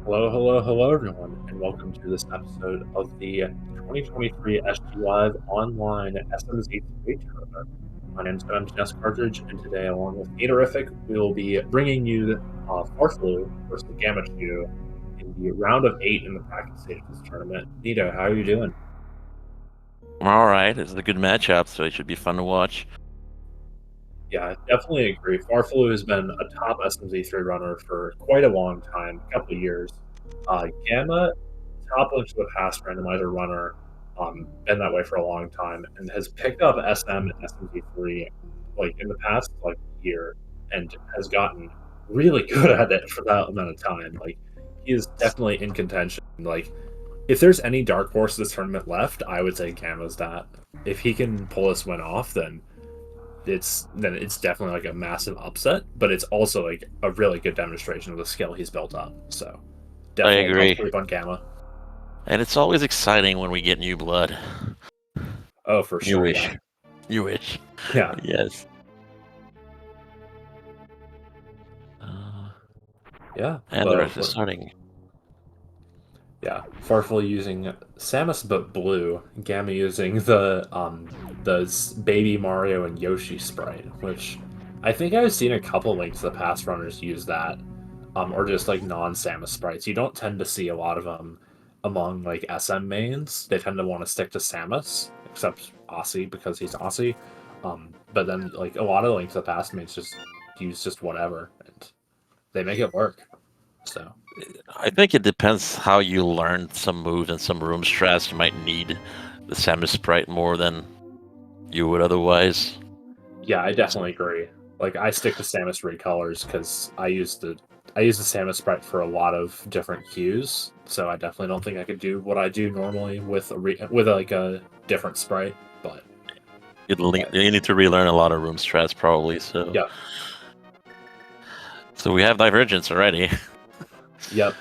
Hello, hello, hello, everyone, and welcome to this episode of the 2023 SGLIVE Online SMZ3 Tournament. My name is MGS Cartridge, and today, along with Meterific, we will be bringing you farfelu versus Gammachuu in the round of 8 in the practice stage of this tournament. Nito, how are you doing? I'm all right. It's a good matchup, so it should be fun to watch. Yeah, I definitely agree. Farfelu has been a top SMZ3 runner for quite a long time, a couple of years. Gamma, top of the past randomizer runner, been that way for a long time, and has picked up SM and SMZ3 like in the past like year, and has gotten really good at it for that amount of time. Like he is definitely in contention. Like if there's any dark horse this tournament left, I would say Gamma's that. If he can pull this win off, then it's definitely like a massive upset, but it's also like a really good demonstration of the skill he's built up. So I definitely don't agree. sleep on Gamma. And it's always exciting when we get new blood. Oh, for You sure. wish. Yeah. You wish. Yeah. Yes. Yeah. And the rest is starting. Yeah. Farfel using Samus but blue, Gamma using the baby Mario and Yoshi sprite, which I think I've seen a couple links the past runners use that. Or just like non-Samus sprites. You don't tend to see a lot of them among like SM mains. They tend to want to stick to Samus, except Aussie because he's Aussie. But then like a lot of links the past mains just use just whatever, and they make it work. So I think it depends how you learn some moves and some room strats. You might need the Samus sprite more than you would otherwise. yeah, I definitely agree. Like I stick to Samus recolors because I use the Samus sprite for a lot of different cues. So I definitely don't think I could do what I do normally with with like a different sprite. But You need to relearn a lot of room strats probably. So, yeah, so we have divergence already. yep.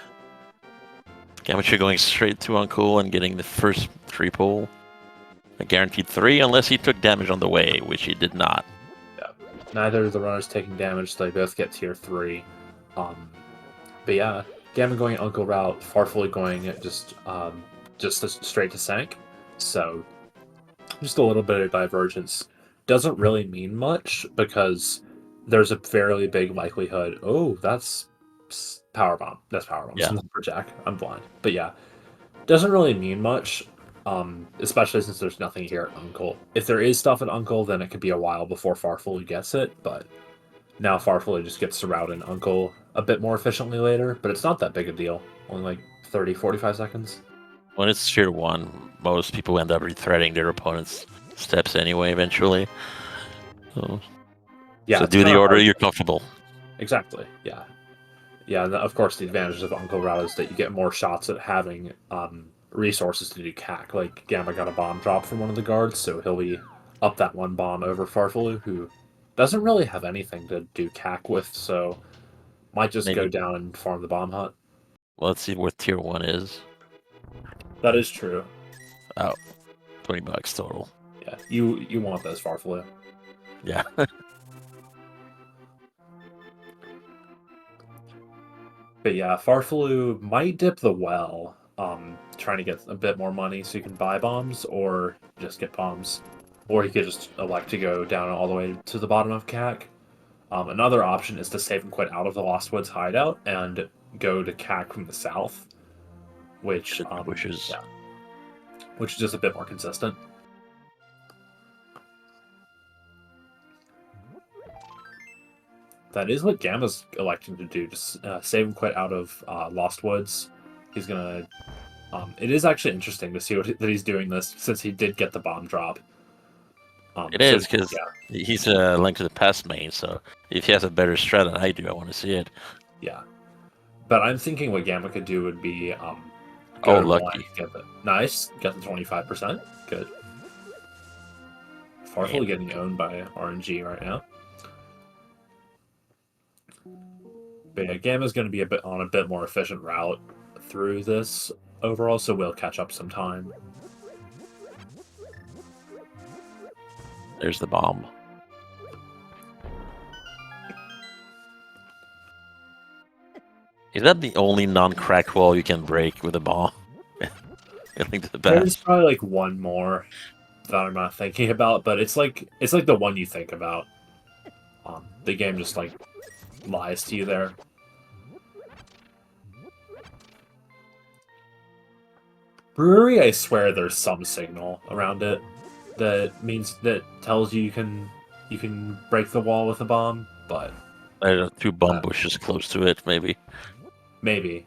Gammachuu going straight to Uncle and getting the first 3 pull. A guaranteed 3 unless he took damage on the way, which he did not. Yeah. Neither of the runners taking damage, so they both get tier 3. But yeah, Gamma going Uncle route, Farfelu going just straight to Sank. So just a little bit of divergence. Doesn't really mean much because there's a fairly big likelihood. Oh, that's power bomb. That's power bomb. It's Yeah. not for Jack. I'm blind. But yeah, doesn't really mean much. Especially since there's nothing here at Uncle. If there is stuff at Uncle, then it could be a while before Farfelu gets it. But now Farfelu just gets to route in Uncle a bit more efficiently later. But it's not that big a deal. Only like 30, 45 seconds. When it's tier 1, most people end up rethreading their opponent's steps anyway eventually. So, Yeah, so it's do kind the of order hard. you're comfortable. Exactly. Yeah. Yeah, and of course, the advantages of Uncle Route is that you get more shots at having resources to do CAC. Like, Gamma got a bomb drop from one of the guards, so he'll be up that one bomb over Farfelu, who doesn't really have anything to do CAC with, so might just go Maybe. down and farm the bomb hut. Well, let's see what tier 1 is. That is true. Oh, $20 total. Yeah, you want those Farfelu. Yeah. But yeah, Farfelu might dip the well, trying to get a bit more money so you can buy bombs or just get bombs. Or he could just elect to go down all the way to the bottom of CAC. Another option is to save him quite out of the Lost Woods hideout and go to CAC from the south, which Which is yeah, which is just a bit more consistent. That is what Gamma's electing to do, just save him quite out of Lost Woods. He's gonna. It is actually interesting to see that he's doing this since he did get the bomb drop. it is because Yeah, he's a Link to the Past main, so if he has a better strat than I do, I want to see it. yeah. But I'm thinking what Gamma could do would be Oh, go to blank, lucky. get the nice, get the 25%. Good. Farfel Damn. getting owned by RNG right now. But yeah, Gamma's going to be a bit on a bit more efficient route through this overall, so we'll catch up some time. There's the bomb. Is that the only non-cracked wall you can break with a bomb? I think the There's best. probably like one more that I'm not thinking about, but it's like the one you think about. The game just like lies to you there. Brewery, I swear there's some signal around it that tells you you can break the wall with a bomb, but There are 2 bomb bushes close to it, maybe. maybe.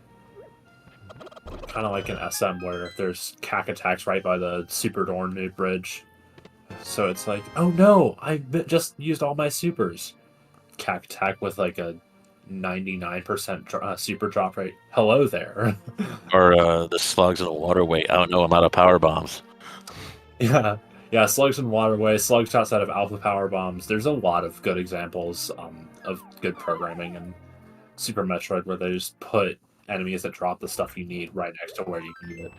Kind of like an SM where there's cack attacks right by the Super Dorn new bridge. So it's like, oh no, I just used all my supers. Cack attack with like a 99% super drop rate. Hello there. Or the slugs in the waterway. Oh no, I'm out of power bombs. Yeah. Yeah, slugs in waterway, slug shots out of alpha power bombs. There's a lot of good examples of good programming in Super Metroid where they just put enemies that drop the stuff you need right next to where you need it.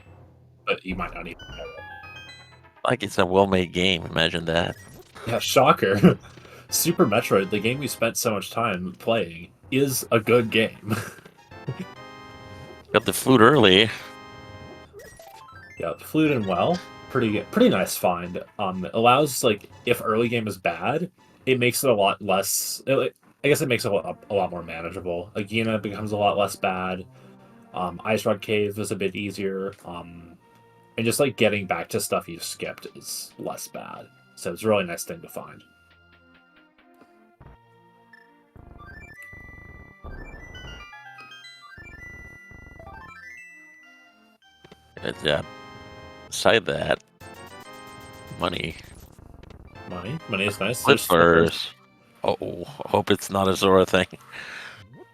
But you might not even know it. Like it's a well-made game. Imagine that. Yeah, shocker. Super Metroid, the game we spent so much time playing, is a good game. Got the flute early. Yeah, flute and well, pretty nice find. It allows like if early game is bad, it makes it a lot less. I guess it makes it a lot more manageable. Agena becomes a lot less bad. Ice Rod Cave is a bit easier. And just like getting back to stuff you've skipped is less bad. So it's a really nice thing to find. Yeah. Beside that, money. Money is nice. There's Slippers. Oh, hope it's not a Zora thing.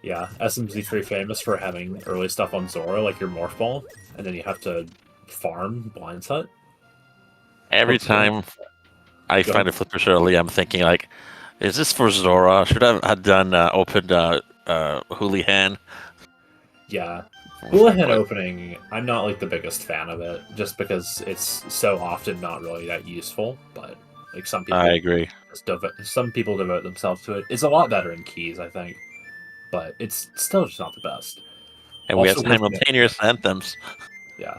Yeah, SMZ3 famous for having early stuff on Zora, like your Morph Ball, and then you have to farm Blind Set. Every time I find a Flippers early, I'm thinking like, is this for Zora? Should I have done opened Hoolihan? Yeah. Houlihan opening, I'm not like the biggest fan of it, just because it's so often not really that useful, but like some people I agree. some people devote themselves to it. It's a lot better in keys, I think. But it's still just not the best. And we have Also simultaneous anthems. Yeah.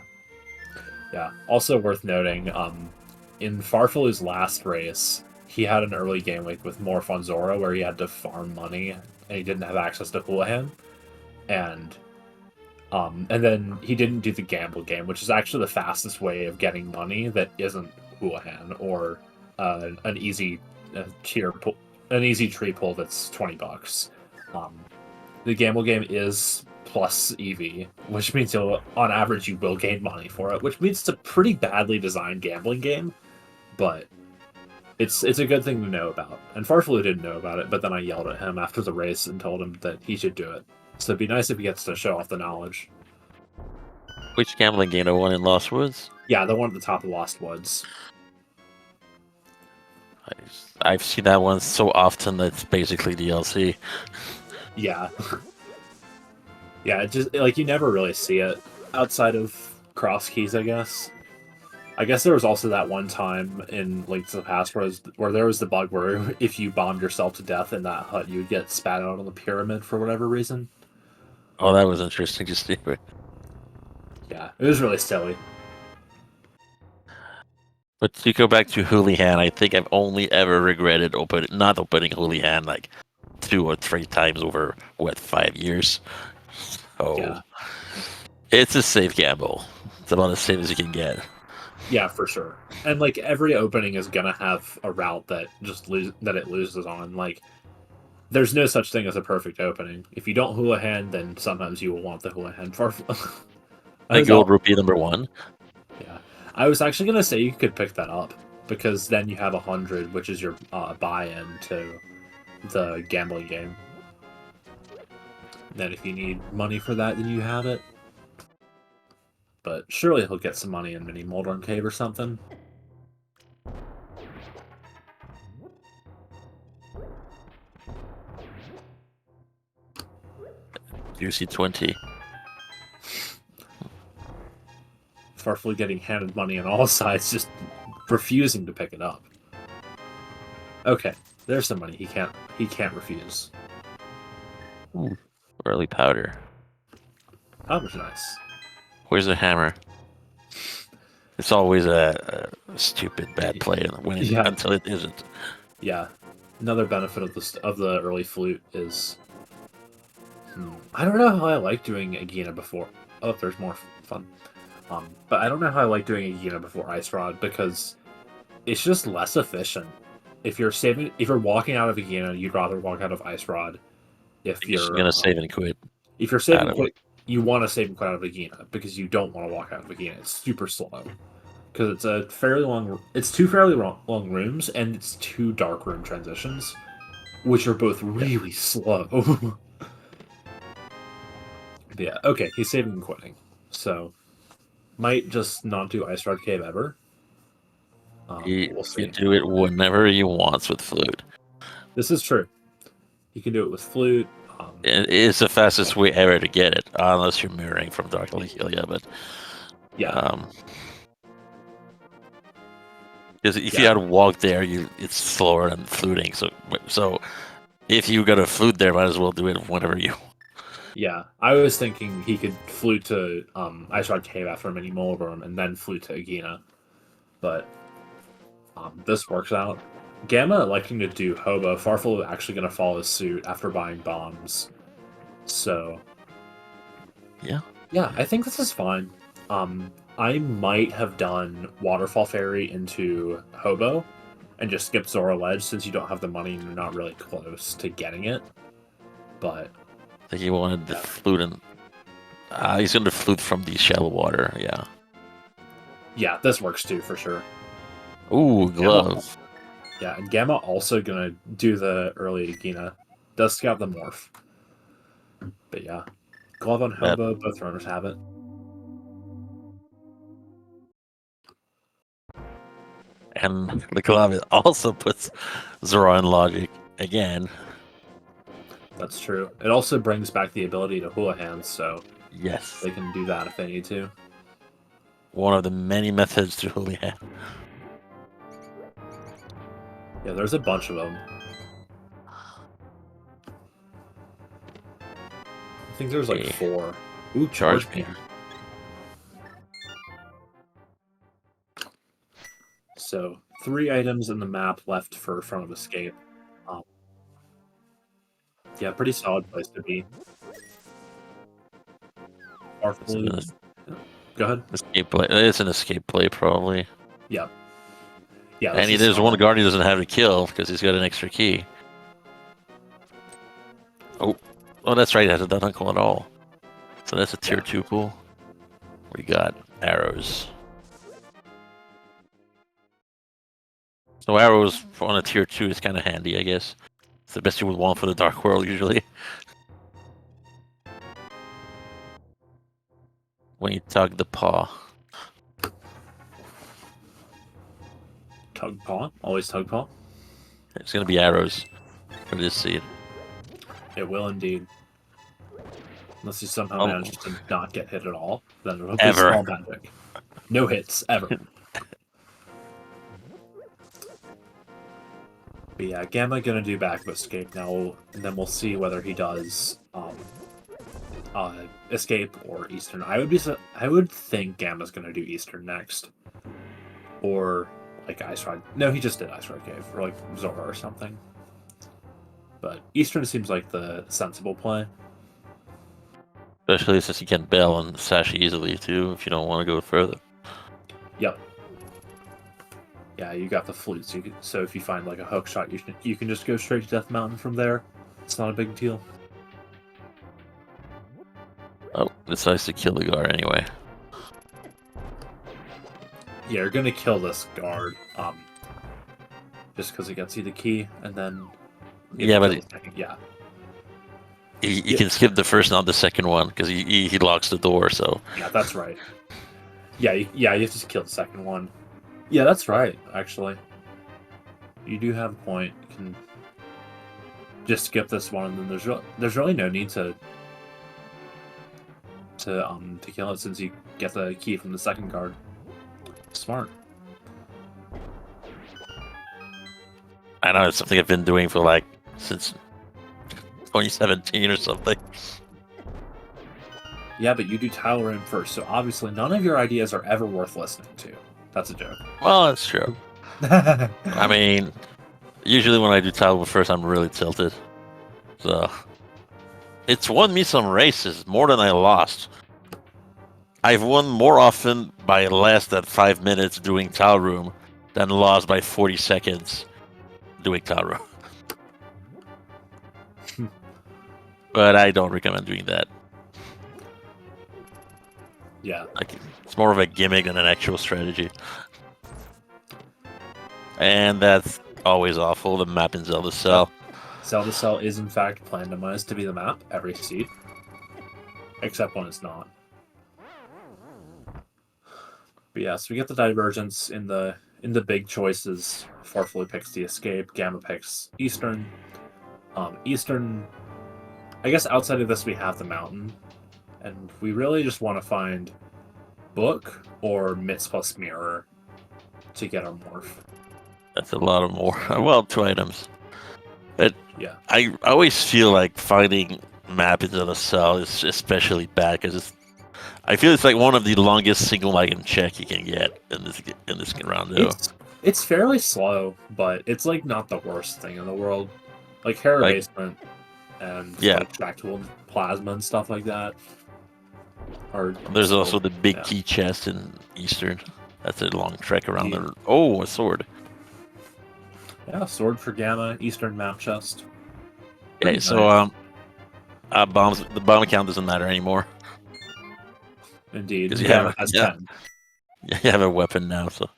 Yeah. Also worth noting, in Farfelu's last race, he had an early game week with Morph on Zora where he had to farm money and he didn't have access to Houlihan. And then he didn't do the gamble game, which is actually the fastest way of getting money that isn't Houlihan or an easy an easy tree pull that's $20. The gamble game is plus EV, which means on average you will gain money for it, which means it's a pretty badly designed gambling game, but it's a good thing to know about. And Farfelu didn't know about it, but then I yelled at him after the race and told him that he should do it. So it'd be nice if he gets to show off the knowledge. Which gambling game? The one in Lost Woods? Yeah, the one at the top of Lost Woods. I've seen that one so often that it's basically DLC. Yeah. Yeah, it just like you never really see it outside of cross keys, I guess. I guess there was also that one time in Link to the Past where there was the bug where if you bombed yourself to death in that hut, you would get spat out on the pyramid for whatever reason. Oh, that was interesting to see. Yeah, it was really silly. But to go back to Houlihan, I think I've only ever regretted not opening Houlihan like 2 or 3 times over 5 years. So Yeah. It's a safe gamble. It's about as safe as you can get. Yeah, for sure. And like every opening is gonna have a route that it loses on. Like there's no such thing as a perfect opening. If you don't Houlihan, then sometimes you will want the Houlihan. Like gold rupee number 1. Yeah, I was actually gonna say you could pick that up because then you have 100, which is your buy-in to the gambling game. Then if you need money for that, then you have it. But surely he'll get some money in Mini Moldorm Cave or something. Juicy 20. Farfelu getting handed money on all sides, just refusing to pick it up. Okay, there's some money he can't refuse. Ooh, early powder. That was nice. Where's the hammer? It's always a stupid bad play Yeah. until it isn't. Yeah. Another benefit of the early flute is I don't know how I like doing Agina before. Oh, there's more fun. But I don't know how I like doing Agina before Ice Rod because it's just less efficient. If you're walking out of Agina, you'd rather walk out of Ice Rod. If You're just you're gonna save and quit if you're out saving of it. quick, you want to save and quit out of Agina because you don't want to walk out of Agina. It's super slow because it's a fairly long. It's two fairly long rooms and it's two dark room transitions, which are both really slow. Yeah, okay, he's saving and quitting. So, might just not do Ice Rod Cave ever. We'll You see. do it whenever you want with flute. This is true. You can do it with flute. It's the fastest way ever to get it, unless you're mirroring from Dark Legalia, but Yeah. Because if you had to walk there, it's slower than fluting. So if you got a flute there, might as well do it whenever you. Yeah, I was thinking he could flute to Ice Rod Cave after a mini mole room and then flute to Agina, but this works out. Gamma electing to do Hobo. Farfel is actually going to follow suit after buying bombs. So, Yeah, I think this is fine. I might have done Waterfall Fairy into Hobo and just skip Zora Ledge since you don't have the money and you're not really close to getting it. But I think he wanted the flute, and he's going to flute from the shallow water. Yeah. Yeah, this works too for sure. Ooh, glove. Yeah, and Gamma also gonna do the early Agina. Does scout the morph. But yeah. Glove on Hobo, both runners have it. And the glove also puts Zora in logic again. That's true. It also brings back the ability to hula hands, so yes, they can do that if they need to. One of the many methods to hula hand. Yeah, there's a bunch of them. I think there's like 4. Ooh, charge beam. So 3 items in the map left for Front of Escape. Yeah, pretty solid place to be. Farfelu. Go ahead. Escape play. It's an escape play, probably. Yeah. Yeah. And there's one guard he doesn't have to kill because he's got an extra key. Oh, that's right. It hasn't done uncle at all. So that's a tier 2 pool. We got arrows. So arrows on a tier 2 is kind of handy, I guess. It's the best you would want for the Dark World, usually. When you tug the paw. Tug paw? Always tug paw? It's going to be arrows for this seed. It will indeed. Unless you somehow manage to not get hit at all, then it'll be Ever. small magic. No hits, ever. But yeah, Gamma gonna do back escape now, and then we'll see whether he does escape or Eastern. I would think Gamma's gonna do Eastern next, or like Ice Rod. No, he just did Ice Rod Cave, or like Zora or something. But Eastern seems like the sensible play. Especially since you can bail and sash easily too if you don't want to go further. Yep. Yeah, you got the flute, so if you find like a hook shot, you can just go straight to Death Mountain from there. It's not a big deal. Oh, decides to kill the guard anyway. Yeah, you're gonna kill this guard, just because it gets you the key, and then yeah, but yeah, he can skip the first, not the second one, because he locks the door. So yeah, that's right. Yeah, you have to kill the second one. Yeah, that's right. Actually, you do have a point. You can just skip this one, and then there's really no need to kill it since you get the key from the second guard. Smart. I know it's something I've been doing for like since 2017 or something. Yeah, but you do tile room first, so obviously none of your ideas are ever worth listening to. That's a joke. Well, that's true. I mean, usually when I do tile room first, I'm really tilted. So it's won me some races more than I lost. I've won more often by less than 5 minutes doing tile room than lost by 40 seconds doing tile room. But I don't recommend doing that. Yeah. Like, it's more of a gimmick than an actual strategy. And that's always awful, the map in Zelda Cell. Zelda Cell is in fact randomized to be the map every seed. Except when it's not. But yeah, so we get the divergence in the big choices. Farfelu picks the escape, Gamma picks Eastern. Eastern, I guess outside of this we have the mountain. And we really just want to find book or Mitts plus mirror to get our morph. That's a lot of more. Well, 2 items. But yeah, I always feel like finding map into the cell is especially bad because I feel it's like one of the longest single item check you can get in this round. It's fairly slow, but it's like not the worst thing in the world. Like hair basement and like Tractable Plasma and stuff like that. There's also the big key chest in Eastern. That's a long trek around there. Oh, a sword. Yeah, sword for Gamma, Eastern map chest. Okay, so bombs. The bomb count doesn't matter anymore. Indeed, because Gamma has 10. Yeah, you have a weapon now, so.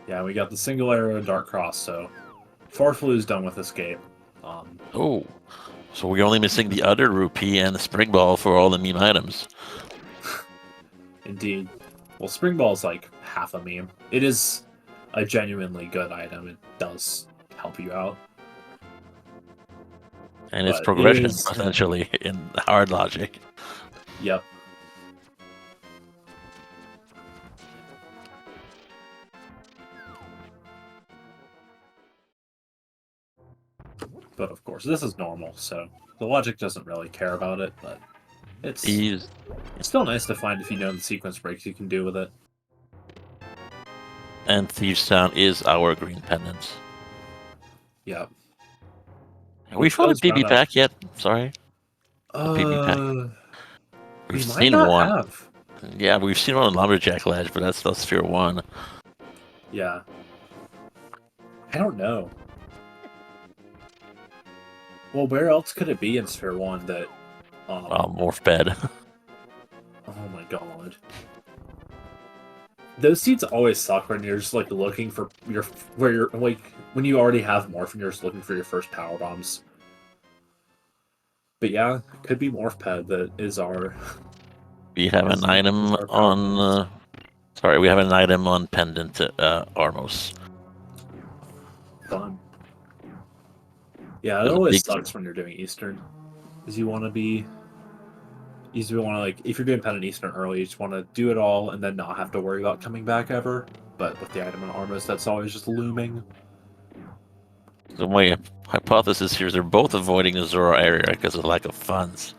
Yeah, we got the single arrow Dark Cross, so Farflu's done with escape. Oh, so we're only missing the other rupee and the spring ball for all the meme items. Indeed. Well, spring ball is like half a meme. It is a genuinely good item. It does help you out. And it's progression, essentially, in hard logic. Yep. But of course, this is normal, so the logic doesn't really care about it, but it's still nice to find if you know the sequence breaks you can do with it. And Thieves Town is our green pendant. Yep. Have we found a PB pack yet? Sorry. PB pack. We've seen one. Have. Yeah, we've seen one on Lumberjack Ledge, but that's the Sphere 1. Yeah. I don't know. Well, where else could it be in Sphere 1 that... Morph Bed. Oh my god. Those seeds always suck when you're just like looking for when you already have morph and you're just looking for your first power bombs. But yeah, it could be Morph Ped that is our... We have an item on... sorry, we have an item on Pendant Armos. Fun. Yeah, it always sucks when you're doing Eastern. Because you want to be... if you're doing Pendant Eastern early, you just want to do it all and then not have to worry about coming back ever. But with the item on Armos, that's always just looming. So my hypothesis here is they're both avoiding the Zora area because of lack of funds.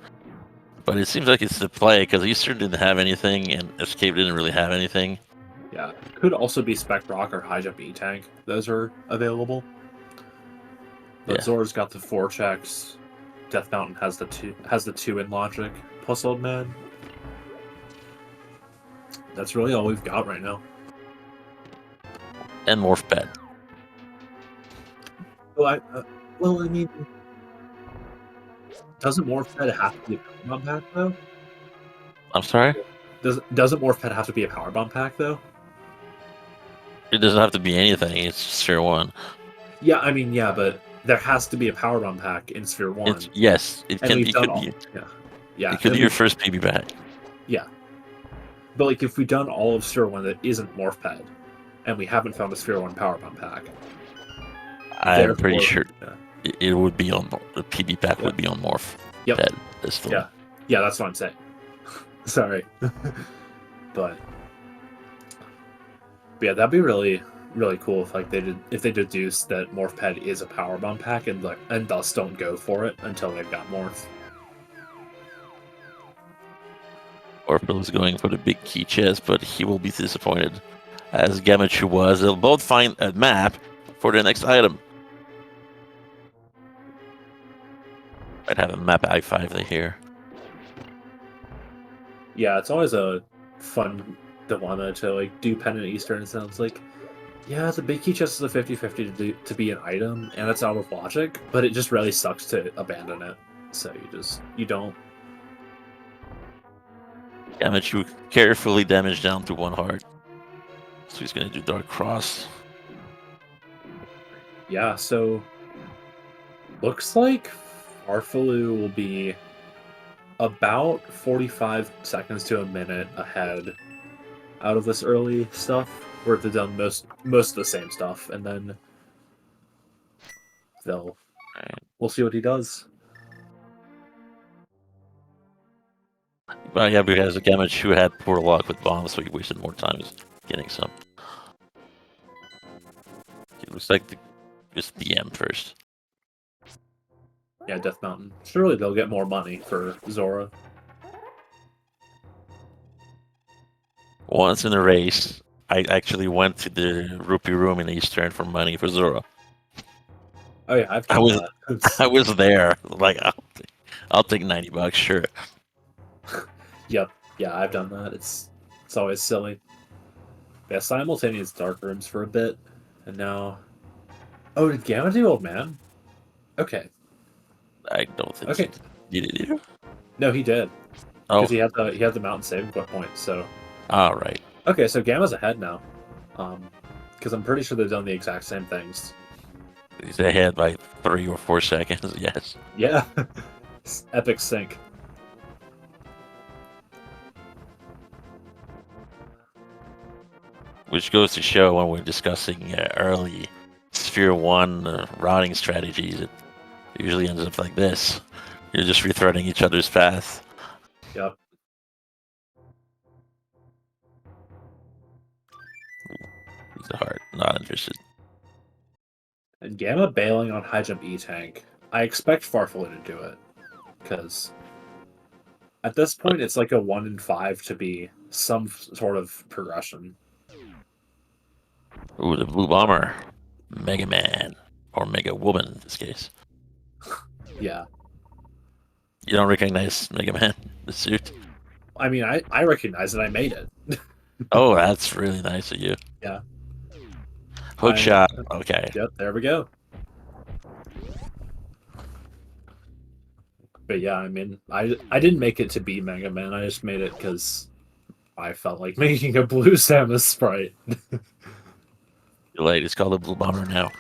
But it seems like it's the play because Eastern didn't have anything and Escape didn't really have anything. Yeah, could also be Spec Rock or High Jump E-Tank. Those are available. But Zora's got the 4 checks. Death Mountain has the 2 in logic. Plus Old Man. That's really all we've got right now. And Morph Ped. Well, I mean, doesn't Morph Ped have to be a power bomb pack though? I'm sorry? Doesn't Morph Ped have to be a power bomb pack though? It doesn't have to be anything. It's Sphere 1. Yeah, I mean, yeah, but there has to be a power bomb pack in Sphere 1. Yes, it can. It could be. Yeah, it could be your first PB pack. Yeah, but like if we've done all of Sphere 1 that isn't Morph Ped, and we haven't found a Sphere 1 power bomb pack, I'm pretty sure it would be on the PB pack would be on Morph. Yep. Ped. Yeah, that's what I'm saying. Sorry, but yeah, that'd be really really cool if like if they deduce that Morph Ped is a power bomb pack and thus don't go for it until they've got Morph. Orpil is going for the big key chest, but he will be disappointed, as Gammachuu was. They'll both find a map for the next item. I'd have a map I-5 here. Yeah, it's always a fun dilemma to like do Pendant Eastern. It sounds like, yeah, the big key chest is a 50-50 to be an item, and it's out of logic, but it just really sucks to abandon it. So you don't. Gammachuu carefully damaged down to 1 heart. So he's going to do Dark Cross. Yeah, so looks like farfelu will be about 45 seconds to a minute ahead out of this early stuff, where they've done most of the same stuff, and then we'll see what he does. Well, yeah, because Gammachuu had poor luck with bombs, so he wasted more time getting some. It looks like just DM first. Yeah, Death Mountain. Surely they'll get more money for Zora. Once in a race, I actually went to the rupee room in Eastern for money for Zora. Oh yeah, I've done that. I was there. Like, I'll take $90, sure. Yep. Yeah, I've done that. It's always silly. Yeah, simultaneous dark rooms for a bit, and now. Oh, did Gamma do Old Man? Okay. I don't think he did either. No, he did. Oh, because he had the mountain saving point. So. All right. Okay, so Gamma's ahead now. Because I'm pretty sure they've done the exact same things. He's ahead by 3 or 4 seconds. Yes. Yeah. Epic sync. Which goes to show when we're discussing early Sphere 1 routing strategies, it usually ends up like this. You're just rethreading each other's path. Yep. He's a heart, not interested. And Gamma bailing on high jump E-Tank. I expect farfelu to do it. Because at this point, it's like a 1 in 5 to be some sort of progression. Ooh, the Blue Bomber. Mega Man. Or Mega Woman in this case. Yeah. You don't recognize Mega Man, the suit? I mean, I recognize it. I made it. Oh, that's really nice of you. Yeah. Hook shot. Okay. Yep, there we go. But yeah, I mean, I didn't make it to be Mega Man. I just made it because I felt like making a blue Samus sprite. You're late. It's called a Blue Bomber now.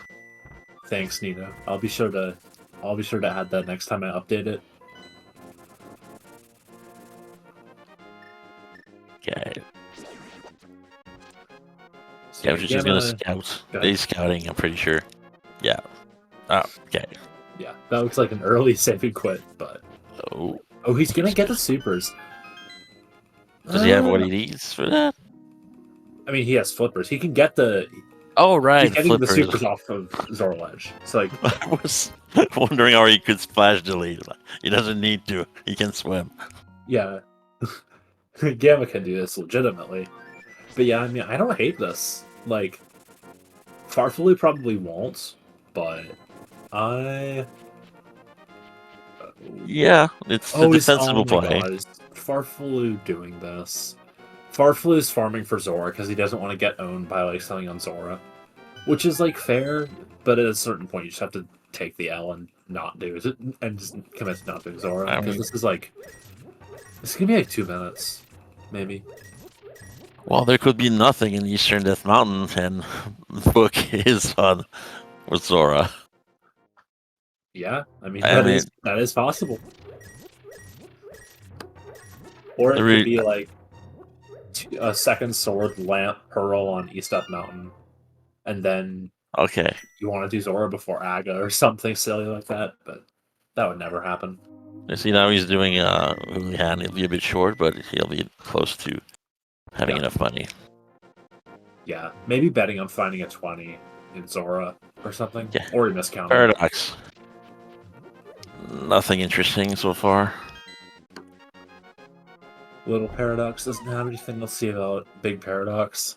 Thanks, Nina. I'll be sure to add that next time I update it. Okay. So Yeah, just gonna scout. He's scouting, I'm pretty sure. Yeah. Oh, okay. Yeah, that looks like an early saving quit, but oh, he's gonna get the supers. Does he have what he needs for that? I mean, he has flippers. He can get the. Oh right, he's getting the supers off of Zora Ledge. It's like I was wondering how he could splash delete. He doesn't need to. He can swim. Yeah. Gamma can do this legitimately. But yeah, I mean, I don't hate this. Like, farfelu probably won't, but yeah, it's a defensible play. farfelu doing this. Farfelu's farming for Zora because he doesn't want to get owned by like selling on Zora, which is like fair, but at a certain point you just have to take the L and not do it and just commit to not doing Zora because this is gonna be like 2 minutes, maybe. Well, there could be nothing in Eastern Death Mountain, and the book is on with Zora. Yeah, I mean that is possible. Or it could be like a second sword lamp pearl on East Death Mountain, and then you want to do Zora before Aga or something silly like that, but that would never happen. You see, now he's doing Houlihan. He'll be a bit short, but he'll be close to having enough money. Yeah, maybe betting on finding a 20 in Zora or something, Yeah. or you miscounted. Paradox. Nothing interesting so far. Little Paradox doesn't have anything. Let's see about Big Paradox.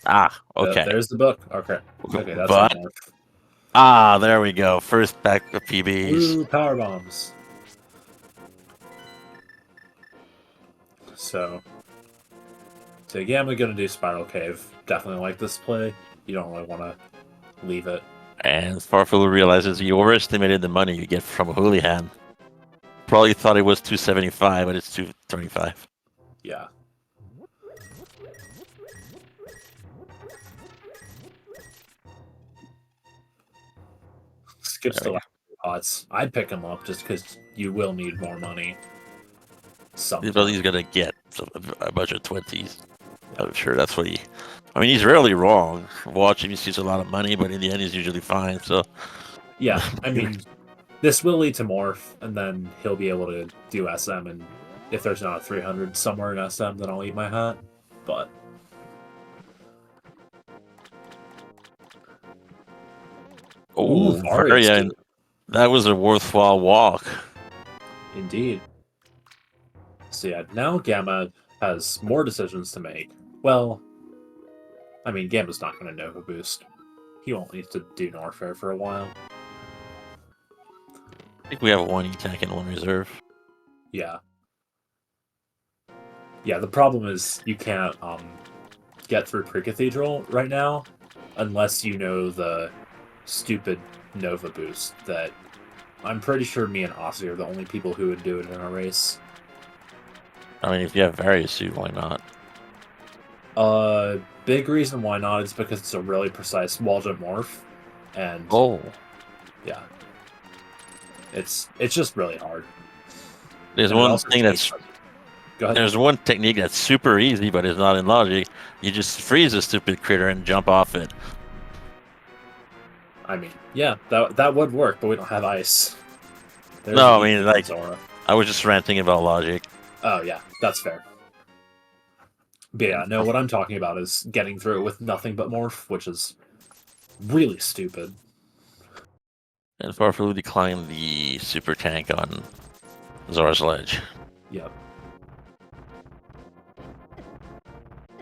Ah, okay. There's the book. Okay, that's But there we go. First back of PBs. Blue power bombs. So again, we're gonna do Spiral Cave. Definitely like this play. You don't really want to leave it. And farfelu realizes he overestimated the money you get from Hoolihan. Probably thought it was 275, but it's 235. Yeah. Skips the last pots. I'd pick him up just because you will need more money. But he's gonna get a bunch of 20s. I'm sure that's what he. I mean, he's rarely wrong. Watch him; he sees a lot of money, but in the end, he's usually fine. So, yeah, I mean, this will lead to morph, and then he'll be able to do SM. And if there's not a 300 somewhere in SM, then I'll eat my hat. But oh, Varia, that was a worthwhile walk. Indeed. So yeah, now Gamma has more decisions to make. Well, I mean, Gamma's not going to Nova Boost. He won't need to do Norfair for a while. I think we have one E-Tech and one reserve. Yeah. Yeah, the problem is you can't get through Pre-Cathedral right now unless you know the stupid Nova Boost that I'm pretty sure me and Aussie are the only people who would do it in a race. I mean, if you have various suit, why not? Big reason why not is because it's a really precise wall jump morph, and yeah, it's just really hard. There's one thing that's there's one technique that's super easy, but it's not in logic. You just freeze a stupid critter and jump off it. I mean, yeah, that would work, but we don't have ice. No, I mean, like, I was just ranting about logic. Oh yeah, that's fair. But yeah, no, what I'm talking about is getting through it with nothing but morph, which is really stupid. And farfelu declined the super tank on Zora's Ledge. Yep.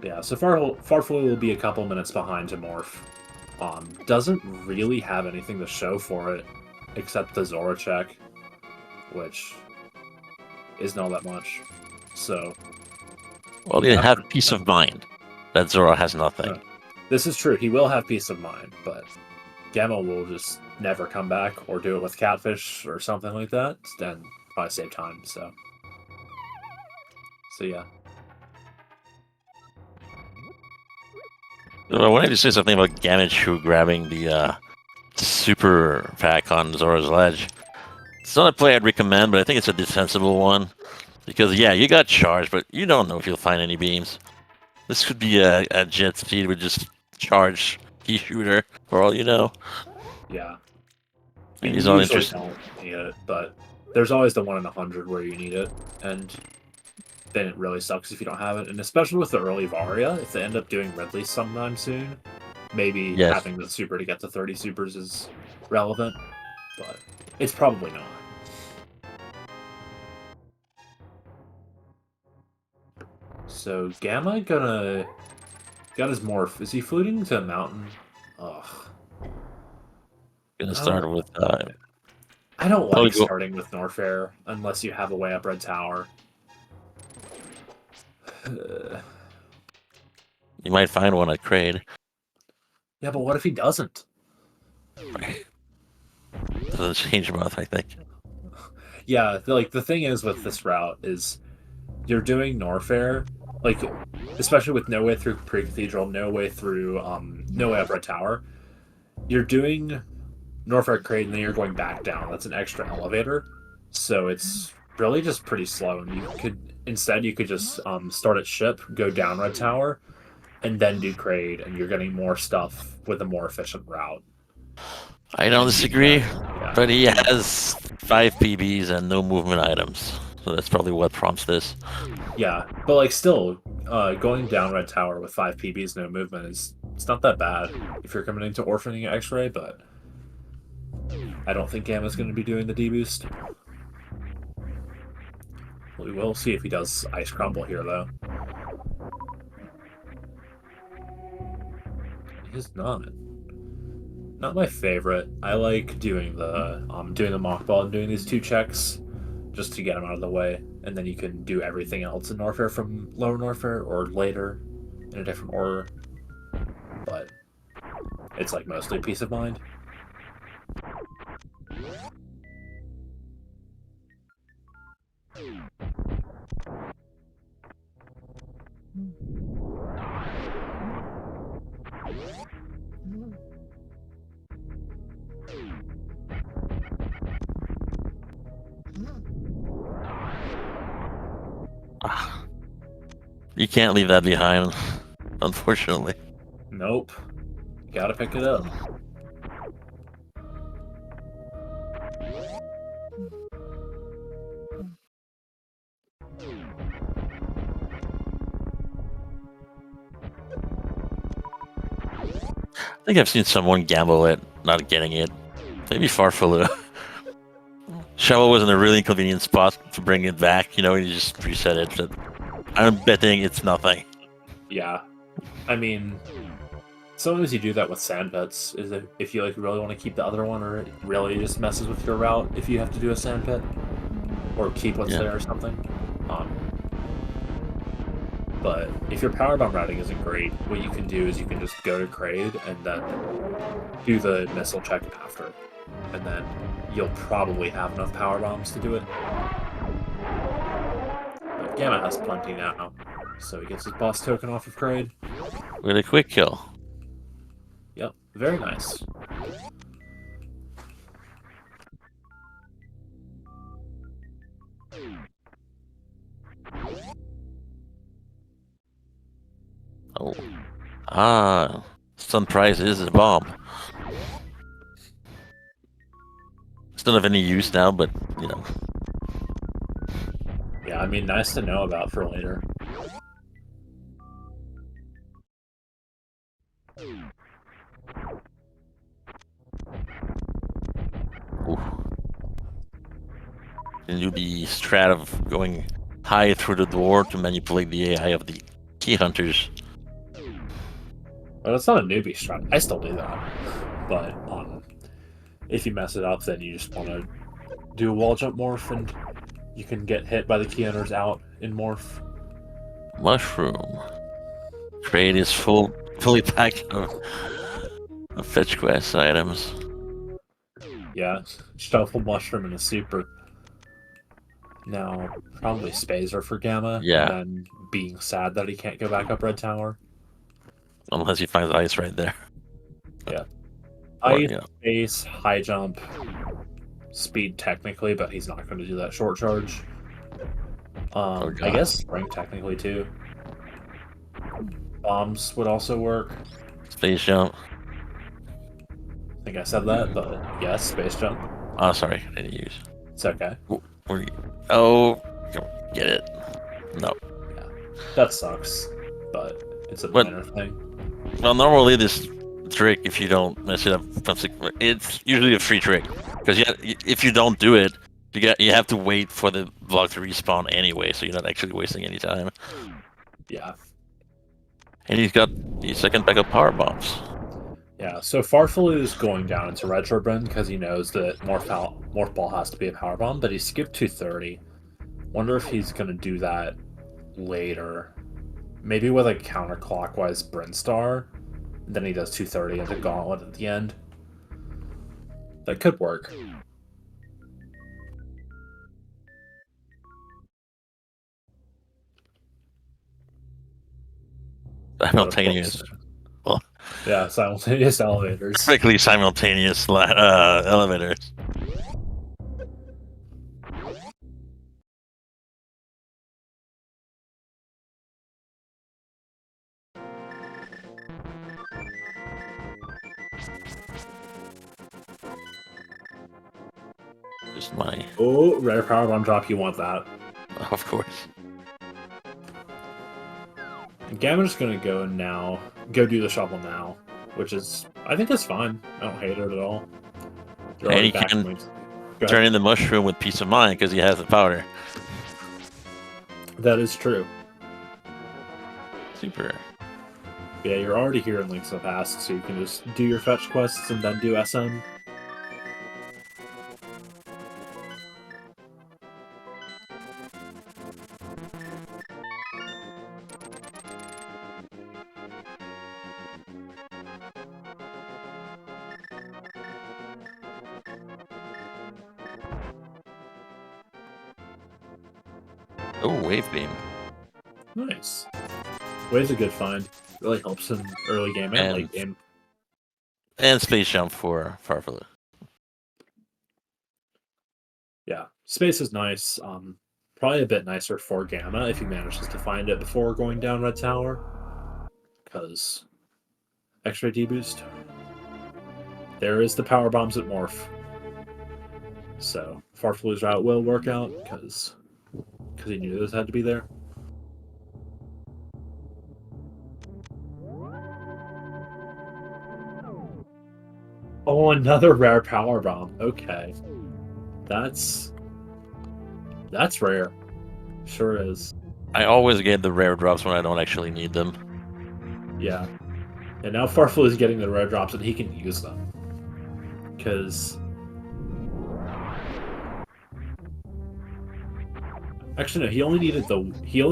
Yeah, so farfelu will be a couple minutes behind to morph. Doesn't really have anything to show for it, except the Zora check, which isn't all that much. So... Well, they have peace of mind that Zora has nothing. This is true. He will have peace of mind, but Gamma will just never come back or do it with Catfish or something like that. Then probably save time. So yeah. So I wanted to say something about Gammachuu grabbing the super pack on Zora's Ledge. It's not a play I'd recommend, but I think it's a defensible one. Because, yeah, you got charged, but you don't know if you'll find any beams. This could be a jet speed with just charge key shooter, for all you know. Yeah. I mean, he's not interested. Don't need it, but there's always the 1 in 100 where you need it, and then it really sucks if you don't have it. And especially with the early Varia, if they end up doing Ridley sometime soon, maybe having the super to get to 30 supers is relevant, but it's probably not. So Gamma got his morph. Is he floating to a mountain? Ugh. Gonna start with. I don't like starting with Norfair unless you have a way up Red Tower. You might find one at Crade. Yeah, but what if he doesn't? Doesn't change much, I think. Yeah, like the thing is with this route is you're doing Norfair, like especially with no way through Pre-Cathedral, no way through no way up Red Tower. You're doing Norfair Crate and then you're going back down. That's an extra elevator. So it's really just pretty slow. And you could just start at ship, go down Red Tower, and then do Crate, and you're getting more stuff with a more efficient route. I don't disagree, Yeah. but he has 5 PBs and no movement items, so that's probably what prompts this. Yeah, but like still, going down Red Tower with 5 PBs, no movement it's not that bad if you're coming into Orphaning X-Ray, but I don't think Gamma's going to be doing the D-boost. We will see if he does Ice Crumble here, though. He's not. Not my favorite. I like doing the mock ball and doing these 2 checks just to get him out of the way, and then you can do everything else in Norfair from lower Norfair or later in a different order. But it's like mostly peace of mind. You can't leave that behind, unfortunately. Nope. Gotta pick it up. I think I've seen someone gamble at not getting it. Maybe farfelu. Shovel was in a really inconvenient spot to bring it back, you know, and you just reset it. But I'm betting it's nothing. Yeah. I mean, sometimes you do that with sand pits, is if you like really want to keep the other one, or it really just messes with your route if you have to do a sand pit. Or keep what's there or something. But if your power bomb routing isn't great, what you can do is you can just go to Kraid and then do the missile check after. And then you'll probably have enough power bombs to do it. But Gamma has plenty now, so he gets his boss token off of Kraid. With a quick kill. Yep, very nice. Oh. Ah. Stun prize is a bomb. It's not of any use now, but, you know. Yeah, I mean, nice to know about for later. Ooh. Can do the strat of going high through the door to manipulate the AI of the key hunters. Well, it's not a newbie strat. I still do that. But if you mess it up, then you just want to do a wall jump morph, and you can get hit by the key hunters out in morph. Mushroom. Trade is fully packed of fetch quest items. Yeah, shuffle mushroom and a super. Now, probably Spazer for Gamma, Yeah. and then being sad that he can't go back up Red Tower. Unless he finds ice right there. Yeah. Or, Ice, you know. space, high jump, speed technically, but he's not going to do that short charge. I guess spring technically too. Bombs would also work. Space jump. I think I said that, but yes, space jump. Oh, sorry, I didn't use. It's okay. Oh, get it. No. Yeah, that sucks, but it's a minor thing. Well, normally this trick, if you don't mess it up, it's usually a free trick. Because if you don't do it, you have to wait for the block to respawn anyway, so you're not actually wasting any time. Yeah. And he's got the second backup power bombs. Yeah, so farfelu is going down into Retro Burn because he knows that Morph Ball has to be a power bomb, but he skipped 230. Wonder if he's going to do that later. Maybe with a counterclockwise Brinstar. Then he does 230 into Gauntlet at the end. That could work. Simultaneous. Well, yeah, simultaneous elevators. Perfectly simultaneous elevators. use my... Oh, rare power bomb drop, you want that. Of course. Gamma's gonna go now. Go do the shovel now. Which is... I think that's fine. I don't hate it at all. You're And already he back can points. turn in the mushroom with peace of mind because he has the powder. That is true. Super. Yeah, you're already here in Links of the Past, so you can just do your fetch quests and then do SM. Oh, wave beam. Nice. Wave's a good find. Really helps in early game and late game. And space jump for farfelu. Yeah, space is nice. Probably a bit nicer for Gamma if he manages to find it before going down Red Tower. Because extra D boost. There is the power bombs at Morph. So Farfelu's route will work out because he knew those had to be there. Oh, another rare power bomb. Okay. That's rare. Sure is. I always get the rare drops when I don't actually need them. Yeah. And now Farfelu is getting the rare drops and he can use them. Because... Actually, no, he only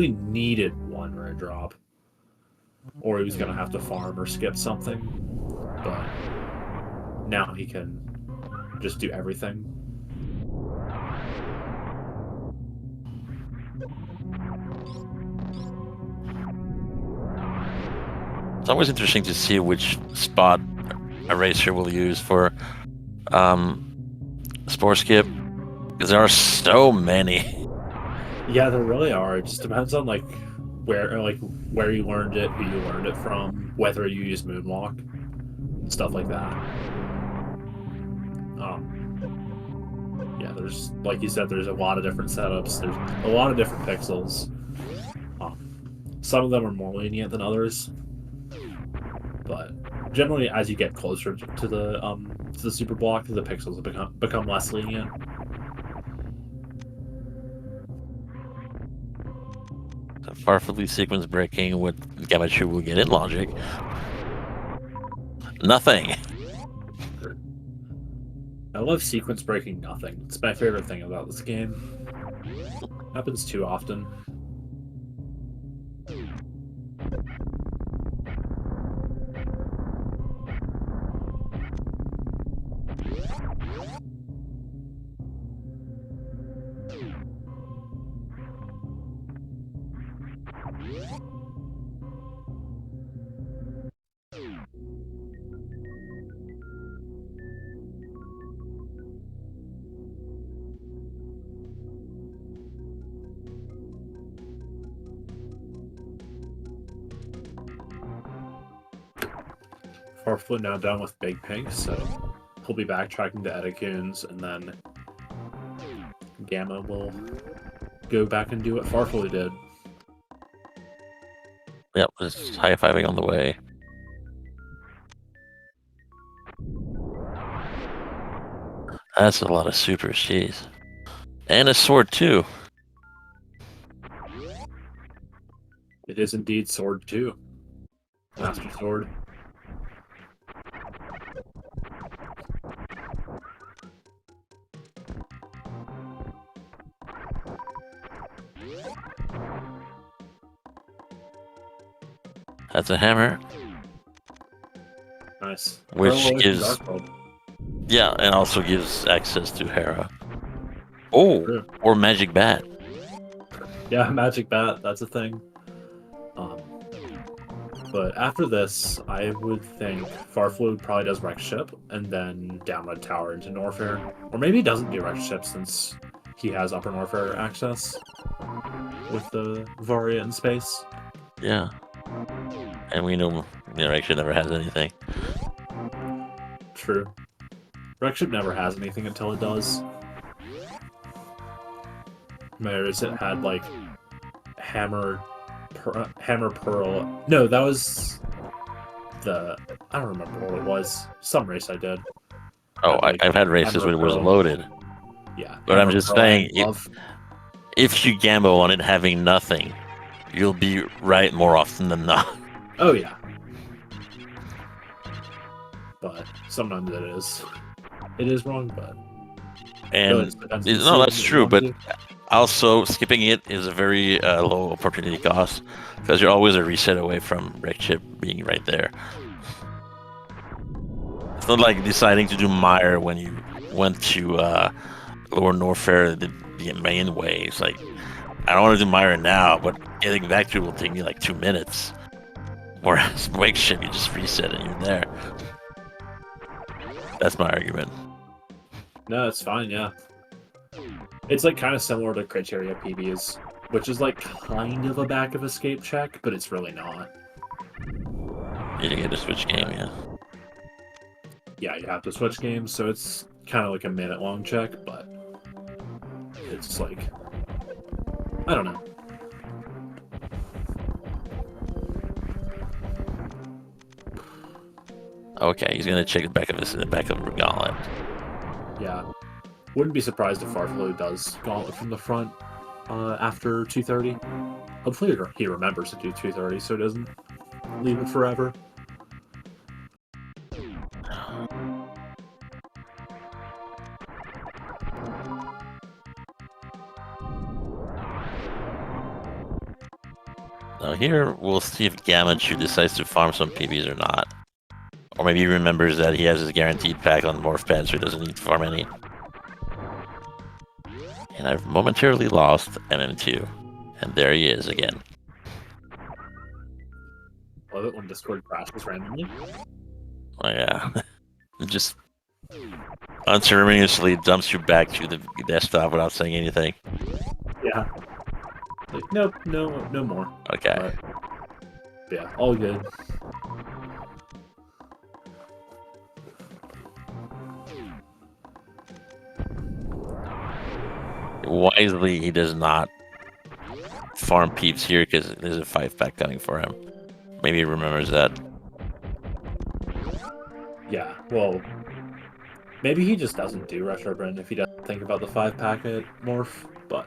needed one rare drop. Or he was going to have to farm or skip something. But now he can just do everything. It's always interesting to see which spot Eraser will use for Spore Skip, because there are so many. Yeah, there really are. It just depends on where you learned it, who you learned it from, whether you use Moonwalk, stuff like that. Yeah, there's, like you said, there's a lot of different setups. There's a lot of different pixels. Some of them are more lenient than others, but generally, as you get closer to the super block, the pixels become less lenient. So farfelu sequence breaking with Gammachuu will get in logic. Nothing. I love sequence breaking nothing. It's my favorite thing about this game. Happens too often. Farfelu now done with Big Pink, so he'll be backtracking to Edacoons, and then Gamma will go back and do what Farfelu did. Yep, just high-fiving on the way. That's a lot of supers, jeez. And a sword, too. It is indeed Sword 2. Master Sword. That's a hammer. Nice. Which gives... Yeah, and also gives access to Hera. Oh, True. Or Magic Bat. Yeah, Magic Bat, that's a thing. But after this, I would think Farfelu probably does Wreck Ship, and then down Red Tower into Norfair. Or maybe he doesn't do Wreck Ship since he has Upper Norfair access with the Varia in space. Yeah. And we know Wreck Ship never has anything. True. Wreck Ship never has anything until it does. Mayors, it had like hammer pearl. No, that was the, I don't remember what it was. Some race I did. Oh, like, I've had races where it was loaded. Yeah, but I'm just saying, love. if you gamble on it having nothing, you'll be right more often than not. Oh yeah, but sometimes it is. It is wrong, but And no, that's true. But also, skipping it is a very low opportunity cost because you're always a reset away from wreck chip being right there. It's not like deciding to do Mire when you went to lower Norfair the main way. It's like, I don't want to do Mire now, but getting back to it will take me like 2 minutes. Whereas wake chip, you just reset and you're there. That's my argument. No, it's fine, yeah. It's like kind of similar to Criteria PBs, which is like kind of a back of escape check, but it's really not. You didn't get to switch game, yeah. Yeah, you have to switch games, so it's kind of like a minute-long check, but it's like, I don't know. Okay, he's gonna check the back of the gauntlet. Yeah, wouldn't be surprised if farfelu does gauntlet from the front after 230. Hopefully he remembers to do 230, so he doesn't leave it forever. Now here, we'll see if Gammachuu decides to farm some PBs or not. Or maybe he remembers that he has his guaranteed pack on Morph Pad, so he doesn't need to farm any. And I've momentarily lost MM2. And there he is again. Love it when Discord crashes randomly. Oh yeah. Just unceremoniously dumps you back to the desktop without saying anything. Yeah. Like, nope, no more. Okay. But, yeah, all good. Wisely, he does not farm peeps here because there's a 5-pack coming for him. Maybe he remembers that. Yeah, well, maybe he just doesn't do Retro Brand if he doesn't think about the 5-pack at Morph, but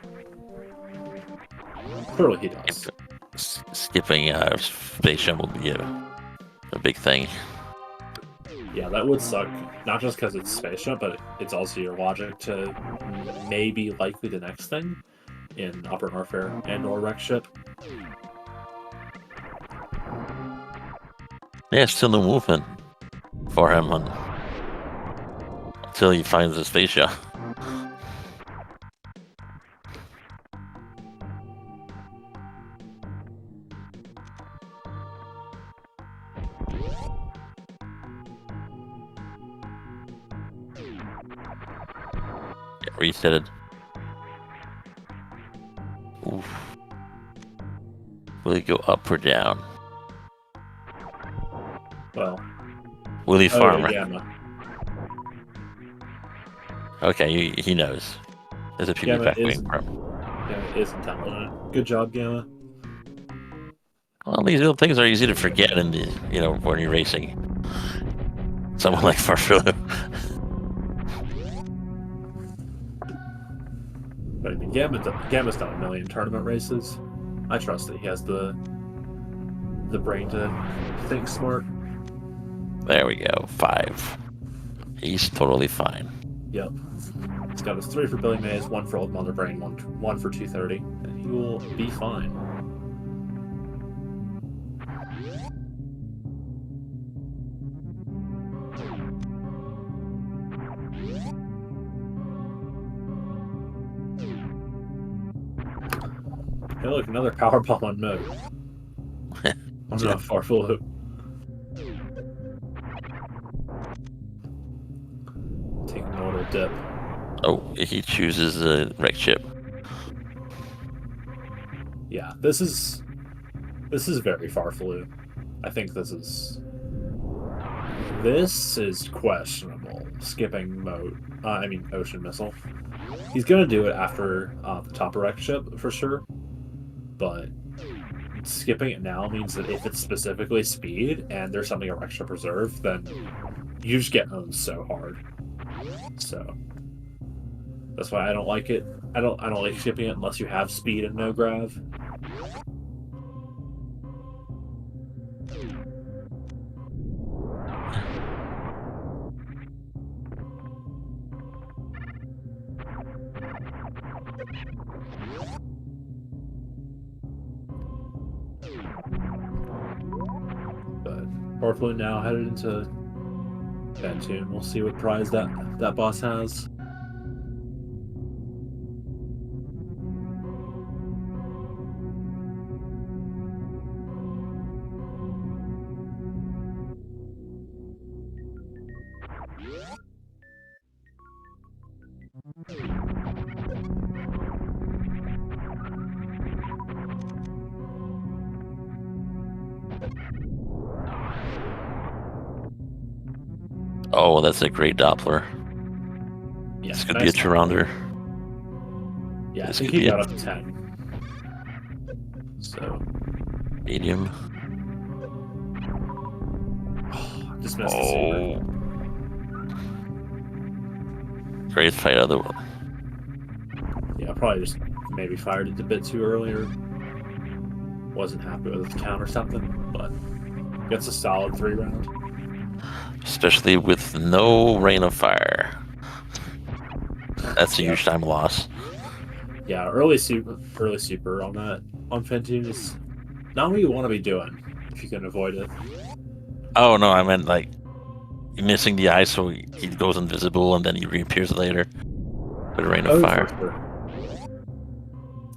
clearly he does. Skipping Station will be a big thing. Yeah, that would suck. Not just because it's Spaceship, but it's also your logic to maybe likely the next thing in Upper Norfair and or Wreck Ship. Yeah, still no movement for him until he finds the Spaceship. Reset it. Oof. Will he go up or down? Well, will he farm? Gamma. Okay, he knows. There's a PB pack waiting for him. Gamma is intelligent. Good job, Gamma. Well, these little things are easy to forget in the, when you're racing. Someone like farfelu. But I mean, Gamma's done a million tournament races. I trust that he has the brain to think smart. There we go. 5. He's totally fine. Yep. He's got his 3 for Billy Mays, 1 for Old Mother Brain, 1 for 230, and he will be fine. Hey, look, another Powerbomb on mode. I'm not farfelu. Taking a little dip. Oh, he chooses the wreck chip. Yeah, this is very farfelu. I think this is questionable. Skipping mode. I mean, Ocean Missile. He's gonna do it after the top erect ship for sure, but skipping it now means that if it's specifically speed and there's something erect ship reserve, then you just get owned so hard. So that's why I don't like it. I don't like skipping it unless you have speed and no grav. Farfelu now headed into Bentoon. We'll see what prize that boss has. Oh, that's a great Doppler. Yeah, this could be a 2-rounder. Yeah, this I think he got up to 10. So medium. Oh, just missed the super. Great fight, other one. Yeah, probably just maybe fired it a bit too early or wasn't happy with the count or something, but gets a solid 3-round. Especially with no rain of fire. That's a huge time loss. Yeah, early super on that on Fentoon is not what you want to be doing if you can avoid it. Oh no, I meant like missing the ice so he goes invisible and then he reappears later with rain of fire.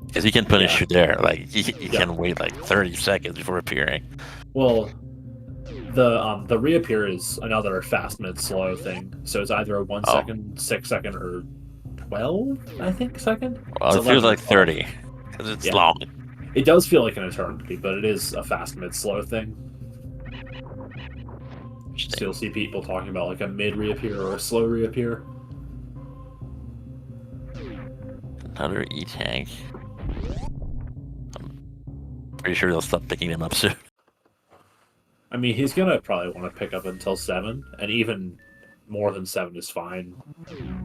Because he can punish you there. Like he can wait like 30 seconds before appearing. Well, the reappear is another fast mid slow thing. So it's either a 1 second, 6 second, or 12, I think, second. Well, it feels like 30 because it's long. It does feel like an eternity, but it is a fast mid slow thing. So you'll see people talking about like a mid reappear or a slow reappear. Another E-tank. I'm pretty sure they'll stop picking them up soon. I mean, he's gonna probably want to pick up until 7, and even more than 7 is fine,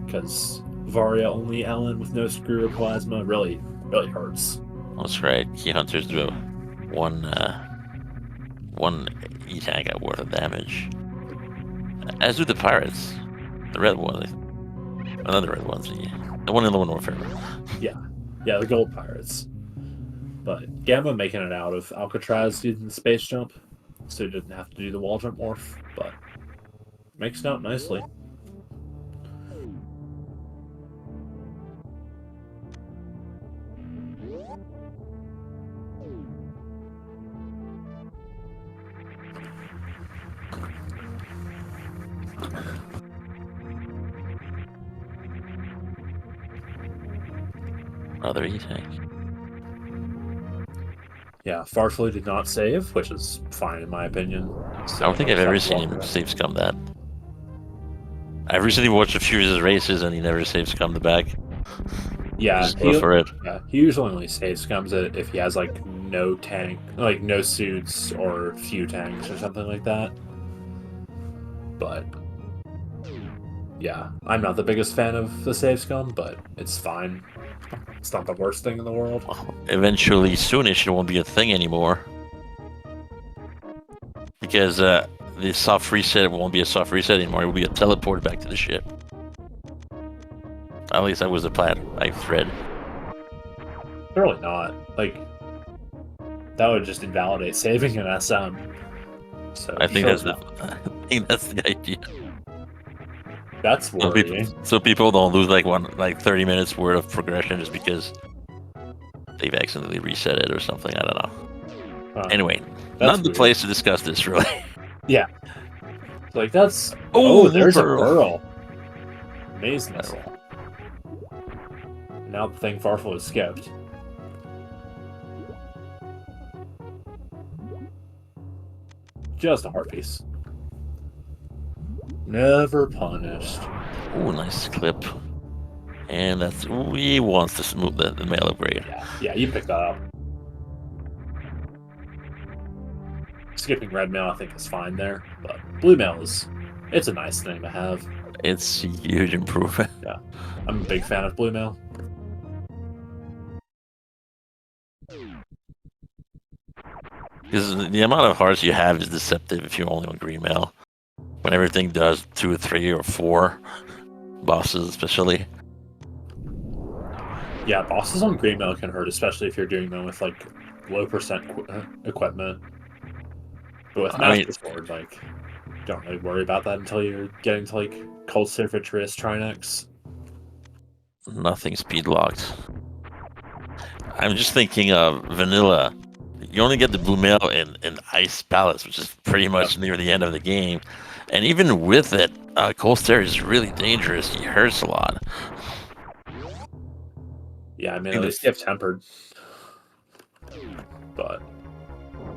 because Varia only Ellen with no screw or plasma really hurts. That's right. Key hunters do one E-tank at worth of damage. As do the pirates. The red one. Another red ones. The one in the Norfair. Yeah, the gold pirates. But Gamma making it out of Alcatraz using the space jump, so he didn't have to do the wall jump morph, but makes it out nicely. Another E-tank. Yeah, Farfelu did not save, which is fine in my opinion. So I don't think I've ever seen him save scum that. I've recently watched a few of his races and he never saves scum the bag. Yeah, he usually only saves scums it if he has like no tank, like no suits or few tanks or something like that. But yeah, I'm not the biggest fan of the save scum, but it's fine. It's not the worst thing in the world. Eventually, soonish, it won't be a thing anymore. Because the soft reset won't be a soft reset anymore. It will be a teleport back to the ship. At least that was the plan I've read. Really not. Like, that would just invalidate saving an SM. So I think that's the idea. That's worrying. So people don't lose like 30 minutes worth of progression just because they've accidentally reset it or something. I don't know. Anyway, not the place to discuss this, really. Yeah. Like, that's... Oh, there's a burl. Amazing. Now the thing Farfelu is skipped. Just a heart piece. Never punished. Ooh, nice clip. And that's he wants to smooth the mail upgrade. Yeah, you picked that up. Skipping red mail, I think, is fine there, but blue mail it's a nice thing to have. It's a huge improvement. Yeah, I'm a big fan of blue mail. Because the amount of hearts you have is deceptive if you're only on green mail. When everything does 2 or 3 or 4 bosses, especially. Yeah, bosses on green mail can hurt, especially if you're doing them with like low percent equipment. But with Master Sword, like, don't really worry about that until you're getting to like Cold Surfatrius Trinex. Nothing speed locked. I'm just thinking of vanilla. You only get the blue mail in Ice Palace, which is pretty much near the end of the game. And even with it, Cold Stare is really dangerous. He hurts a lot. Yeah, I mean, at least you have Tempered. But,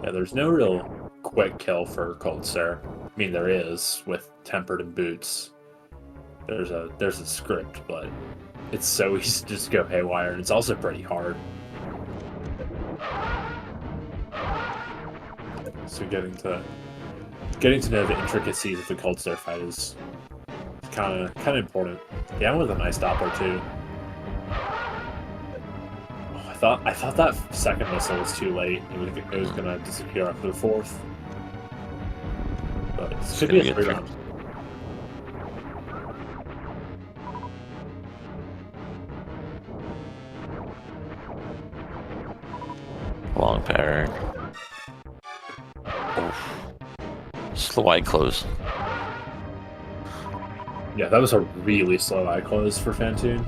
yeah, there's no real quick kill for Cold Stare. I mean, there is with Tempered and Boots. There's a script, but it's so easy to just go haywire, and it's also pretty hard. So getting to know the intricacies of the Cold Stare fight is kind of important. Yeah, with a nice Doppler too. Oh, I thought that second missile was too late. It was gonna disappear after the fourth. But it could be a 3-round. Long pattern. Slow eye close. Yeah, that was a really slow eye close for Fantoon.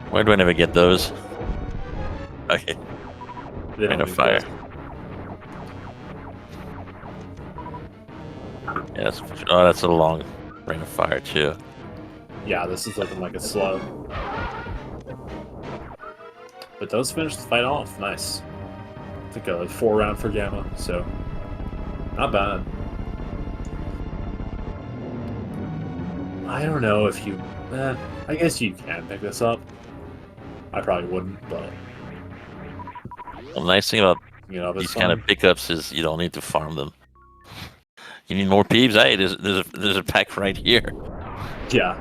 Why do I never get those? Okay. Rain of fire. Yes. Oh, that's a long rain of fire too. Yeah, this is looking like a slow. But those finish the fight off. Nice. I think a 4-round for Gamma, so not bad. I don't know if you... I guess you can pick this up. I probably wouldn't, but... The nice thing about these kind of pickups is you don't need to farm them. You need more peeps? Hey, there's a pack right here. Yeah.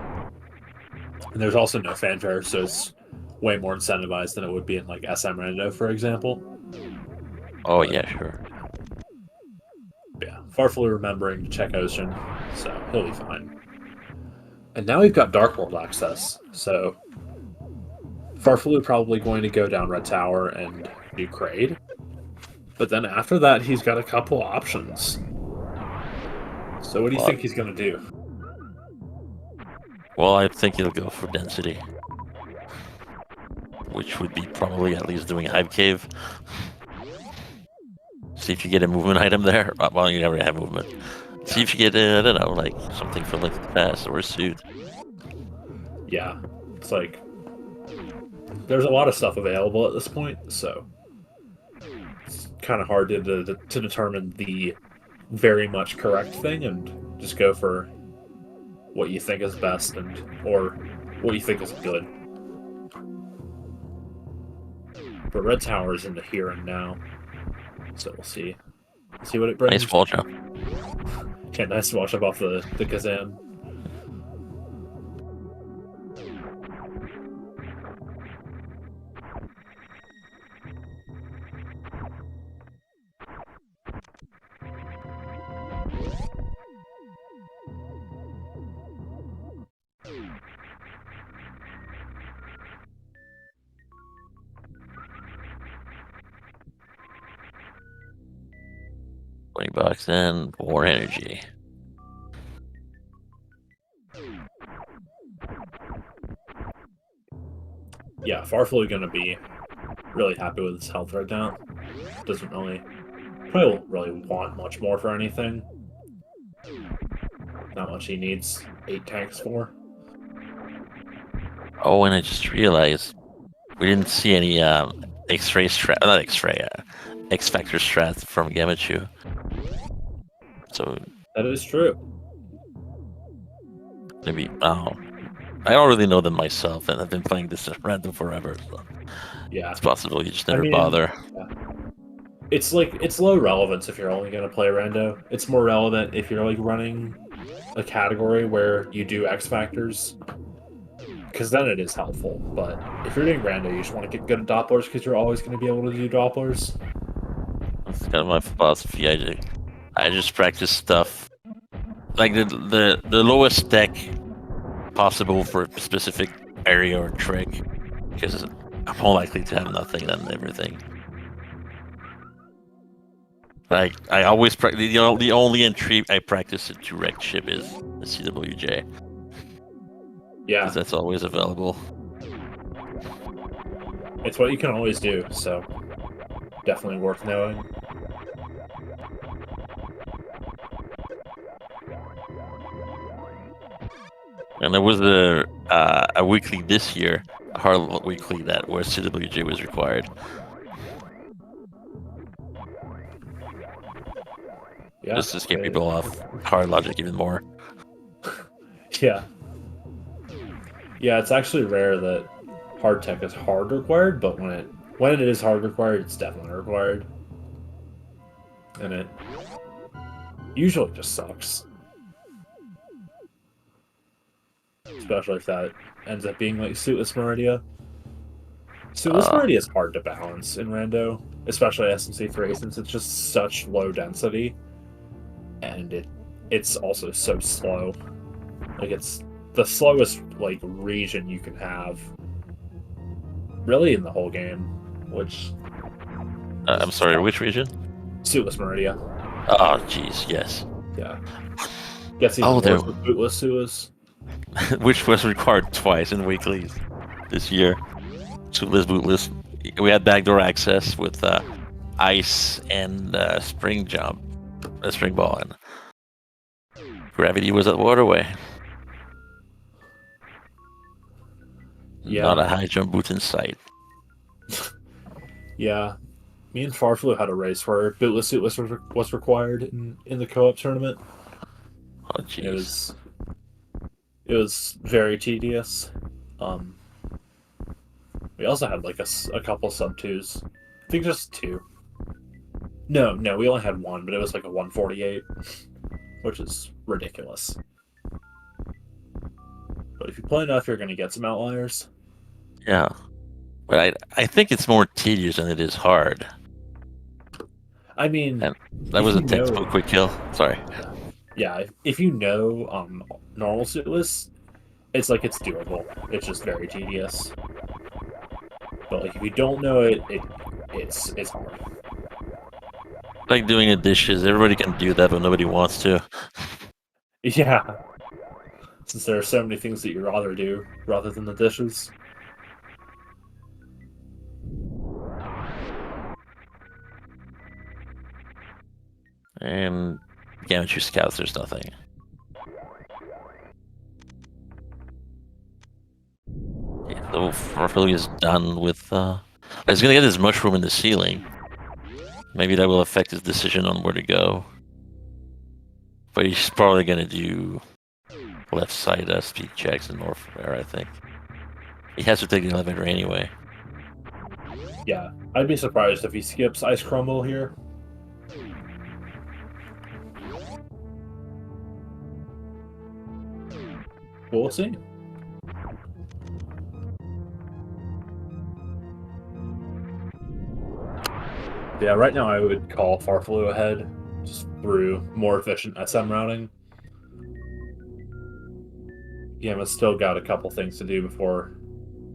And there's also no fanfare, so it's way more incentivized than it would be in like SM Rando, for example. Oh, yeah, sure. Yeah, farfelu remembering to check Ocean, so he'll be fine. And now we've got Dark World access, so farfelu probably going to go down Red Tower and do Kraid. But then after that, he's got a couple options. So what do you think he's going to do? Well, I think he'll go for density. Which would be probably at least doing Hive Cave. See if you get a movement item there. Well, you never have movement. See if you get, I don't know, like something for like the pass or a suit. Yeah, it's like there's a lot of stuff available at this point, so it's kind of hard to determine the very much correct thing and just go for what you think is best and or what you think is good. But Red Tower is in the here and now, so we'll see. See what it brings. Nice wall jump. Okay, nice wall jump off the Kazan. $20 and more energy. Yeah, farfelu gonna be really happy with his health right now. Doesn't really, probably won't really want much more for anything. Not much he needs 8 tanks for. Oh, and I just realized we didn't see any X-ray strat, not X-ray, X-Factor strats from Gammachuu. So that is true. maybe. Oh, I don't really know them myself, and I've been playing this at random forever. So Yeah, it's possible you just never mean, bother. yeah. It's like it's low relevance if you're only gonna play rando. It's more relevant if you're like running a category where you do X factors, because then it is helpful. But if you're doing rando, you just want to get good at Dopplers because you're always going to be able to do Dopplers. That's kind of my philosophy. I just practice stuff like the lowest deck possible for a specific area or trick, because I'm more likely to have nothing than everything. Like I always practice. The only entry I practice to wreck ship is the CWJ. Yeah, because that's always available. it's what you can always do. So definitely worth knowing. And there was a weekly this year, a hard weekly that where CWJ was required. Yeah, Just to scare people off hard logic even more. Yeah. Yeah, it's actually rare that hard tech is hard required, but when it is hard required, it's definitely required. And it usually just sucks. Especially if that ends up being like Suitless Meridia. Suitless Meridia is hard to balance in Rando, especially SMZ3 since it's just such low density. And it's also so slow. Like it's the slowest like region you can have really in the whole game, which I'm sorry, which region? Suitless Meridia. Oh jeez, yes. Yeah. Gets even worse with bootless Suas. Which was required twice in weeklies this year. Suitless, bootless. We had backdoor access with ice and spring jump, spring ball, and gravity was at waterway. Yeah. Not a high jump boot in sight. Yeah. Me and Farfelu had a race where bootless Suitless was required in the co-op tournament. Oh jeez. It was very tedious. We also had like a couple sub twos. I think just two. No, we only had one, but it was like a 148, which is ridiculous. But if you play enough, you're going to get some outliers. Yeah, but I think it's more tedious than it is hard. I mean, and that was a textbook quick kill. Sorry. Yeah, if you know normal Suitless, it's like it's doable. It's just very tedious. But like if you don't know it, it's hard. Like doing the dishes, everybody can do that, but nobody wants to. Yeah. Since there are so many things that you'd rather do rather than the dishes. And Gammachuu scouts, there's nothing. Yeah, so farfelu is done with. He's gonna get his mushroom in the ceiling. Maybe that will affect his decision on where to go. But he's probably gonna do left side speed checks in Norfair, I think. He has to take the elevator anyway. Yeah, I'd be surprised if he skips Ice Crumble here. We'll see. Yeah, right now I would call Farfelu ahead just through more efficient SM routing. Gamma's still got a couple things to do before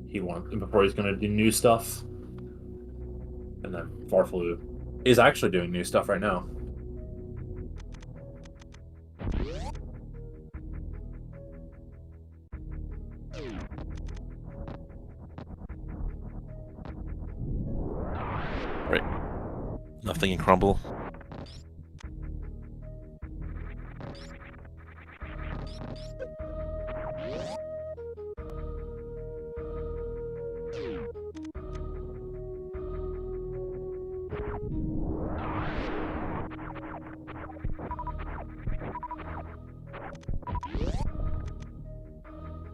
he's going to do new stuff. And then Farfelu is actually doing new stuff right now. Right. Nothing in crumble.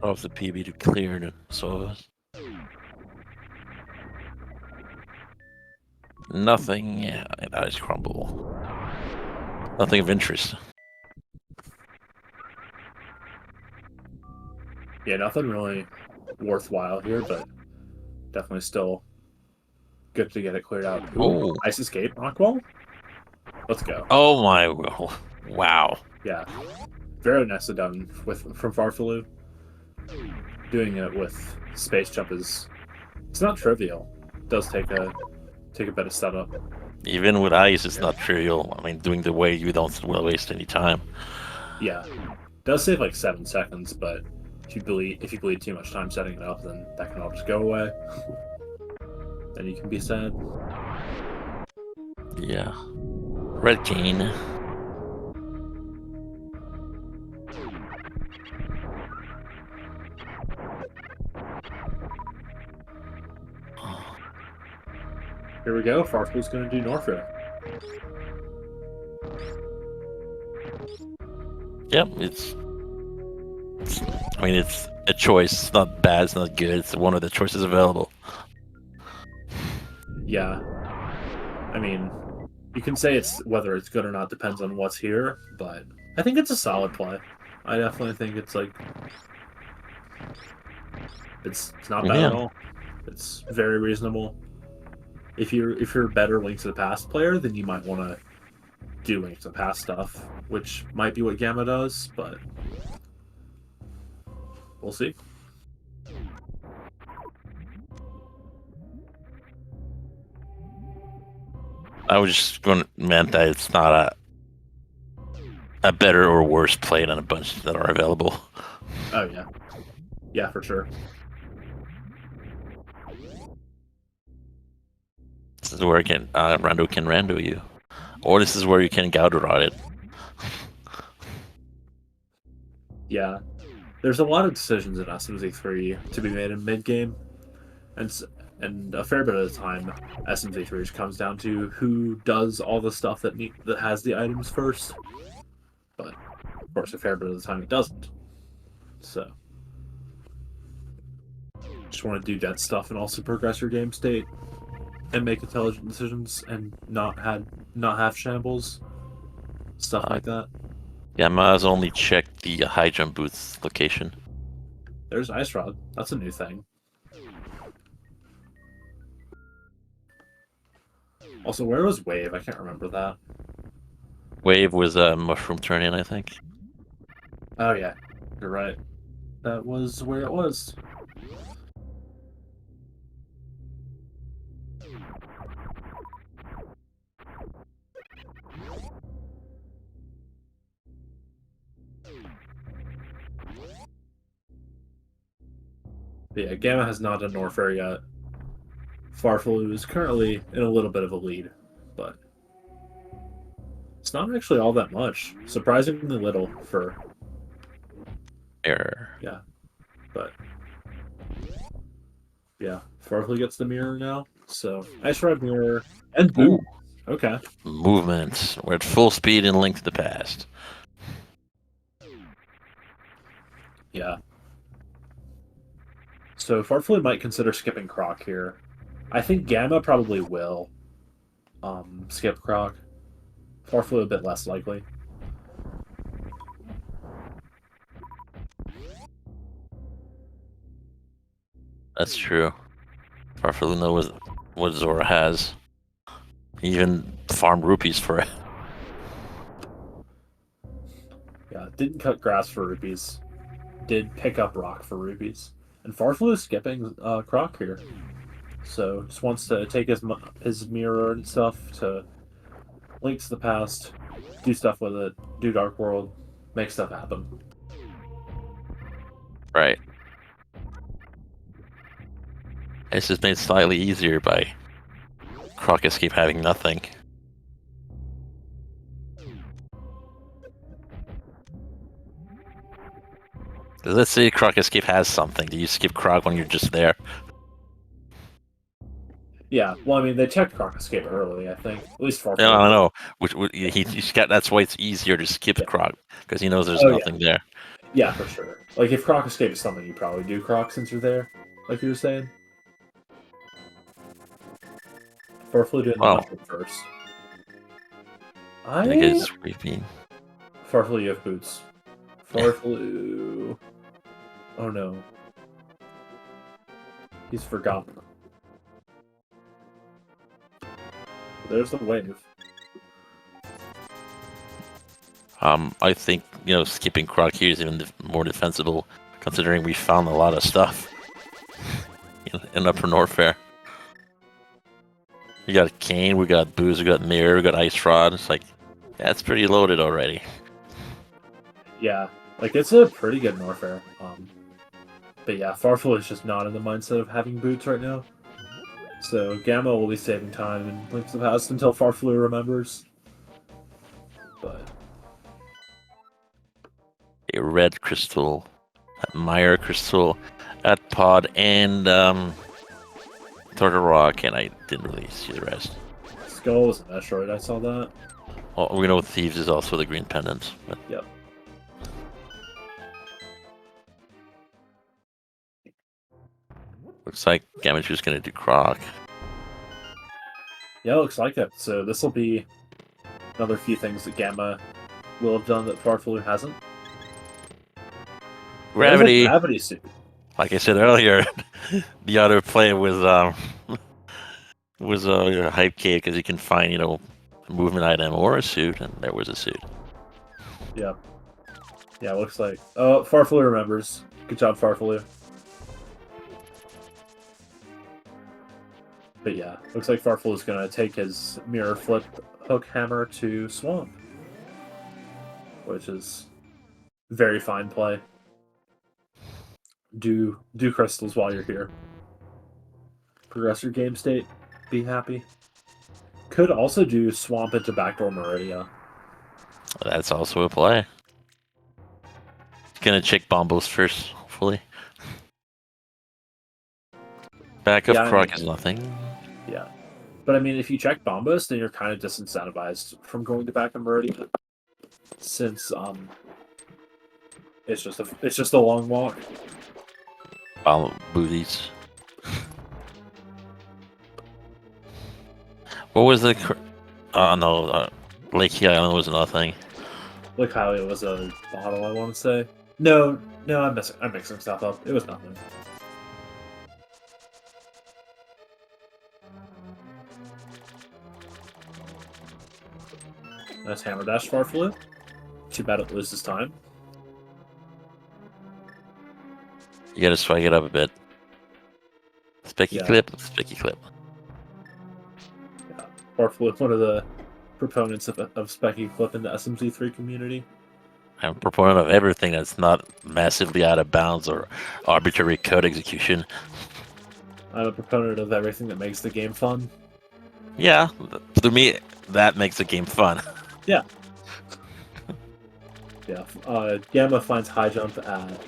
Of the PB to clear the Sovas. Nothing. Yeah, that is crumble. Nothing of interest. Yeah, nothing really worthwhile here, but definitely still good to get it cleared out. Ooh, Ice Escape, Rockwall? Let's go. Oh my, wow. Yeah, very nicely done from farfelu. Doing it with Space Jump it's not trivial. It does take a bit of setup. Even with ice, it's not trivial. I mean, doing the way you don't waste any time. Yeah, it does save like 7 seconds, but if you bleed too much time setting it up, then that can all just go away. Then you can be sad. Yeah. Red Cane. Here we go. Farfelu's going to do Norfair. Yep, it's a choice. It's not bad, it's not good. It's one of the choices available. Yeah. I mean, you can say whether it's good or not depends on what's here, but I think it's a solid play. I definitely think it's like it's not bad at all. It's very reasonable. If you're a better Link to the Past player, then you might want to do Link to the Past stuff, which might be what Gamma does, but we'll see. I was just going to meant that it's not a better or worse play than a bunch that are available. Oh yeah, yeah, for sure. This is where Rando can rando you, or this is where you can Gauderot it. Yeah, there's a lot of decisions in SMZ3 to be made in mid game, and a fair bit of the time, SMZ3 just comes down to who does all the stuff that has the items first. But of course, a fair bit of the time it doesn't. So, just want to do that stuff and also progress your game state and make intelligent decisions and not have shambles, stuff like that. Yeah, Maz only checked the high jump booth location. There's Ice Rod. That's a new thing. Also, where was Wave? I can't remember that. Wave was a mushroom turn-in, I think. Oh yeah, you're right. That was where it was. But yeah, Gamma has not done Norfair yet. Farfelu is currently in a little bit of a lead, but it's not actually all that much. Surprisingly little for Error. Yeah, but yeah, Farfelu gets the mirror now. So Ice Rod mirror and boom. Okay. Movement. We're at full speed in Link to the Past. Yeah. So Farfelu might consider skipping Croc here. I think Gamma probably will skip Croc. Farfelu a bit less likely. That's true. Farfelu knows what Zora has. He even farmed rupees for it. Yeah, didn't cut grass for rupees. Did pick up rock for rupees. And Farfelu is skipping Croc here. So just wants to take his mirror and stuff to Link to the Past, do stuff with it, do Dark World, make stuff happen. Right. It's just made slightly easier by Croc Escape having nothing. Let's say Croc Escape has something. Do you skip Croc when you're just there? Yeah, well, I mean, they checked Croc Escape early, I think. At least Farfelu. No, I know. That's why it's easier to skip Croc, because he knows there's nothing there. Yeah, for sure. Like, if Croc Escape is something, you probably do Croc since you're there, like you were saying. Farfelu doing the Well, 100 first. I think it's sweeping. Farfelu, you have boots. Farfelu... Oh no. He's forgotten. There's the wave. I think, skipping Croc here is even more defensible, considering we found a lot of stuff in Upper Norfair. We got Cane, we got Booze, we got Mirror, we got Ice Rod. It's like, yeah, it's pretty loaded already. Yeah, like, it's a pretty good Norfair. But yeah, Farfelu is just not in the mindset of having boots right now. So Gamma will be saving time in Link to the Past until Farfelu remembers. But A red crystal, a Mire crystal, at Pod, and Turtle Rock, and I didn't really see the rest. Skull was an asteroid, I saw that. Well, we know Thieves is also the green pendant. But... Yep. Looks like Gammachuu's gonna do Croc. Yeah, it looks like it. So this will be another few things that Gamma will have done that Farfelu hasn't. Gravity. Gravity suit. Like I said earlier, the other play was a hype cake because you can find a movement item or a suit, and there was a suit. Yeah. Yeah, it looks like. Oh, Farfelu remembers. Good job, Farfelu. But yeah, looks like Farfelu's gonna take his mirror flip hook hammer to Swamp, which is very fine play. Do crystals while you're here. Progress your game state. Be happy. Could also do Swamp into backdoor Meridia. That's also a play. Gonna check Bombos first, hopefully. Back of Croc is nothing. Yeah. But I mean, if you check Bombos, then you're kind of disincentivized from going to back of Meridia. Since it's just a long walk. Booties. What was the? No, Lake Hylia was another thing. Lake Hylia was a bottle, I want to say. No, I'm mixing stuff up. It was nothing. Nice hammer dash Farfelu. Too bad it loses time. You gotta swag it up a bit. Specky clip. Yeah. Farfelu, one of the proponents of Specky clip in the SMZ3 community. I'm a proponent of everything that's not massively out of bounds or arbitrary code execution. I'm a proponent of everything that makes the game fun. Yeah, to me, that makes the game fun. Yeah. Yeah. Gamma finds high jump at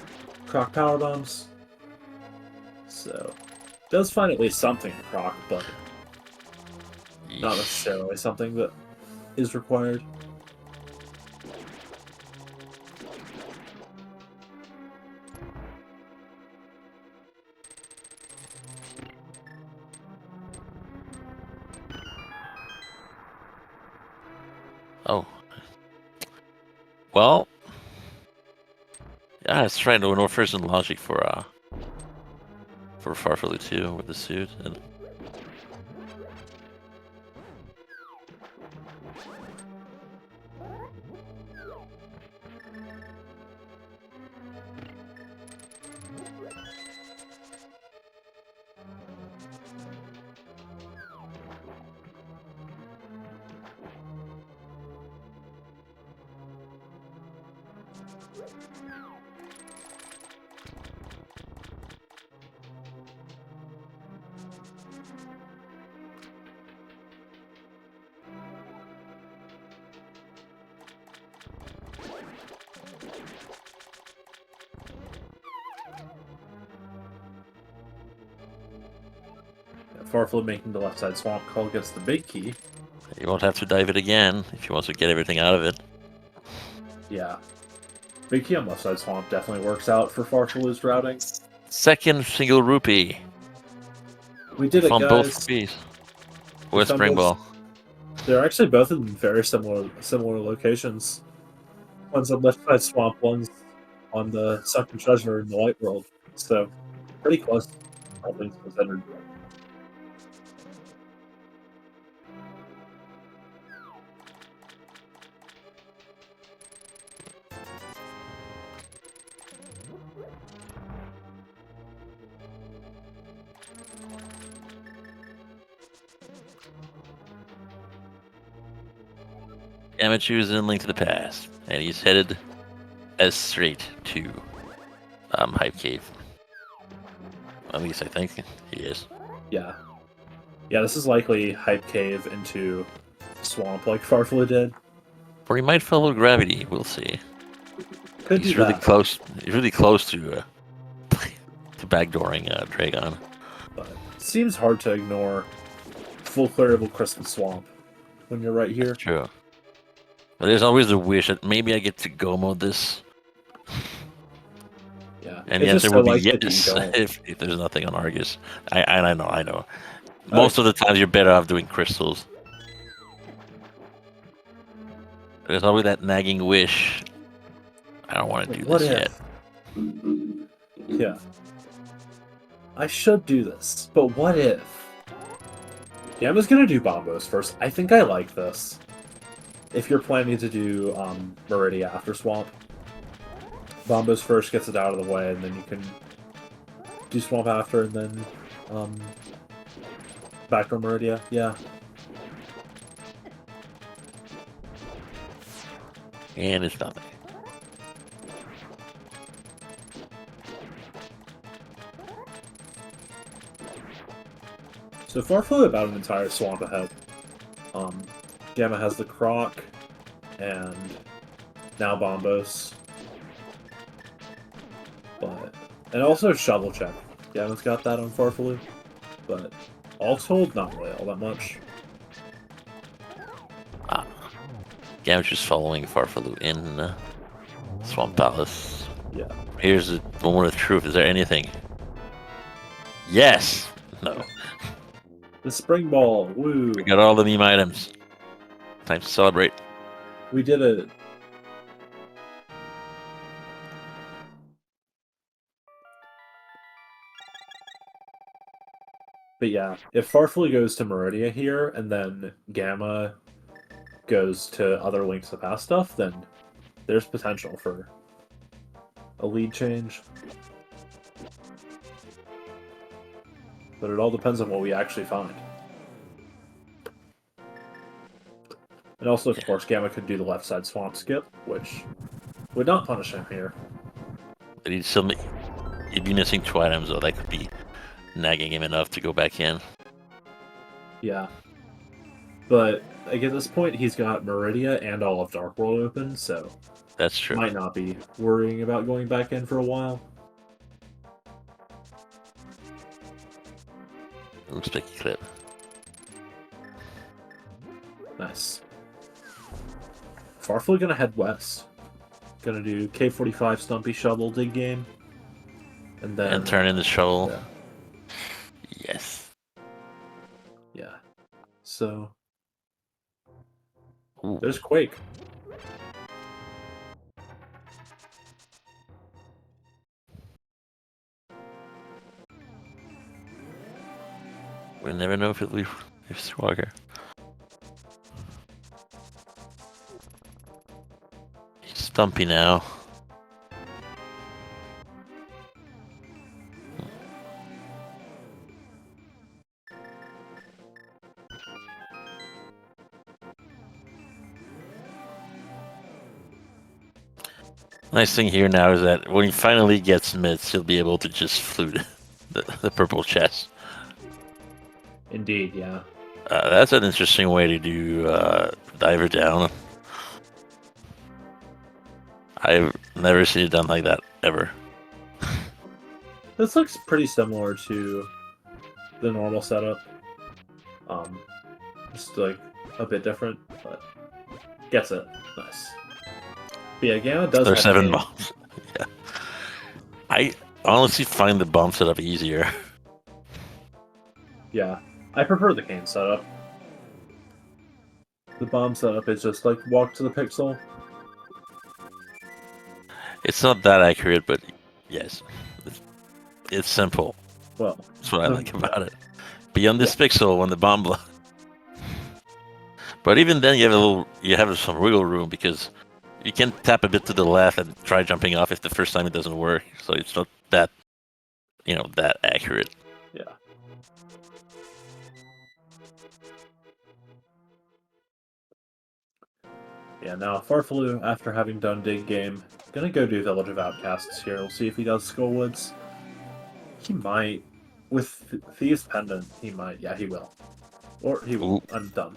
Croc power bombs. So, does find at least something in Croc, but not necessarily something that is required. Oh. Well. Yeah, it's trying to Norfair's in logic for Farfelu too with the suit and. Farfelu making the left side swamp call gets the big key. You won't have to dive it again if you want to get everything out of it. Yeah. Big key on left side swamp definitely works out for farfelu's routing. Second single rupee. We did it, Found both guys. rupees. We Where's found Spring both. Ball? They're actually both in very similar locations. One's on left side swamp, one's on the sunken treasure in the light world. So pretty close, all things considered. Gammachuu is in Link to the Past, and he's headed as straight to Hype Cave. At least I think he is. Yeah. Yeah, this is likely Hype Cave into swamp like Farfelu did. Or he might follow gravity, we'll see. Could He's do really that. close. He's really close to backdooring Dragon. But it seems hard to ignore full clearable Crystal Swamp when you're right here. True. But there's always a wish that maybe I get to go mode this. Yeah. And it's the answer just would so be likely that you yes don't. if there's nothing on Argus. I know. Most of the times you're better off doing crystals. There's always that nagging wish. I don't want to do What this if? yet. Yeah. I should do this, but what if? Yeah, I'm just gonna do Bombos first. I think I like this. If you're planning to do Meridia after Swamp, Bombos first gets it out of the way, and then you can do Swamp after, and then back to Meridia. Yeah. And it's nothing. So Farfelu about an entire swamp ahead. Gamma has the Croc, and now Bombos. And also Shovel Check. Gamma's got that on Farfelu, but all told, not really all that much. Gammachuu following Farfelu in Swamp Palace. Yeah. Here's the moment of truth. Is there anything? Yes! No. The Spring Ball, woo! We got all the meme items. Time to celebrate. We did it. But yeah, if Farfelu goes to Meridia here, and then Gamma goes to other Links to the Past stuff, then there's potential for a lead change. But it all depends on what we actually find. And also, of course, Gamma could do the left side swamp skip, which would not punish him here. But he'd be missing 2 items, though. That could be nagging him enough to go back in. Yeah. But like, at this point, he's got Meridia and all of Dark World open, so That's true. might not be worrying about going back in for a while. Oops, picky clip. Nice. Farfelu gonna head west. Gonna do K45 Stumpy Shovel Dig Game. And then... And turn in the shovel. Yeah. Yes. Yeah. So... Ooh. There's Quake. We'll never know if it's Walker. He's stumpy now. Nice thing here now is that when he finally gets mitts, he'll be able to just flute the purple chest. Indeed, yeah. That's an interesting way to do diver down. I've never seen it done like that, ever. This looks pretty similar to the normal setup. Just like a bit different, but gets it. Nice. But yeah, Gamma does There's have 7 game. bombs. Yeah. I honestly find the bomb setup easier. Yeah, I prefer the cane setup. The bomb setup is just like walk to the pixel. It's not that accurate, but yes, it's simple. Well, That's what I like about it. Beyond this pixel when the bomb blows. But even then, you have some wiggle room because you can tap a bit to the left and try jumping off if the first time it doesn't work. So it's not that, that accurate. Yeah. Yeah, now Farfelu, after having done Dig Game, gonna go do Village of Outcasts here. We'll see if he does Skullwoods. He might. With Thieves Pendant, he might. Yeah, he will. Or he will. I'm done.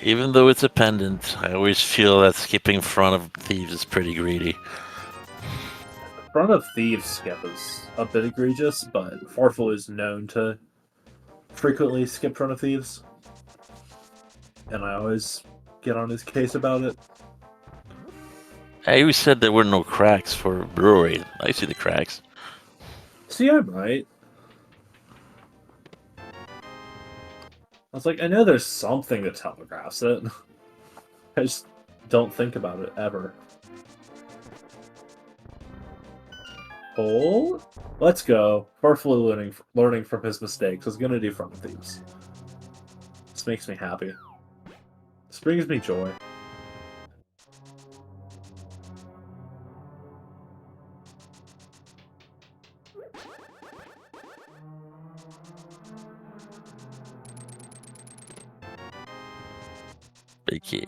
Even though it's a pendant, I always feel that skipping front of Thieves is pretty greedy. The front of Thieves skip is a bit egregious, but Farfelu is known to frequently skip front of Thieves. And I always get on his case about it. I always said there were no cracks for Brewery. I see the cracks. See, I'm right. I was like, I know there's something that telegraphs it. I just don't think about it ever. Hold. Let's go. Farfelu learning from his mistakes. Is gonna do front of Thieves. This makes me happy. This brings me joy. Big key.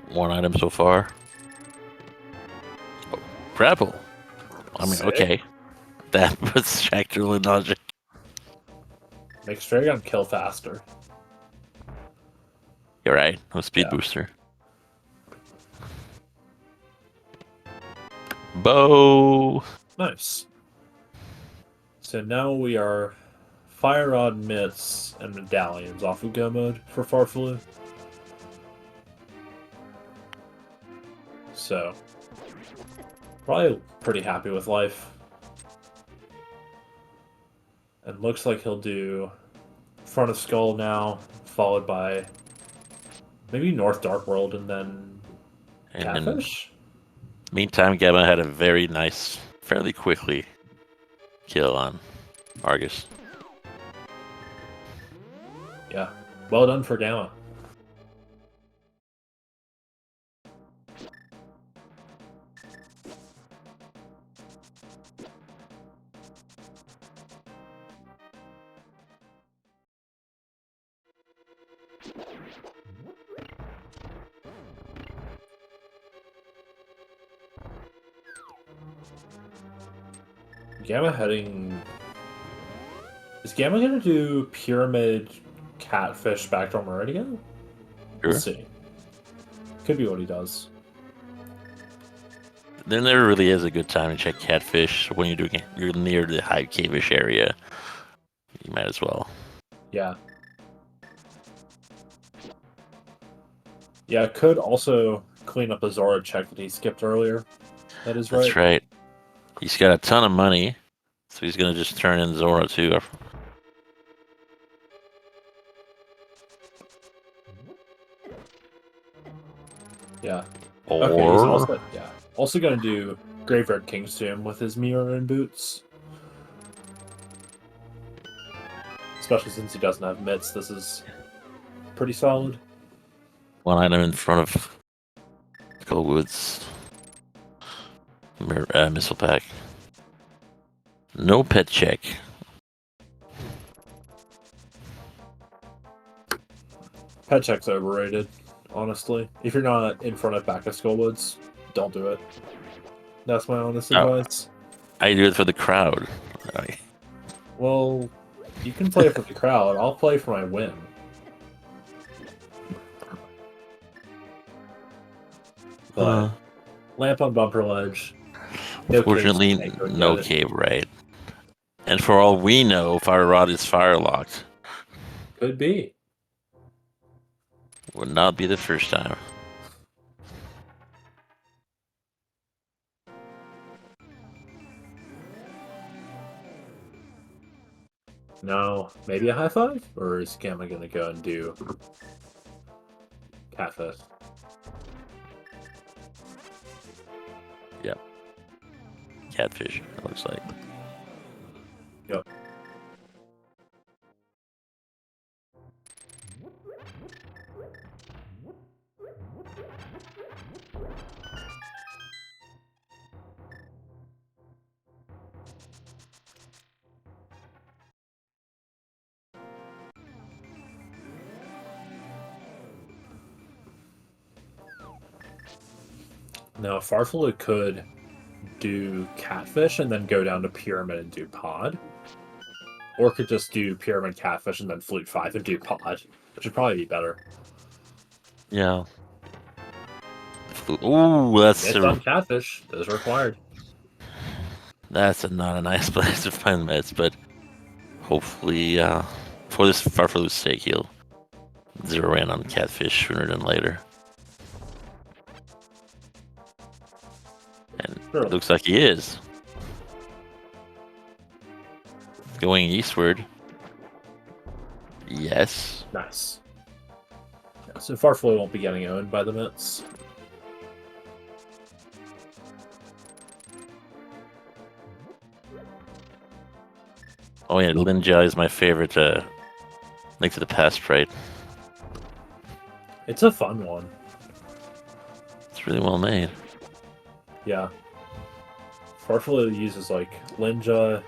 One item so far. Oh, grapple. I mean, Sick. okay. That was actually logic. Make sure you're gonna kill faster. You're right. No speed booster. Bow. Nice. So now we are Fire Rod, Myths, and Medallions off of Go mode for Farfelu. So, probably pretty happy with life. And looks like he'll do Front of Skull now, followed by maybe North Dark World and then Catfish? Meantime, Gamma had a very nice, fairly quickly kill on Argus. Yeah, well done for Gamma. Gamma heading... Is Gamma gonna do Pyramid, Catfish, Backdoor Meridian? Sure. Let's see. Could be what he does. There never really is a good time to check Catfish when you're near the high cave-ish area. You might as well. Yeah. Yeah, could also clean up a Zora check that he skipped earlier. That is right. That's right. He's got a ton of money, so he's going to just turn in Zora too. Yeah. Or... Okay, he's also going to do Graveyard King's Tomb with his mirror and boots. Especially since he doesn't have mitts, this is pretty solid. One item in front of Skullwoods. Missile pack. No pet check. Pet check's overrated, honestly. If you're not in front of back of Skullwoods, don't do it. That's my honest Oh. advice. I do it for the crowd. Well, you can play for the crowd. I'll play for my win. But lamp on bumper ledge. No Fortunately, no cave, right? And for all we know, fire rod is fire locked. Could be. Would not be the first time. No, maybe a high five? Or is Gamma gonna go and do catfish? Yep. Catfish, it looks like. Yep. Now, farfelu could do catfish and then go down to pyramid and do pod. Or could just do pyramid catfish and then flute 5 and do pod, which would probably be better. Yeah. Ooh, that's on catfish. Those are required. That's not a nice place to find meds, but hopefully, for this farfelu's sake, he'll zero in on catfish sooner than later. And it looks like he is. Going eastward. Yes. Nice. Yeah, so farfelu won't be getting owned by the mitts. Oh yeah, Linja is my favorite Link to the Past sprite. It's a fun one. It's really well made. Yeah. Farfelu uses like Linja,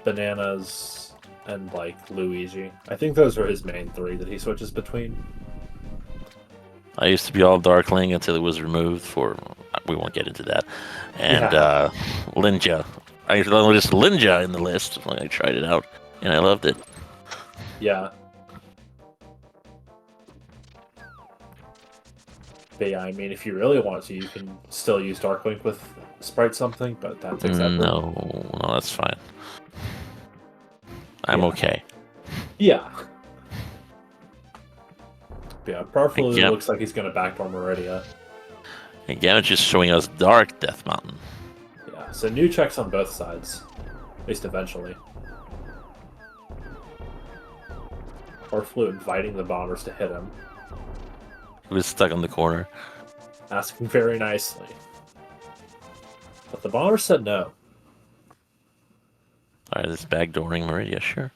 Bananas, and like Luigi. I think those are his main 3 that he switches between. I used to be all Darkling until it was removed for... We won't get into that. And Linja. I noticed Linja in the list when I tried it out, and I loved it. Yeah. But yeah, I mean, if you really want to, you can still use Dark Link with Sprite something, but that's acceptable. No, that's fine. I'm okay. Yeah. But yeah, farfelu looks like he's going to backdoor Meridia. And Gammachuu is showing us Dark Death Mountain. Yeah, so new checks on both sides. At least eventually. farfelu inviting the bombers to hit him. He was stuck on the corner. Asking very nicely. But the bombers said no. Alright, this backdooring Meridia, sure.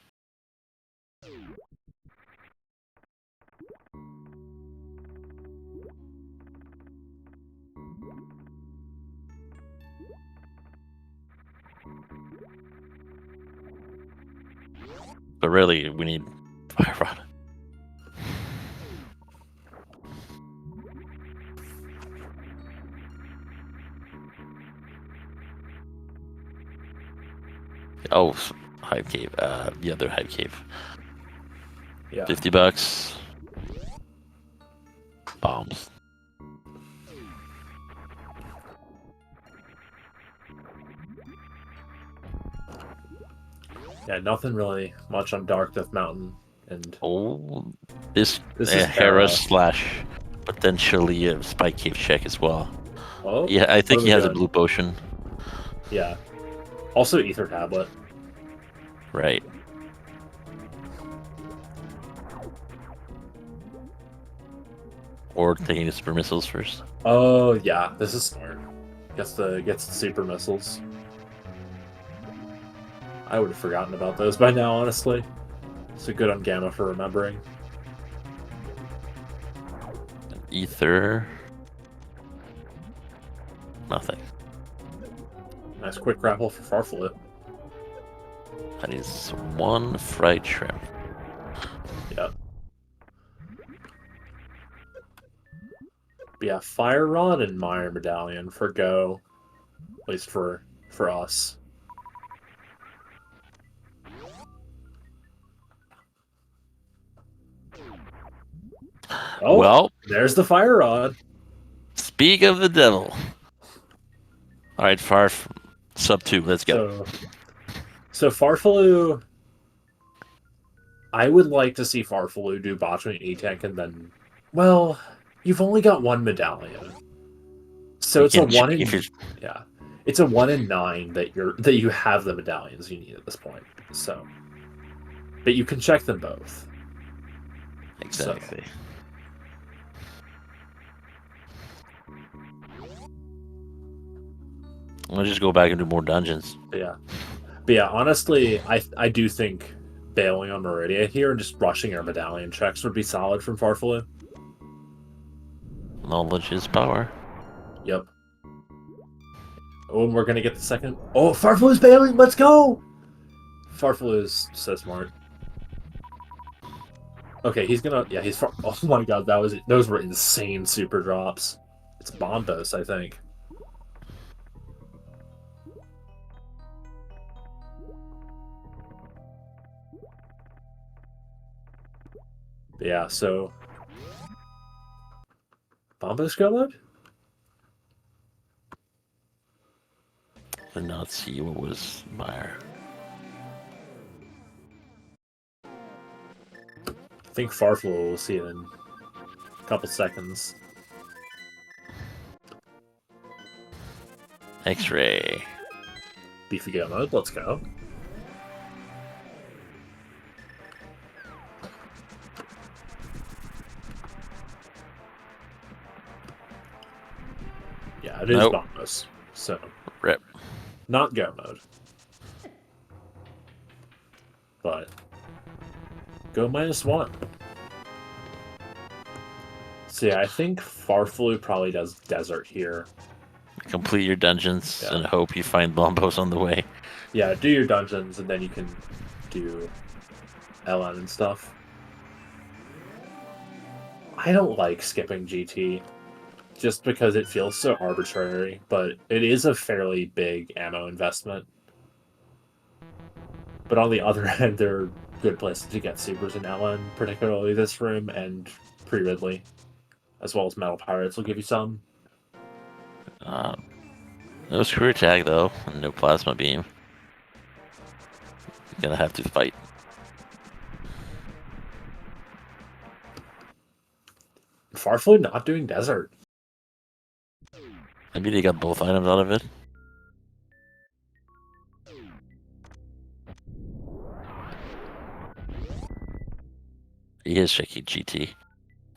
But really, we need fire rod. Oh, Hive Cave. The other Hive Cave. Yeah. $50. Bombs. Yeah, nothing really much on Dark Death Mountain. And this is Hera / potentially a Spike Cave check as well. Oh, yeah, I think he has a blue potion. Yeah. Also Ether Tablet. Right. Or taking the super missiles first. Oh yeah, this is smart. Gets the super missiles. I would have forgotten about those by now, honestly. So good on Gamma for remembering. Ether. Nothing. Nice quick grapple for farfelu. That is one fried shrimp. Yep. But yeah, Fire Rod and Mire Medallion for Go, at least for us. Oh, well, there's the Fire Rod. Speak of the devil. All right, Farf, sub 2, let's go. So farfelu, I would like to see farfelu do botching E-Tank and then, well, you've only got one medallion. So it's a 1 in it's a 1 in 9 that you have the medallions you need at this point. So, but you can check them both. Exactly. So. I'll just go back and do more dungeons. But yeah, honestly, I do think bailing on Meridia here and just rushing our medallion checks would be solid from farfelu. Knowledge is power. Yep. Oh, and we're gonna get the second. Oh, farfelu's bailing. Let's go. Farfelu is so smart. Okay, he's gonna. Yeah, he's. Oh my god, those were insane super drops. It's Bombos, I think. But yeah, so Bombos go mode. Did not see what was Mire. I think farfelu will see it in a couple seconds. X-ray. Beefy go mode. Let's go. Yeah, it is Bombos. So rip. Not go mode. But go -1. So yeah, I think farfelu probably does desert here. Complete your dungeons and hope you find Bombos on the way. Yeah, do your dungeons and then you can do LN and stuff. I don't like skipping GT just because it feels so arbitrary, but it is a fairly big ammo investment. But on the other hand, there are good places to get supers in LN, particularly this room and pre-Ridley, as well as Metal Pirates will give you some. No screw tag though, and no plasma beam. You're gonna have to fight. Farfelu not doing desert. Maybe they got both items out of it. He is checking GT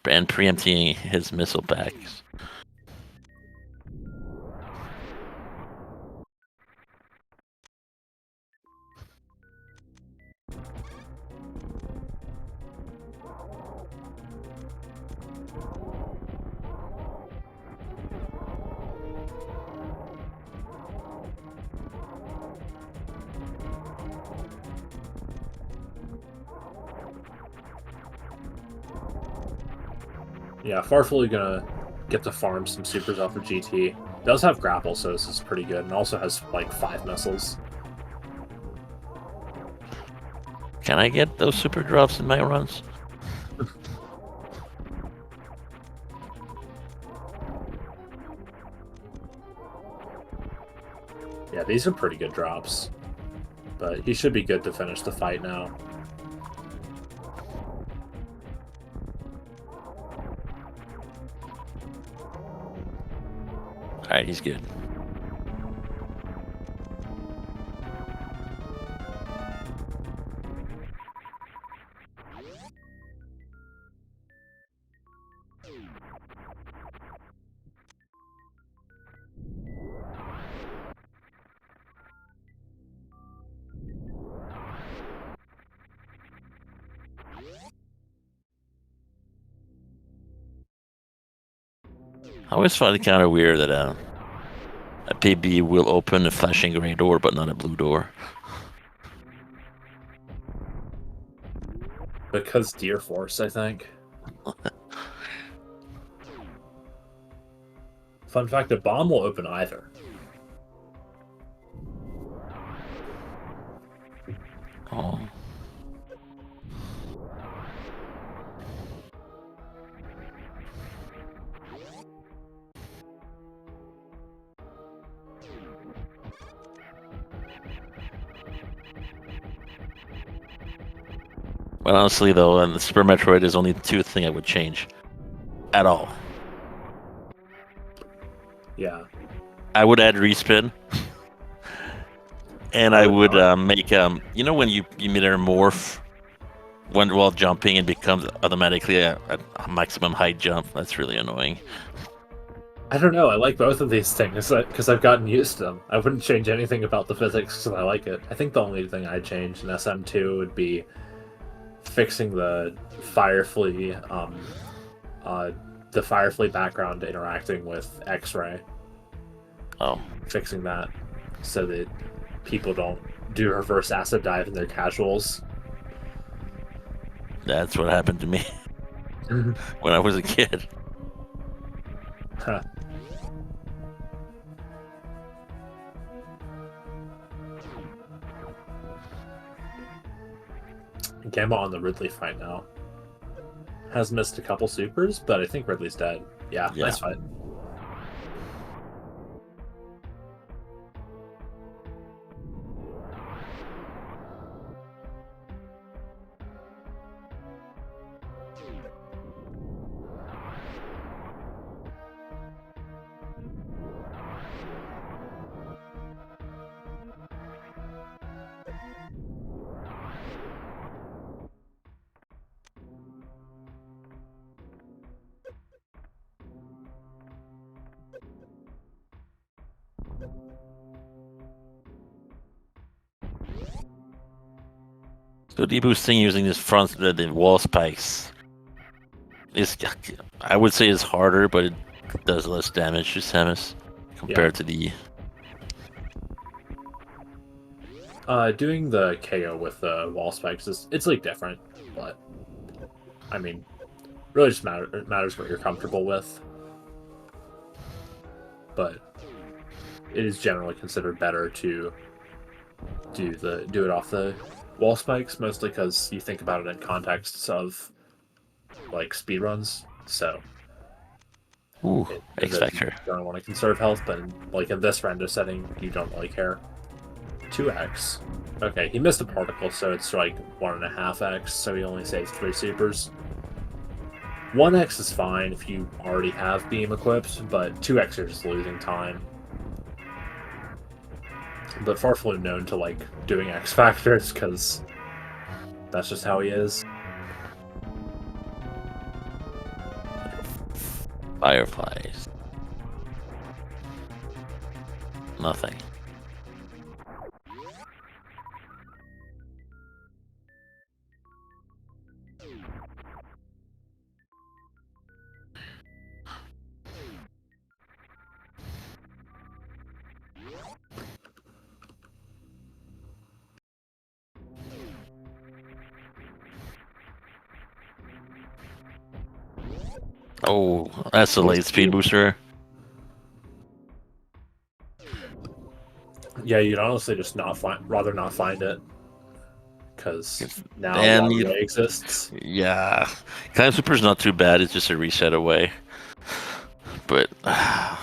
and preempting his missile packs. Yeah, farfelu gonna get to farm some supers off of GT. Does have grapple, so this is pretty good, and also has like 5 missiles. Can I get those super drops in my runs? Yeah, these are pretty good drops. But he should be good to finish the fight now. Alright, he's good. I always find it kind of weird that a PB will open a flashing gray door, but not a blue door. Because Deer Force, I think. Fun fact, a bomb will open either. Oh. But honestly, though, in the Super Metroid, there's only two things I would change at all. Yeah. I would add respin, and I would make you know when you meter morph while jumping and becomes automatically a maximum height jump. That's really annoying. I don't know. I like both of these things because I've gotten used to them. I wouldn't change anything about the physics because I like it. I think the only thing I'd change in SM2 would be fixing the Firefly, background interacting with X-ray. Oh. Fixing that so that people don't do reverse acid dive in their casuals. That's what happened to me when I was a kid. Huh. Gamma on the Ridley fight now. Has missed a couple supers, but I think Ridley's dead. Yeah. Nice fight. So deboosting using this front the wall spikes is, I would say, is harder, but it does less damage to Samus compared to the. Doing the KO with the wall spikes it's like different, but I mean, really just matters what you're comfortable with. But it is generally considered better to do it off the wall spikes, mostly because you think about it in contexts of like speedruns. So, X Factor. You don't want to conserve health, but like in this render setting, you don't really care. 2x. Okay, he missed a particle, so it's like 1.5x, so he only saves 3 supers. 1x is fine if you already have beam equipped, but 2x you're just losing time. But farfelu known to like doing X factors because that's just how he is. Fireflies. Nothing. Oh, that's a late speed booster. Yeah, you'd honestly just rather not find it, because now waterway exists. Yeah, Time Super's not too bad. It's just a reset away. But the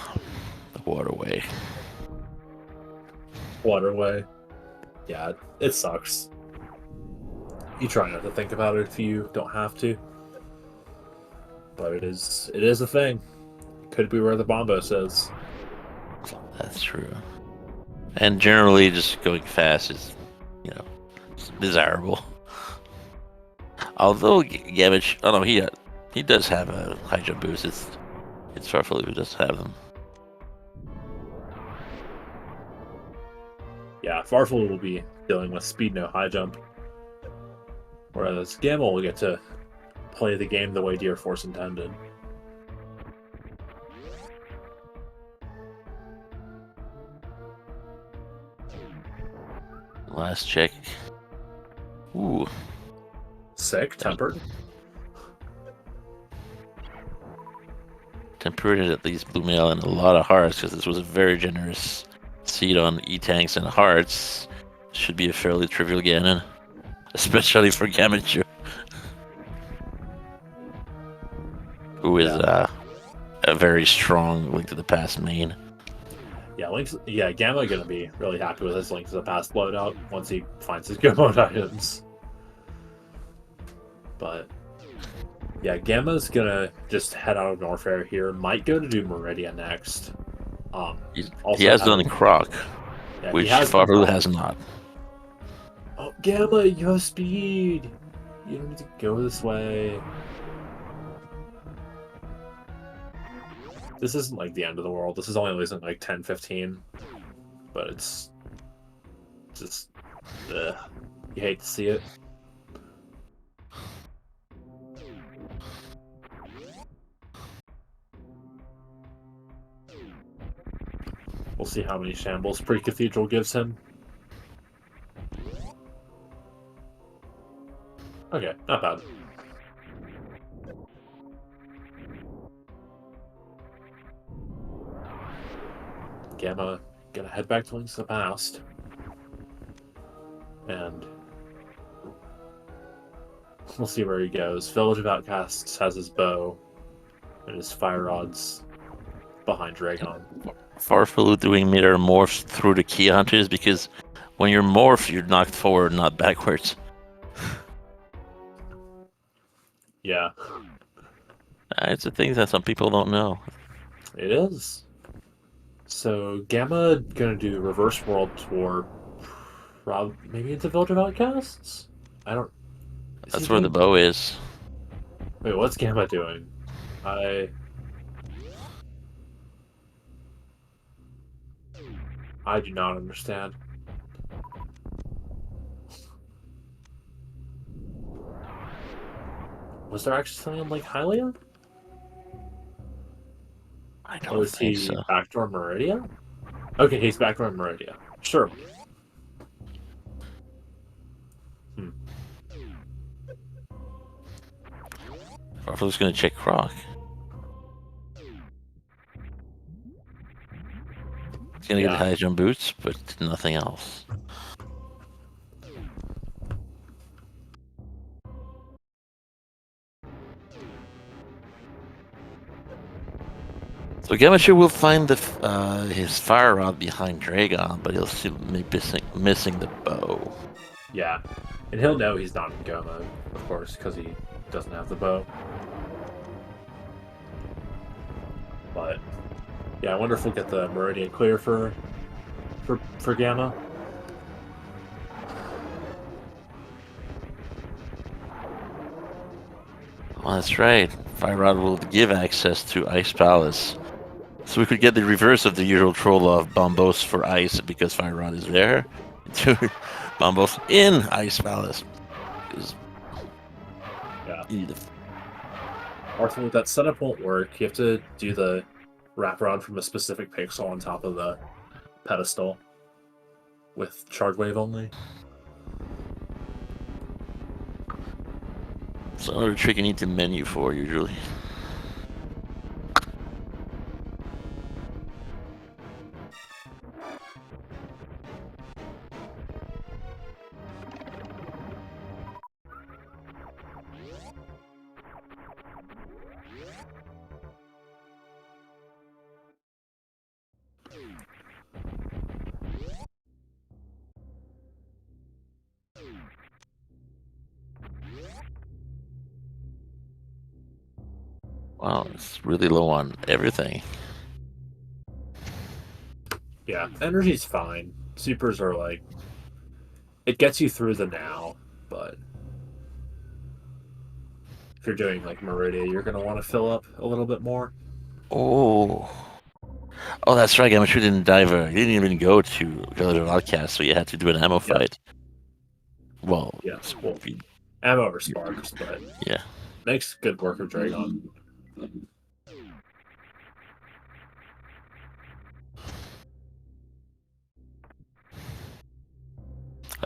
waterway. Waterway. Yeah, it sucks. You try not to think about it if you don't have to. But it is a thing. Could be where the Bombos is. That's true. And generally, just going fast is, desirable. Although Gammachuu, oh no, he does have a high jump boost. It's farfelu who does have them. Yeah, farfelu will be dealing with speed no high jump, whereas Gamma will get to play the game the way Deer Force intended. Last check. Ooh. Sick, tempered. Tempurian at least blew me out in a lot of hearts because this was a very generous seed on E-Tanks and hearts. Should be a fairly trivial Ganon, especially for Gammachuu, who is a very strong Link to the Past main. Yeah, Gamma gonna be really happy with his Link to the Past loadout once he finds his good mode items. But yeah, Gamma's gonna just head out of Norfair here. Might go to do Meridia next. He has done Croc, which farfelu has not. Oh, Gamma, you have speed. You don't need to go this way. This isn't like the end of the world. This is only losing like 10-15. But it's just, you hate to see it. We'll see how many shambles Pre-Cathedral gives him. Okay, not bad. Gamma gonna head back to Link's to the Past. And we'll see where he goes. Village of Outcasts has his bow and his fire rods behind Dragon. Farfelu doing mirror morphs through the key hunters because when you're morph, you're knocked forward, not backwards. Yeah. It's a thing that some people don't know. It is. So Gamma gonna do reverse world tour, maybe into Village of Outcasts. I don't. That's where the bow is. Wait, what's Gamma doing? I do not understand. Was there actually something on Lake Hylia? I don't think so. Was he backdoor Meridia? Okay, he's backdoor Meridia. Sure. Farfelu's gonna check Croc. He's gonna get the high jump boots, but nothing else. So Gammachuu will find his fire rod behind Dragon, but he'll still be missing the bow. Yeah, and he'll know he's not in go mode, of course, because he doesn't have the bow. But yeah, I wonder if we'll get the Meridian clear for Gamma. Well, that's right. Fire Rod will give access to Ice Palace. So we could get the reverse of the usual troll of Bombos for Ice because Fire Rod is there. To Bombos in Ice Palace. Yeah. Arthur, that setup won't work. You have to do the wrap around from a specific pixel on top of the pedestal with Shard Wave only. It's another trick you need to menu for usually. Wow, it's really low on everything. Yeah, energy's fine. Supers are like, it gets you through the now, but if you're doing like Meridia, you're gonna want to fill up a little bit more. Oh, that's right. Gammachuu didn't diver. He didn't even go to Village of Outcasts, so you had to do an ammo fight. Well, ammo or sparks, but yeah, makes good work of Dragon.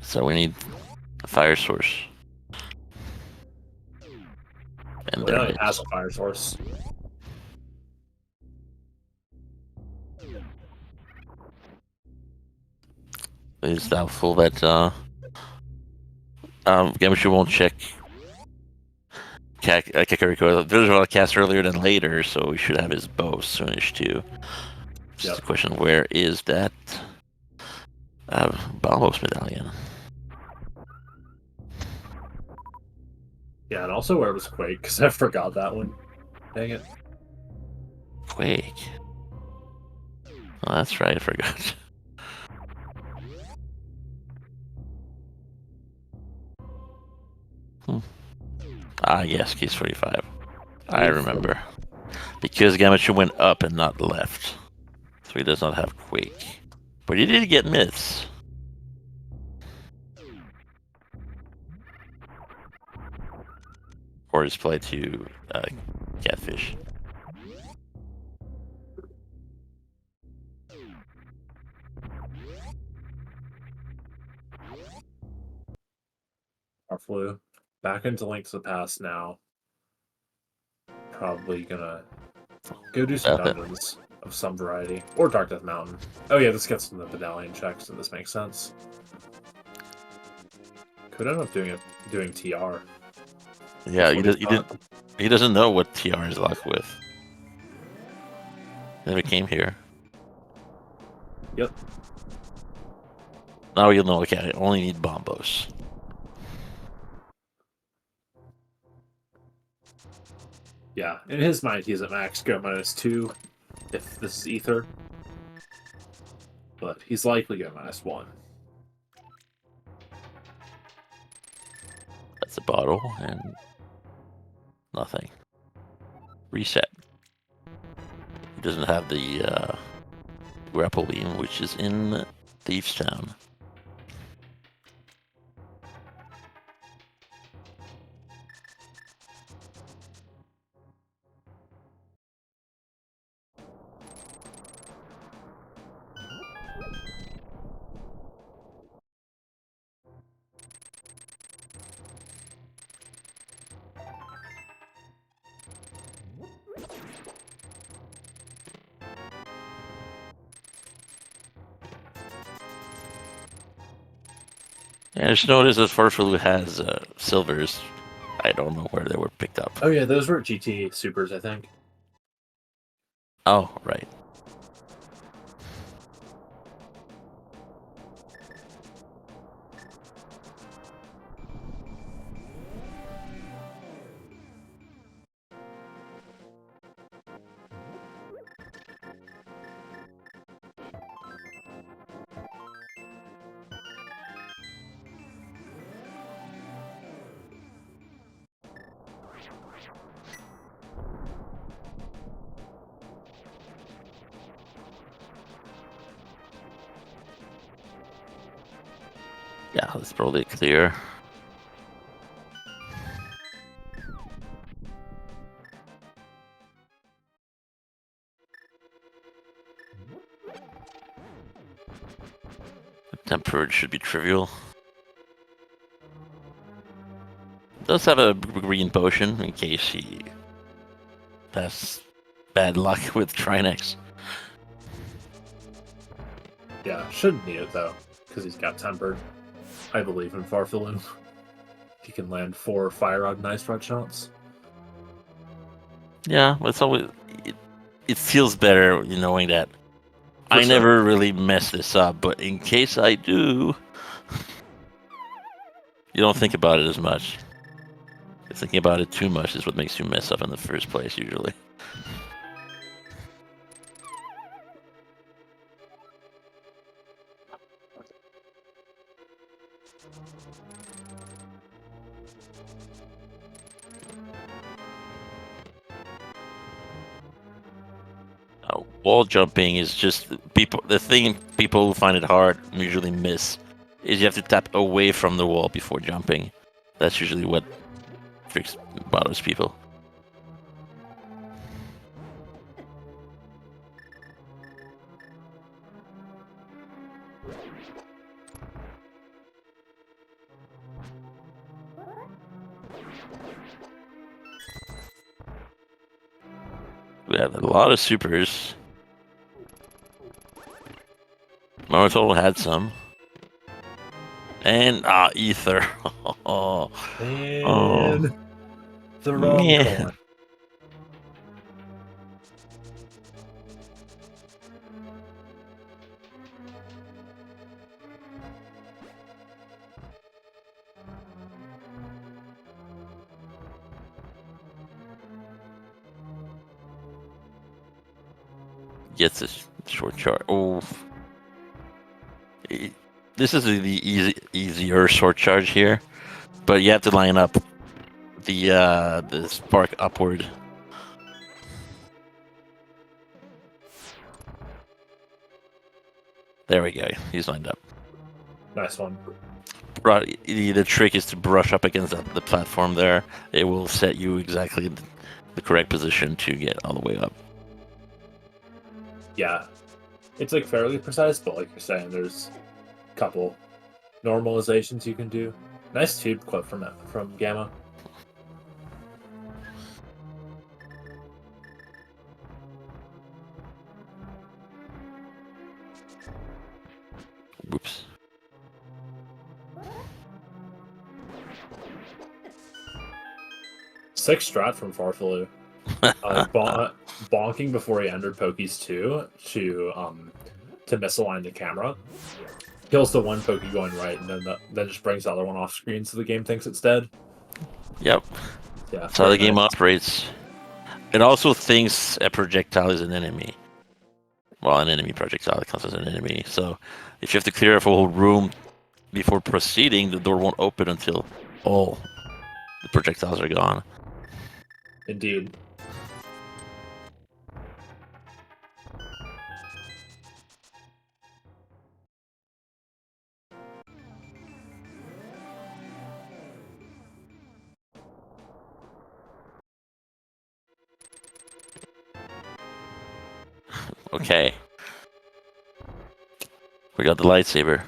So we need a fire source. And there it has a fire source. It's doubtful that Gammachuu won't check Kakariko. There's a lot of cast earlier than later, so we should have his bow soonish too. Just a question: where is that Balmos medallion? Yeah, and also where was Quake, because I forgot that one. Dang it. Quake. Oh, that's right, I forgot. Yes, case 45. I remember. Because Gammachuu went up and not left. So he does not have Quake. But he did get myths. Or his play to Catfish. Farfelu. Back into Links of the Past now. Probably gonna go do some dungeons of some variety. Or Dark Death Mountain. Oh yeah, this gets some of the medallion checks, so this makes sense. Could end up doing TR. Yeah, he doesn't know what TR is locked with. Never came here. Yep. Now you'll know, okay, I only need bombos. Yeah, in his mind, he's at max go -2 if this is Ether. But he's likely go -1. That's a bottle and nothing. Reset. He doesn't have the grapple beam, which is in Thieves Town. Yeah, I just noticed that farfelu has silvers. I don't know where they were picked up. Oh yeah, those were GT Supers, I think. Oh, right. Yeah, that's probably clear. Tempered should be trivial. Does have a green potion in case he has bad luck with Trinex. Yeah, shouldn't need it though, because he's got tempered. I believe in farfelu. He can land 4 Fire Rod and Ice Rod shots. Yeah, but it's always it feels better knowing that I never really mess this up, but in case I do, you don't think about it as much. Thinking about it too much is what makes you mess up in the first place, usually. Wall jumping is just the thing people who find it hard usually miss is you have to tap away from the wall before jumping. That's usually what bothers people. We have a lot of supers. Maritol had some. And ether. Oh, And the wrong man. coin. Gets a short charge. Oh, this is the easier short charge here, but you have to line up the spark upward. There we go. He's lined up. Nice one. The trick is to brush up against the platform there. It will set you exactly the correct position to get all the way up. Yeah. It's like fairly precise, but like you're saying, there's a couple normalizations you can do. Nice tube clip from Gamma. Whoops. Sick strat from farfelu. Bonking before he entered Poke's 2 to misalign the camera. Kills the one Poke going right, and then just brings the other one off screen so the game thinks it's dead. Yep. Yeah. That's how the game operates. It also thinks a projectile is an enemy. Well, an enemy projectile counts as an enemy. So if you have to clear a whole room before proceeding, the door won't open until all the projectiles are gone. Indeed. Okay. We got the lightsaber.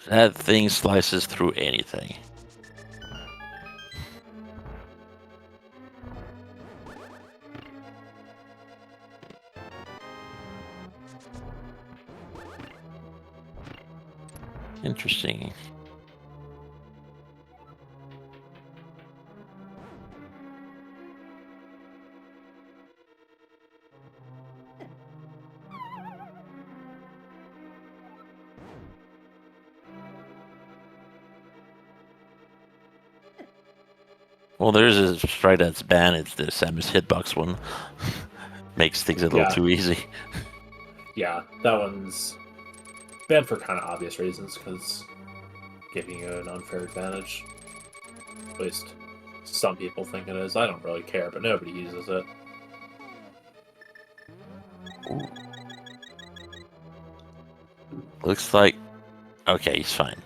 That thing slices through anything. Interesting. Well, there's a strike that's banned. It's the Samus hitbox one. Makes things a little too easy. Yeah, that one's banned for kind of obvious reasons, because giving you an unfair advantage. At least some people think it is. I don't really care, but nobody uses it. Ooh. Looks like... Okay, he's fine.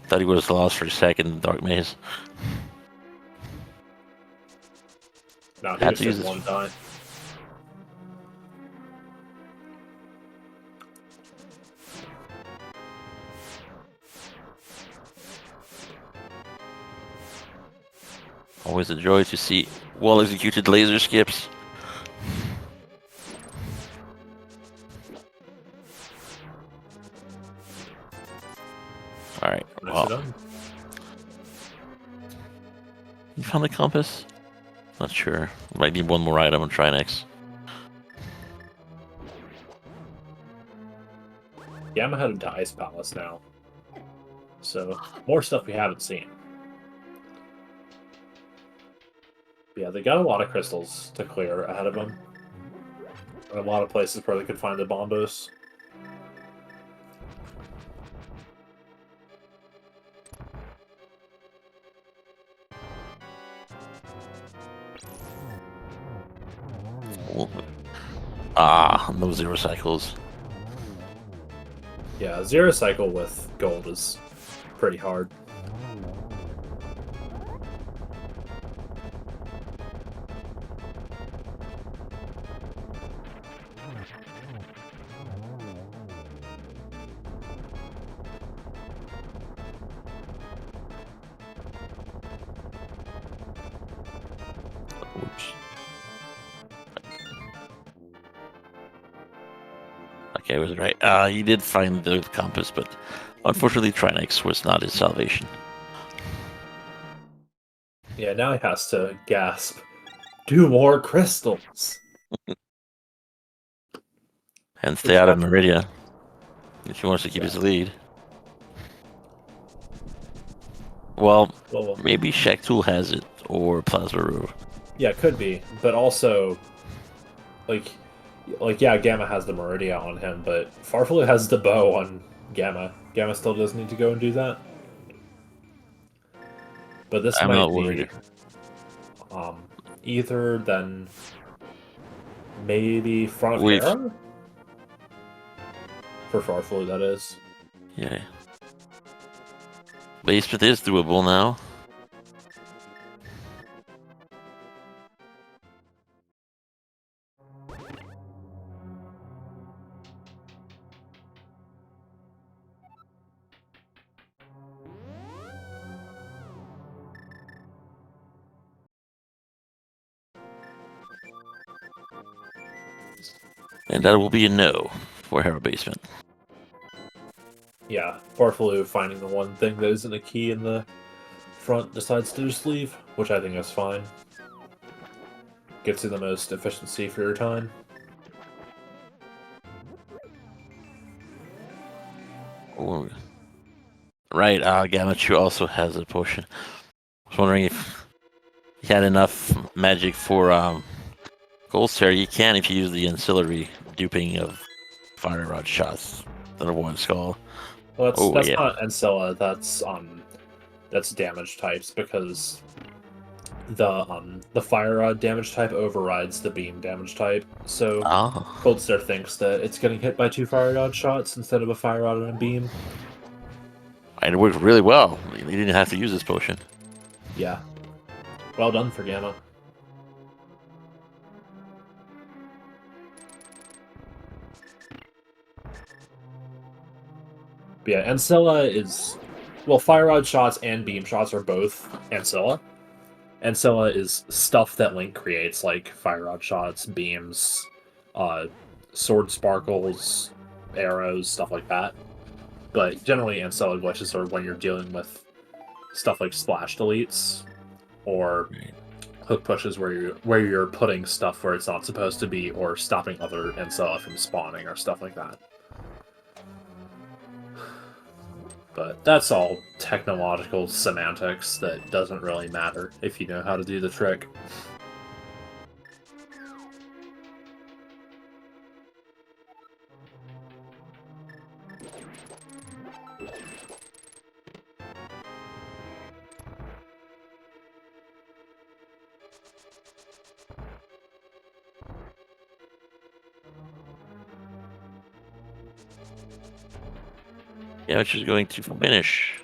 Thought he was lost for a second in the Dark Maze. No, he just did one time. Always a joy to see well-executed laser skips. Alright, well. You found the compass? Not sure. Might need one more item on Trinex. Yeah, I'm headed to Ice Palace now. So, more stuff we haven't seen. But yeah, they got a lot of crystals to clear ahead of them. And a lot of places where they could find the bombos. No zero cycles. Yeah, zero cycle with gold is pretty hard. Oops. Okay, I was right. He did find the compass, but unfortunately, Trinex was not his salvation. Yeah, now he has to gasp. Do more crystals. And stay out of Meridia if he wants to keep his lead. Well, maybe Shaktul has it, or Plazaroo. Yeah, it could be, but also, like yeah, Gamma has the Meridia on him, but farfelu has the bow on Gamma. Gamma still does need to go and do that. But this might be either then maybe front of Hera? For farfelu, that is. Yeah. Basement is doable now. And that will be a no for Hera Basement. Yeah, farfelu finding the one thing that isn't a key in the front decides to just leave, which I think is fine. Gets you the most efficiency for your time. Ooh. Right, Gammachuu also has a potion. I was wondering if he had enough magic for Gold Star. You can if you use the ancillary duping of Fire Rod shots. The one skull. Well, that's not Ancilla. That's damage types because the Fire Rod damage type overrides the Beam damage type. So Gold Star thinks that it's getting hit by 2 Fire Rod shots instead of a Fire Rod and a Beam. And it worked really well. He didn't have to use this potion. Yeah. Well done for Gamma. But yeah, Ancilla is... Well, Fire Rod shots and Beam shots are both Ancilla. Ancilla is stuff that Link creates, like Fire Rod shots, beams, sword sparkles, arrows, stuff like that. But generally, Ancilla glitches are when you're dealing with stuff like splash deletes or hook pushes where you're putting stuff where it's not supposed to be, or stopping other Ancilla from spawning or stuff like that. But that's all technological semantics that doesn't really matter if you know how to do the trick. Yeah, which is going to finish.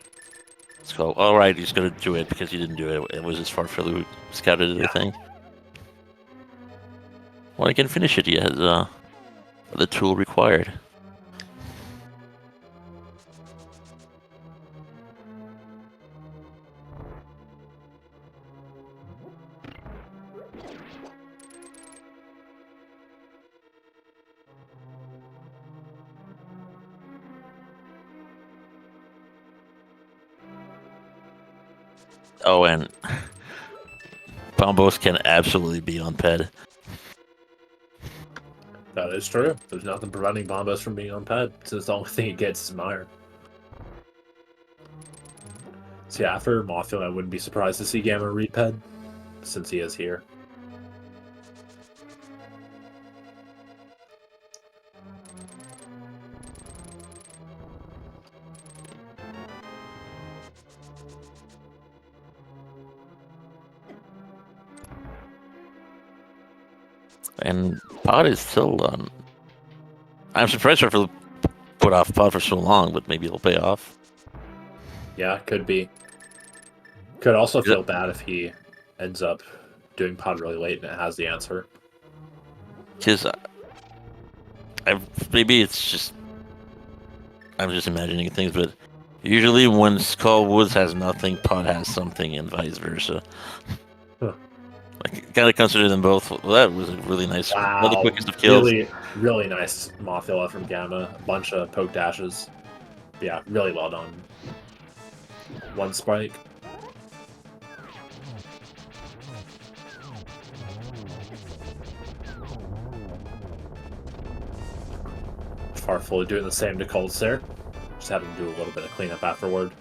So, alright, he's going to do it because he didn't do it. It was his farfelu scouted the thing. Well, he can finish it. He has the tool required. Oh, and Bombos can absolutely be on Ped. That is true. There's nothing preventing Bombos from being on Ped, since the only thing it gets is Mire. So yeah, after Mothfield, I wouldn't be surprised to see Gamma read Ped, since he is here. And Pod is still I'm surprised for put off Pod for so long, but maybe it'll pay off. Yeah, could be. Could also feel bad if he ends up doing Pod really late and it has the answer. Because maybe it's just I'm just imagining things, but usually when Skull Woods has nothing, Pod has something, and vice versa. Huh. I gotta consider them both. Well, that was a really nice. One of the Wow, quickest of kills. really nice Mothula from Gamma. A bunch of poke dashes. Yeah, really well done. One spike. Farfelu doing the same to Cold Stare. Just having to do a little bit of cleanup afterward.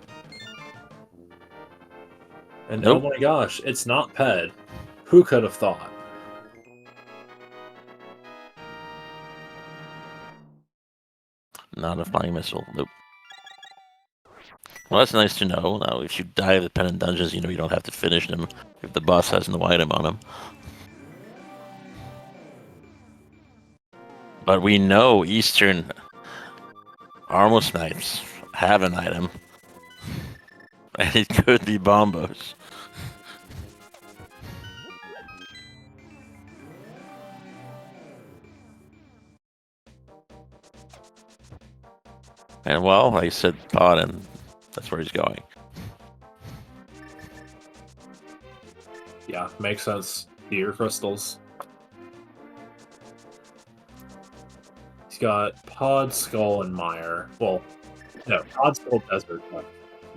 And Nope. oh my gosh, it's not Ped. Who could have thought? Not a flying missile. Nope. Well, that's nice to know. Now, if you die of the Pendant Dungeons, you know you don't have to finish them if the boss has no item on him. But we know Eastern Armor Snipes have an item. And it could be Bombos. And well, I said pod, and that's where he's going. Yeah, makes sense. Deer crystals. He's got Pod, Skull, and Mire. Well, no, Pod, Skull, Desert left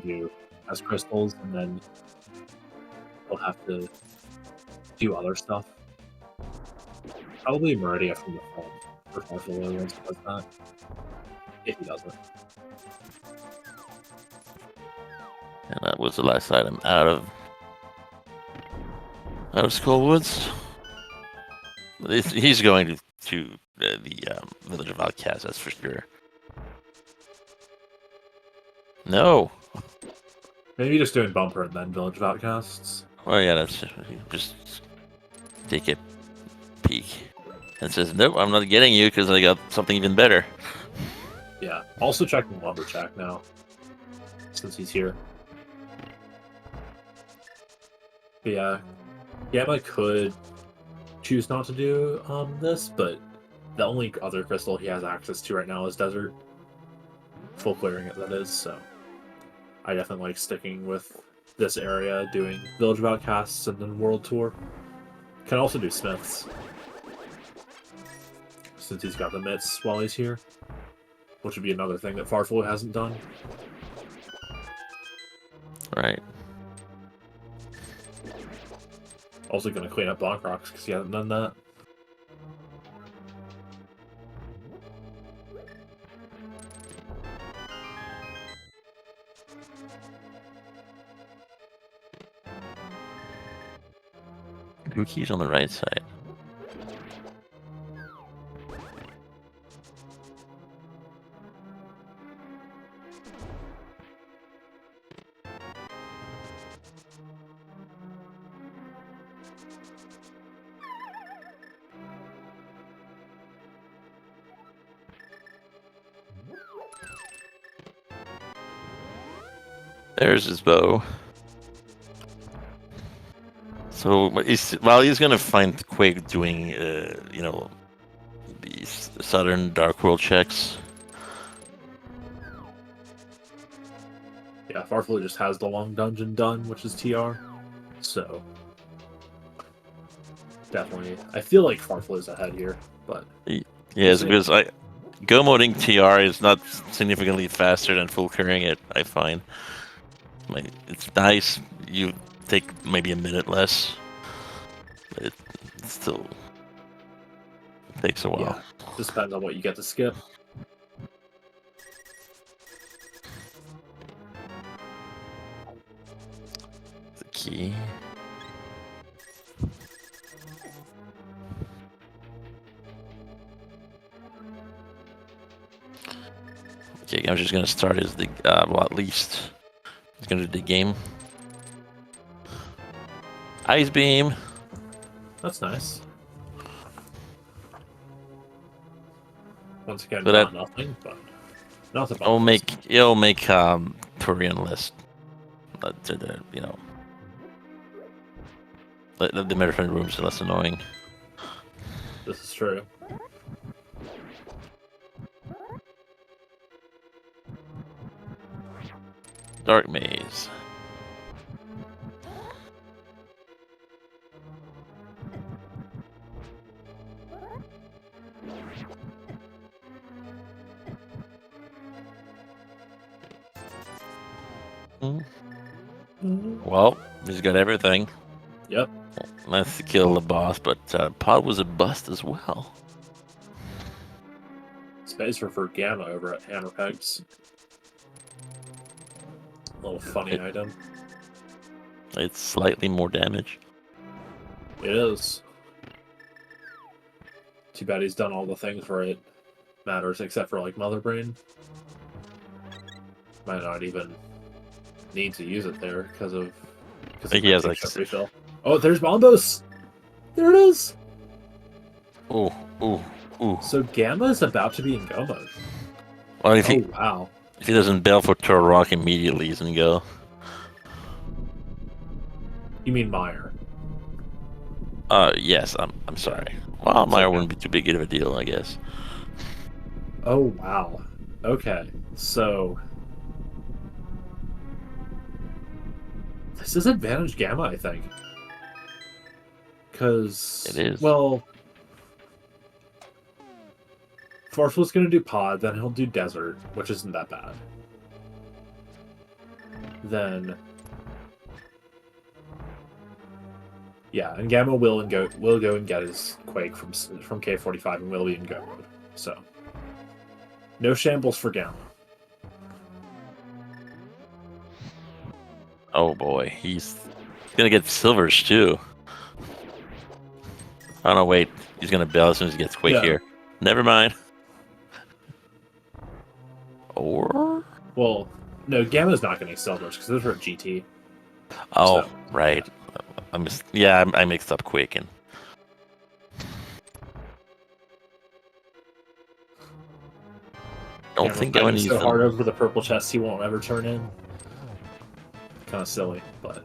to do as crystals, and then he'll have to do other stuff. Probably Meridia from the front for Farfelu once he does that. If he doesn't. And that was the last item out of Skullwoods. He's going to the Village of Outcasts, that's for sure. No. Maybe just doing Bumper and then Village of Outcasts. Well, yeah, that's just take a peek and says, nope, I'm not getting you because I got something even better. Yeah. Also checking Lumberjack now, since he's here. But yeah, Gamma could choose not to do this, but the only other crystal he has access to right now is Desert. Full clearing it, that is, so I definitely like sticking with this area, doing Village of Outcasts and then World Tour. Can also do Smiths, since he's got the mitts while he's here, which would be another thing that Farfelu hasn't done. Right. Also going to clean up Bonk Rocks because he hasn't done that. Cookie's on the right side. There's his bow. So while he's gonna find Quake doing, you know, these Southern Dark World checks. Yeah, Farfelu just has the long dungeon done, which is TR. So definitely, I feel like Farfelu is ahead here, but Yes, because go moding TR is not significantly faster than full clearing it. I find, like, it's nice. You take maybe a minute less, but it still takes a while. yeah, just depends on what you get to skip. The key. Okay, I'm just gonna start as the well, at least he's gonna do the game. Ice beam. That's nice. Once again, So not nothing, but not about it'll make Turian list to the, you know, the Mediterranean rooms less annoying. This is true. Dark maze. Well, he's got everything. Yep. Nice to kill the boss, but Pod was a bust as well. Space for Gamma over at Hammer Pegs. Little funny item. It's slightly more damage. It is. Too bad he's done all the things where it matters, except for like Mother Brain. Might not even need to use it there because of. I think he has like. Refill. Oh, there's Bombos! There it is! Ooh, ooh, ooh. So Gamma is about to be in go mode. Well, if he, wow. If he doesn't bail for Turok immediately, he's gonna go. You mean Meyer? Yes, I'm sorry. Well, Meyer wouldn't be too big of a deal, I guess. Oh, wow. Okay, so... This is advantage Gamma, I think. Because... It is. Well... Farfelu's gonna do Pod, then he'll do Desert, which isn't that bad. Then... Yeah, and Gamma will go and get his Quake from K45 and will be in go mode. So, no shambles for Gamma. Oh boy, he's gonna get silvers too. Oh no, wait, he's gonna bail as soon as he gets Quake here. Never mind. Or well, no, Gamma's not getting silvers because those are at GT. Oh, so, right. I mixed up Quake and. Don't think I'm gonna use so hard over the purple chest he won't ever turn in. Kind of silly, but.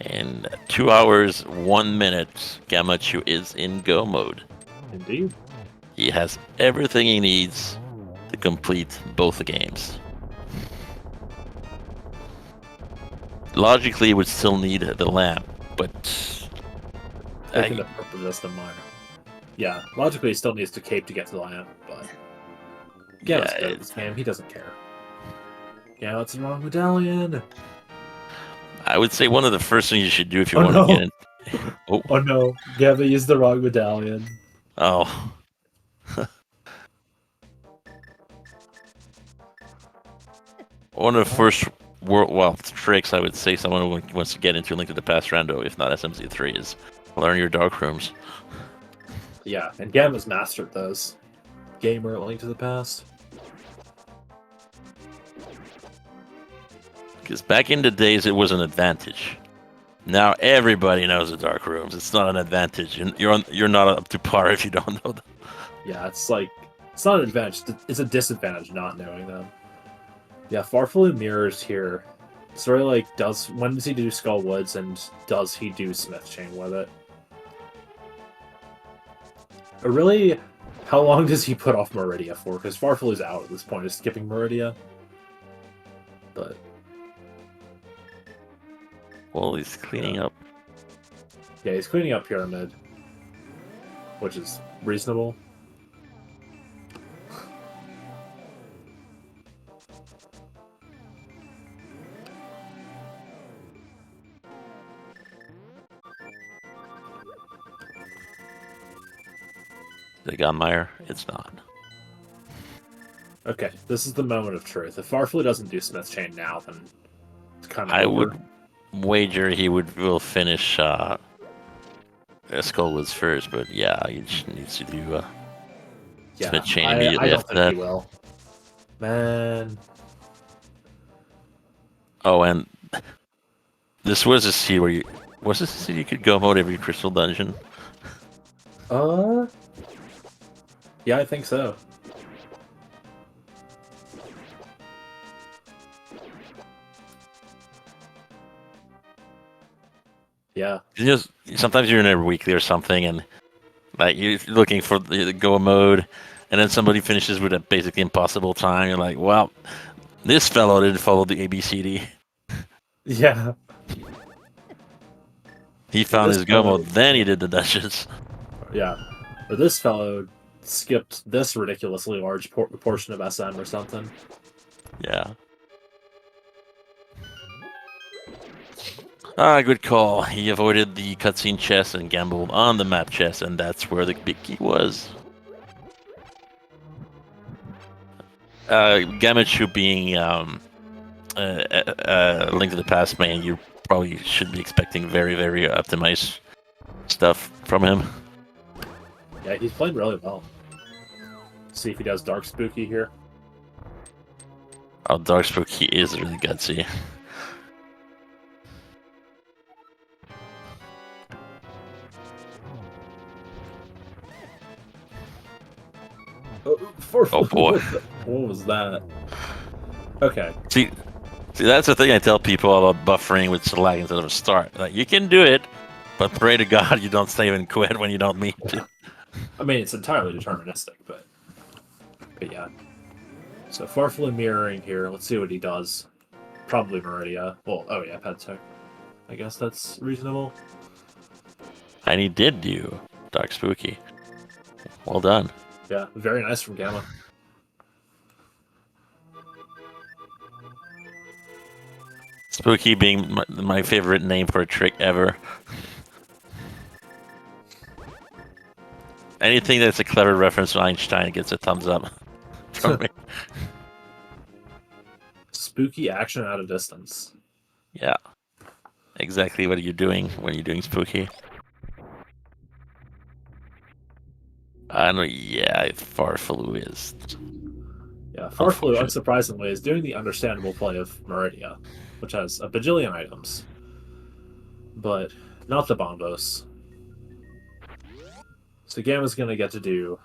In 2 hours, 1 minute, Gammachuu is in go mode. Indeed. He has everything he needs to complete both the games. Logically, he would still need the lamp, but... Taking the purple just a minor. Yeah, logically he still needs to cape to get to the lamp, but... Yeah, it's game. He doesn't care. Yeah, that's the wrong medallion! I would say one of the first things you should do if you want to get in... Oh no, Gabba used the wrong medallion. Oh. One of the first tricks I would say someone who wants to get into Link to the Past Rando, if not SMZ3, is learn your dark rooms. Yeah, and Gamma's mastered those. Gamer Link to the Past. Because back in the days, it was an advantage. Now everybody knows the dark rooms. It's not an advantage. You're not up to par if you don't know them. Yeah, it's like it's not an advantage. It's a disadvantage not knowing them. Yeah, farfelu mirrors here. Sort of like when does he do Skull Woods and does he do Smith Chain with it? Or really, how long does he put off Meridia for? Because farfelu's out at this point, is skipping Meridia. But well, he's cleaning up. Yeah, he's cleaning up Pyramid, which is reasonable. The Gunmeyer? It's not. Okay, this is the moment of truth. If farfelu doesn't do Smith Chain now, then it's kind of I would wager he will finish Skull Woods first, but yeah, he just needs to do Smith Chain immediately after that. He will. Man. Oh, and this was a seed where you could go mode every crystal dungeon? Yeah, I think so. Yeah. Sometimes you're in a weekly or something, and like you're looking for the go mode, and then somebody finishes with a basically impossible time. You're like, well, this fellow didn't follow the ABCD. Yeah. He found his go mode, then he did the dungeons. Yeah. Or this fellow skipped this ridiculously large portion of SM or something. Yeah. Ah, good call. He avoided the cutscene chest and gambled on the map chest, and that's where the big key was. Gammachuu being Link to the Past main, you probably should be expecting very, very optimized stuff from him. Yeah, he's played really well. See if he does Dark Spooky here. Oh, Dark Spooky is really gutsy. Oh boy. What was that? Okay. See, that's the thing I tell people about buffering with select instead of a start. Like, you can do it, but pray to God you don't save and quit when you don't mean to. I mean, it's entirely deterministic, but yeah. So farfelu mirroring here. Let's see what he does. Probably Meridia. Well, oh yeah, pet tech. I guess that's reasonable. And he did do Dark Spooky. Well done. Yeah, very nice from Gamma. Spooky being my favorite name for a trick ever. Anything that's a clever reference to Einstein gets a thumbs up from me. Spooky action at a distance. Yeah. Exactly what you're doing when you're doing Spooky. I know, yeah, farfelu is. Yeah, farfelu, unsurprisingly, is doing the understandable play of Meridia, which has a bajillion items. But not the bombos. So Gamma's going to get to do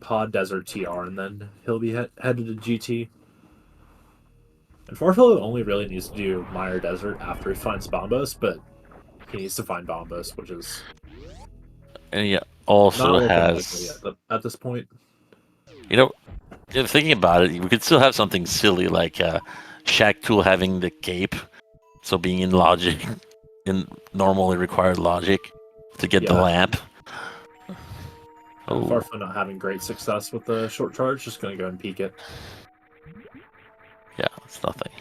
Pod Desert TR, and then he'll be headed to GT. And farfelu only really needs to do Mire Desert after he finds bombos, but he needs to find bombos, which is... And he also has... at this point. You know, thinking about it, we could still have something silly like Shack Tool having the cape, so being in logic, in normally required logic, to get the lamp. Oh. Farfelu not having great success with the short charge, just going to go and peek it. Yeah, it's nothing.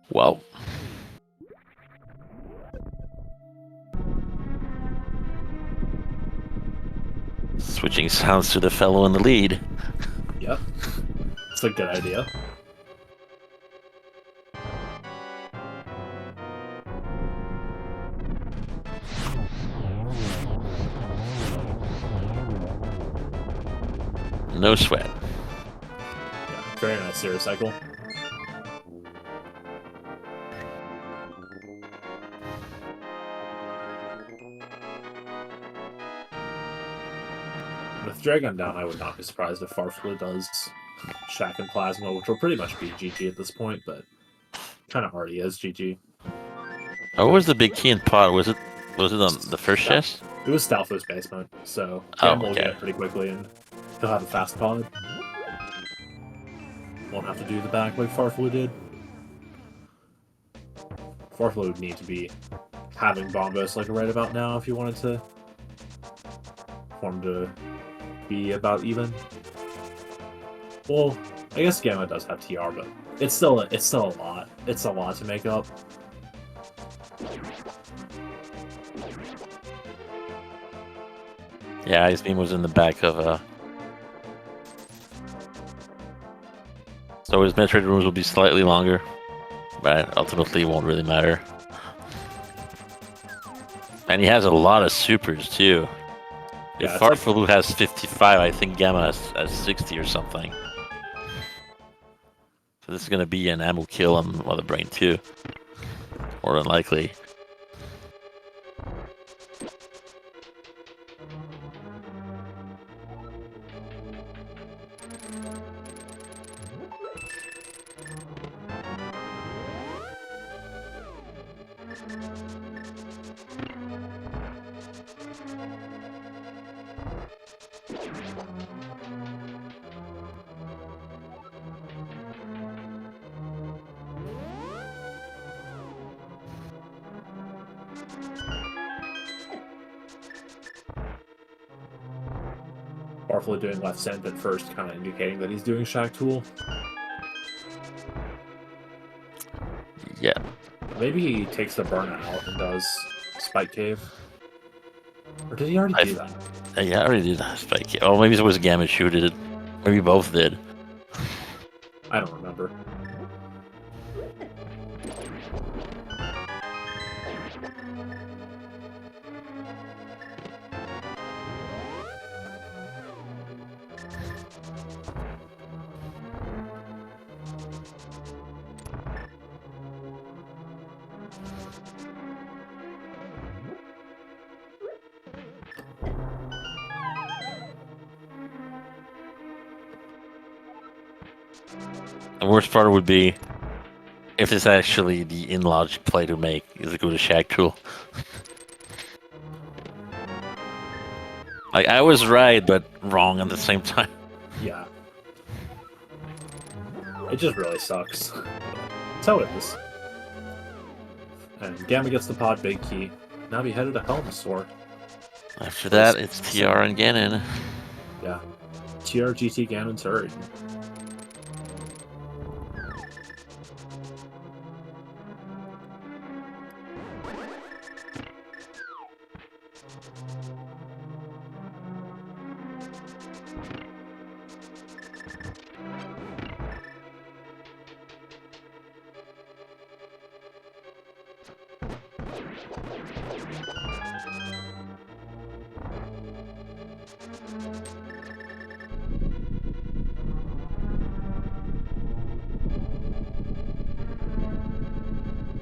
Well, switching sounds to the fellow in the lead. Yep, it's a good idea. No sweat. Yeah, very nice zero cycle. With Dragon down, I would not be surprised if farfelu does Shack and Plasma, which will pretty much be GG at this point, but kind of already is GG. Oh, what was the big key in pod? Was it on the first chest? It was Stalfo's basement, so will get it pretty quickly, and he'll have a fast pod. Won't have to do the back like farfelu did. Farfelu would need to be having bombos like right about now if you wanted to form to be about even. Well, I guess Gamma does have TR, but it's still a lot. It's a lot to make up. Yeah, his beam was in the back of so his Metroid rooms will be slightly longer, but ultimately it won't really matter. And he has a lot of supers too. If farfelu has 55, I think Gamma has 60 or something. So this is going to be an ammo kill on Mother Brain too. More than likely. farfelu doing left send at first, kind of indicating that he's doing Shack Tool. Yeah. Maybe he takes the burn out and does Spike Cave. Or did he already do that? Yeah, I already did Spike Cave. Oh, maybe it was Gammachuu did it. Maybe both did. I don't remember. The worst part would be if it's actually the in-logic play to make is to go to Shack Tool. Like, I was right, but wrong at the same time. Yeah. It just really sucks. That's how it is. And Gamma gets the pod big key. Now we headed to Helmsor. After that, it's TR and Ganon. Yeah. TR, GT, Ganon, Surrey.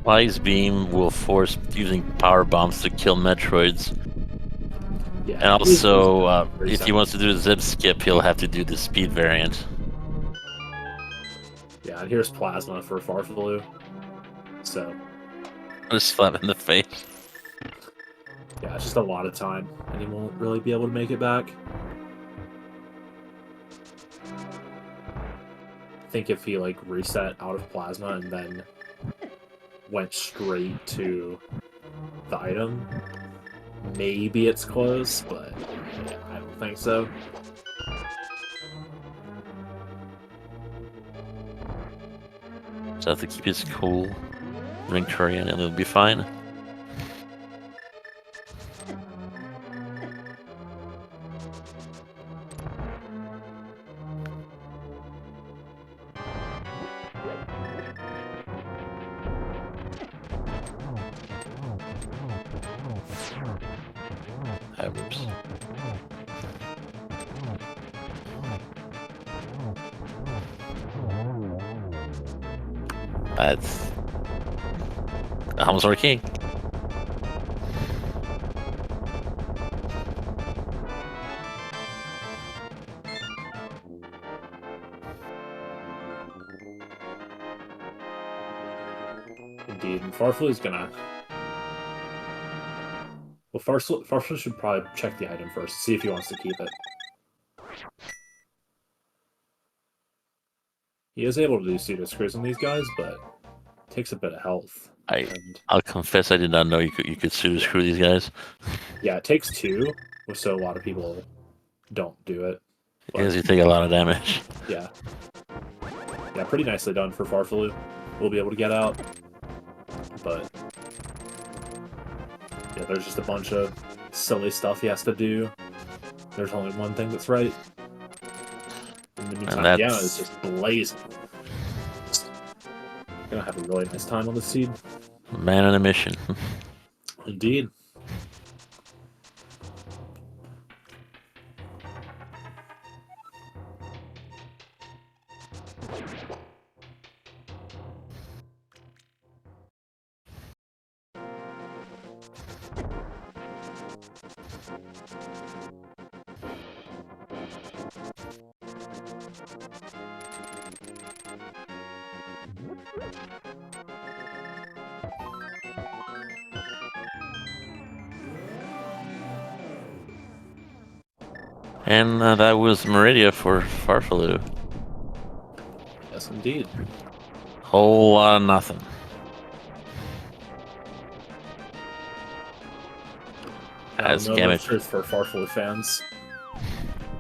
Wise Beam will force using power bombs to kill Metroids. Yeah, and also, if he wants to do a zip skip, he'll have to do the speed variant. Yeah, and here's Plasma for farfelu. So. Just slap in the face. Yeah, it's just a lot of time, and he won't really be able to make it back. I think if he, like, reset out of Plasma and then went straight to the item, maybe it's close, but yeah, I don't think so. So have to keep his cool, drink Korean, and it'll be fine. Oops. That's almost our king. Indeed, and farfelu's gonna. Well, farfelu should probably check the item first, see if he wants to keep it. He is able to do pseudo screws on these guys, but it takes a bit of health. I'll confess I did not know you could pseudo screw these guys. Yeah, it takes 2, so a lot of people don't do it. Because you take a lot of damage. Yeah. Yeah, pretty nicely done for farfelu. We'll be able to get out. But yeah, there's just a bunch of silly stuff he has to do. There's only one thing that's right. In the meantime, Gamma is just blazing. Gonna have a really nice time on the seed. Man on a mission. Indeed. And that was Meridia for farfelu. Yes, indeed. Whole lot of nothing. As no truth for farfelu fans.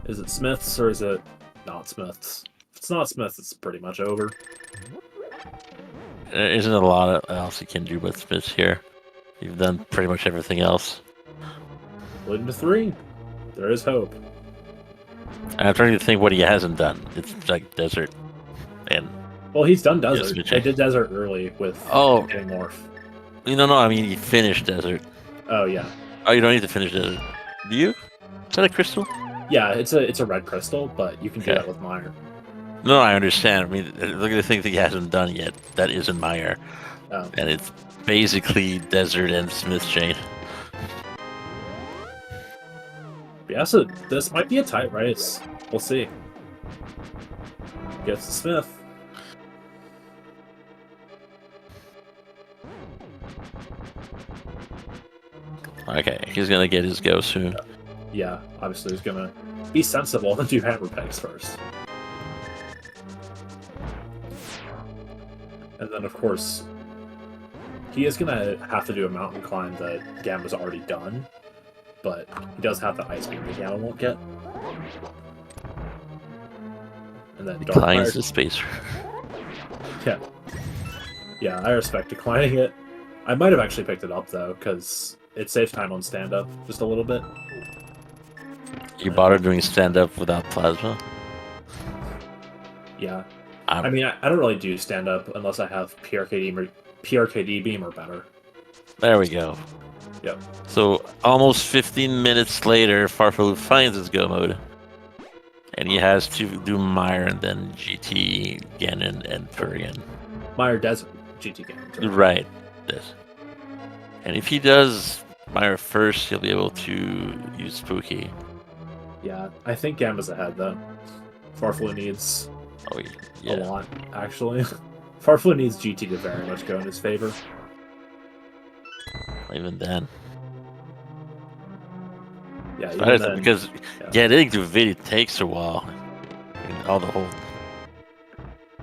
Is it Smith's or is it not Smith's? If it's not Smith's, it's pretty much over. There isn't a lot else you can do with Smiths here. You've done pretty much everything else. Split into 3. There is hope. I'm trying to think what he hasn't done. It's like desert. And well, he's done desert. Yes, I did desert early with getting Morph. No, I mean, you finished desert. Oh, yeah. Oh, you don't need to finish desert. Do you? Is that a crystal? Yeah, it's a red crystal, but you can do that with Meyer. No, I understand. I mean, look at the thing that he hasn't done yet. That isn't Meyer. Oh. And it's basically desert and Smith chain. Yeah, so this might be a tight race. We'll see. Gets to Smith. Okay, he's gonna get his go soon. Yeah, obviously he's gonna be sensible and do hammer pegs first. And then, of course, he is gonna have to do a mountain climb that Gamma's already done, but he does have the ice beam that Gamma won't get. And then declines the spacer. Yeah. Yeah, I respect declining it. I might have actually picked it up, though, because it saves time on stand-up just a little bit. You bother doing stand-up without plasma? Yeah. I mean, I don't really do stand-up unless I have PRKD beam or better. There we go. Yep. So, almost 15 minutes later, farfelu finds his go mode. And he has to do Meyer and then GT, Ganon, and Purigan. Meyer Desert, GT Ganon. Right. This. And if he does Meyer first, he'll be able to use Spooky. Yeah, I think Gamma's ahead, though. Farfelu needs a lot, actually. Farfelu needs GT to very much go in his favor. Even then. Yeah, even then, because getting to Vidi takes a while. All the whole.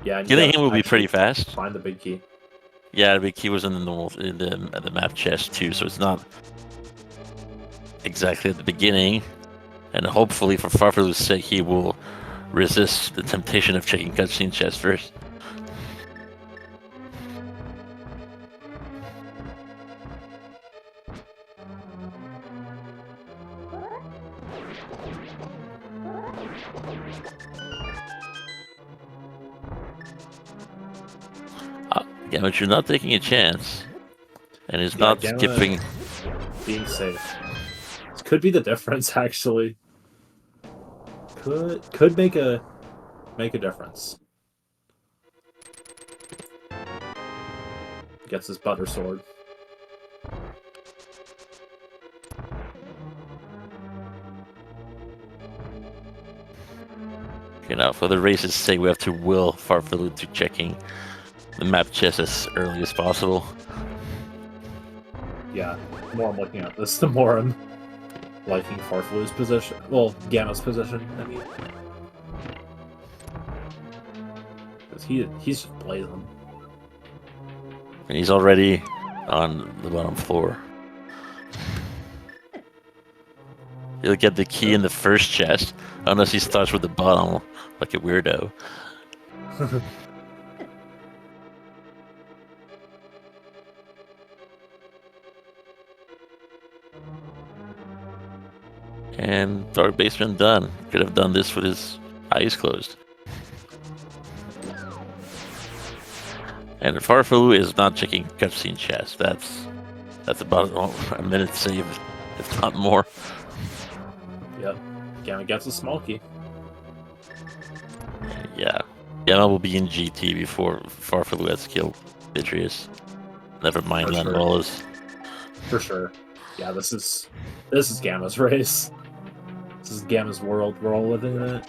Yeah, getting him will be pretty fast. Find the big key. Yeah, the big key was in the map chest too, so it's not exactly at the beginning. And hopefully, for farfelu's sake, he will resist the temptation of checking cutscene chest first. Gammachuu not taking a chance, and is not skipping. Being safe. This could be the difference, actually. Could make a difference. Gets his butter sword. Okay, now for the race's sake, we have to will farfelu to checking the map chest as early as possible. Yeah, the more I'm looking at this, the more I'm liking farfelu's position. Well, Gamma's position, I mean. Because he's just blazing. And he's already on the bottom floor. He'll get the key in the first chest, unless he starts with the bottom, like a weirdo. And Dark Basement done. Could have done this with his eyes closed. And farfelu is not checking cutscene chest. That's about a minute saved, if not more. Yep. Gamma gets a small key. Yeah. Gamma will be in GT before farfelu has killed Vitreous. Never mind Landrolas. For sure. Yeah, this is Gamma's race. This is Gamma's world. We're all living in it.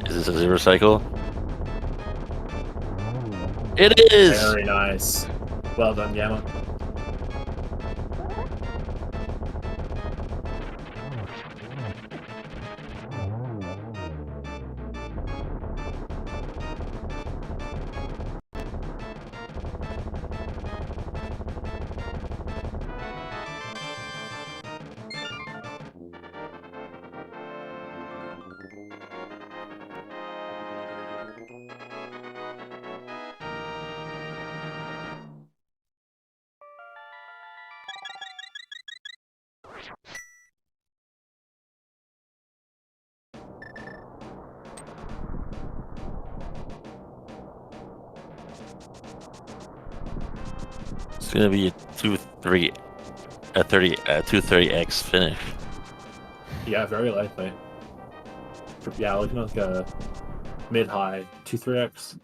Is this a zero cycle? It is! Very nice. Well done, Gamma. It's gonna be a 230x finish. Yeah, very likely. Yeah, looking like a mid-high 2-3x.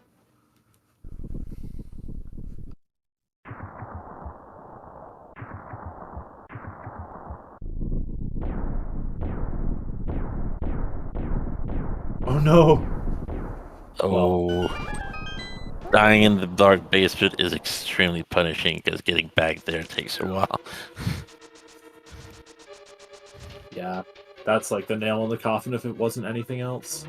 Oh no! Oh, dying in the dark basement is extremely punishing because getting back there takes a while. Yeah, that's like the nail in the coffin if it wasn't anything else.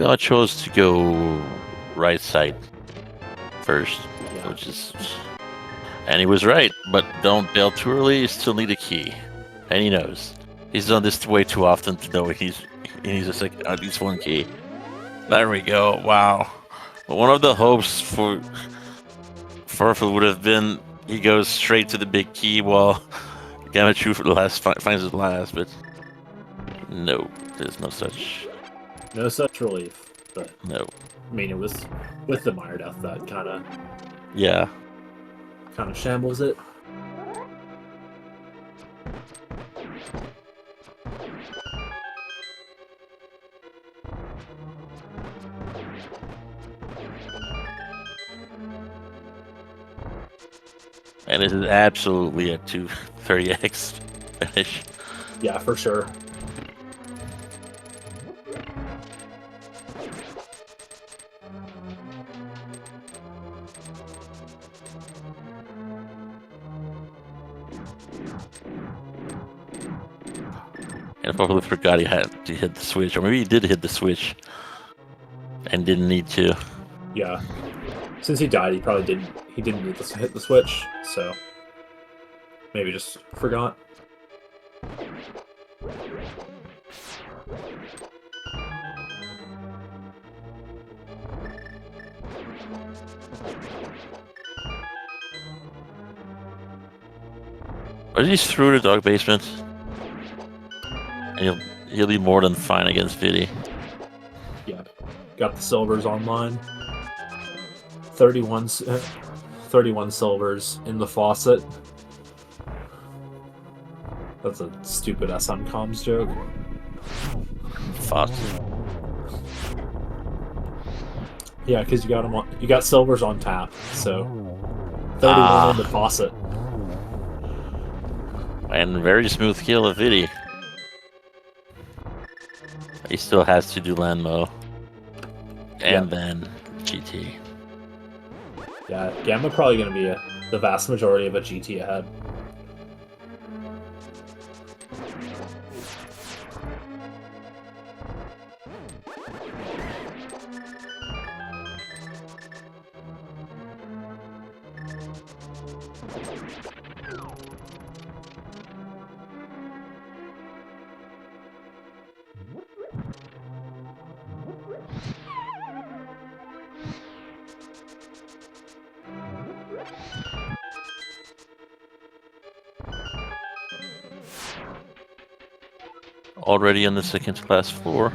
I chose to go right side first, Yeah. which is, and he was right. But don't bail too early. You still need a key, and he knows. He's done this way too often to know he needs a second, at least one key. There we go. Wow. One of the hopes for farfelu would have been he goes straight to the big key while Gammachuu for the last finds his last, but no, there's no such. No such relief, but No. I mean, it was with the Mire Death that kind of shambles it. And it is absolutely a 230x finish. Yeah, for sure. And I probably forgot he had to hit the switch, or maybe he did hit the switch and didn't need to. Yeah. Since he died, he probably didn't. He didn't need to hit the switch, so maybe just forgot. But he's through the dog basement. And he'll be more than fine against Viddy. Yeah. Got the silvers online. 31 silvers in the faucet. That's a stupid SM comms joke. Faucet. Yeah, because you got them you got silvers on tap, so 31 in the faucet. And very smooth kill of Viddy. He still has to do Landmo. And then GT. Yeah, Gamma probably going to be the vast majority of a GT ahead. Already on the second class floor.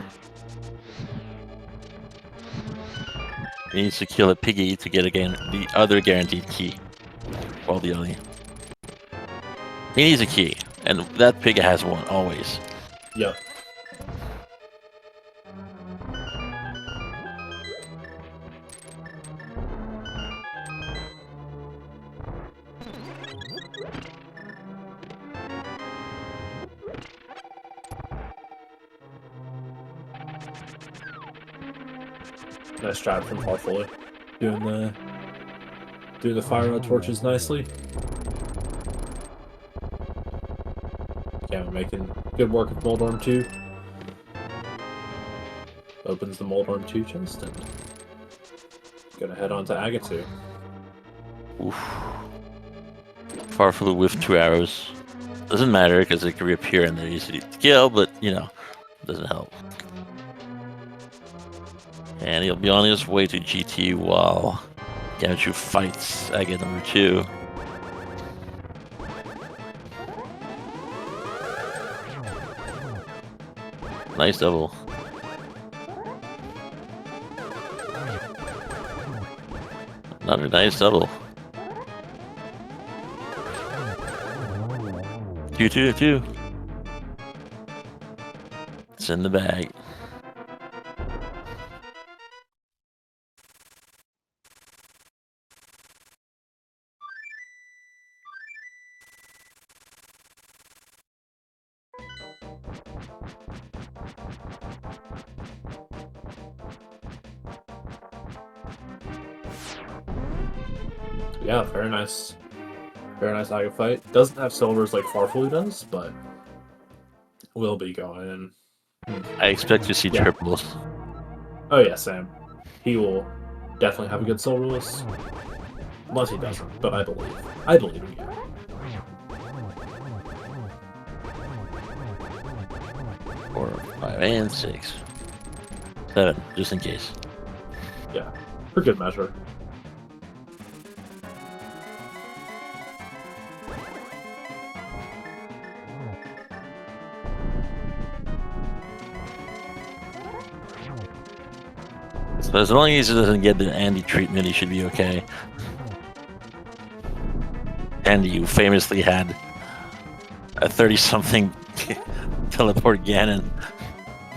He needs to kill a piggy to get again the other guaranteed key. Well, the other. He needs a key, and that pig has one always. Yep. Nice job from farfelu. Doing the fire rod torches nicely. Gamma making good work with Moldorm 2. Opens the Moldorm 2 chest and gonna head on to Gammachuu. Oof. Farfelu with 2 arrows. Doesn't matter because they can reappear and they're easy to kill, but you know, doesn't help. And he'll be on his way to GT while Gammachuu fights Aga number 2. Nice double. Another nice double. 2-2-2. It's in the bag. Yeah, very nice. Very nice Aga fight. Doesn't have silvers like Farfelu does, but will be going in. I expect to see triples. Oh yeah, Sam. He will definitely have a good silverless. Unless he doesn't, but I believe. I believe in you. 4, 5, and 6. 7, just in case. Yeah, for good measure. So as long as he doesn't get the Andy treatment, he should be okay. Andy, who famously had a 30-something teleport Ganon.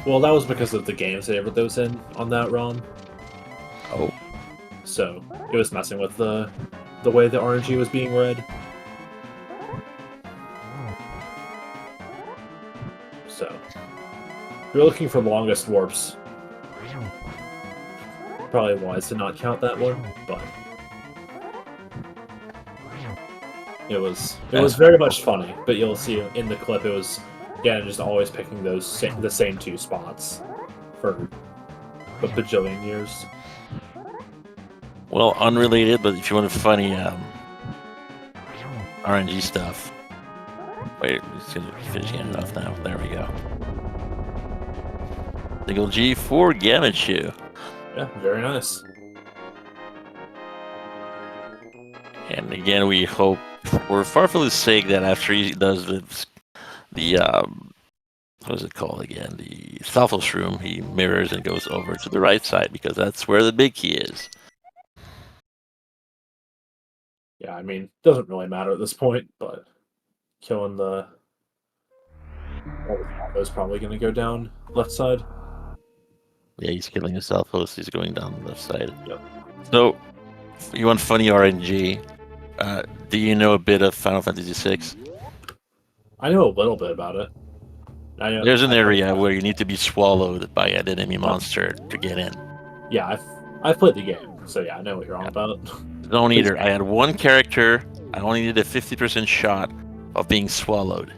Well, that was because of the game saver that was in on that ROM. Oh. So it was messing with the way the RNG was being read. So if you're looking for longest warps, probably wise to not count that one, but it was very much funny. But you'll see in the clip it was again just always picking the same 2 spots for a bajillion years. Well, unrelated, but if you want funny RNG stuff. Wait, it's gonna finish it off now. There we go. Single G for Gammachuu. Yeah, very nice. And again, we hope for Farfelu's sake that after he does the what is it called again? The Stalfos room, he mirrors and goes over to the right side because that's where the big key is. Yeah, I mean, doesn't really matter at this point, but killing the is probably going to go down left side. Yeah, he's killing the Stalfos. He's going down the left side. Yep. So, you want funny RNG? Do you know a bit of Final Fantasy VI? I know a little bit about it. There's an area where you need to be swallowed by an enemy monster to get in. Yeah, I've played the game, so yeah, I know what you're on about. Zone Eater. I had one character. I only needed a 50% shot of being swallowed.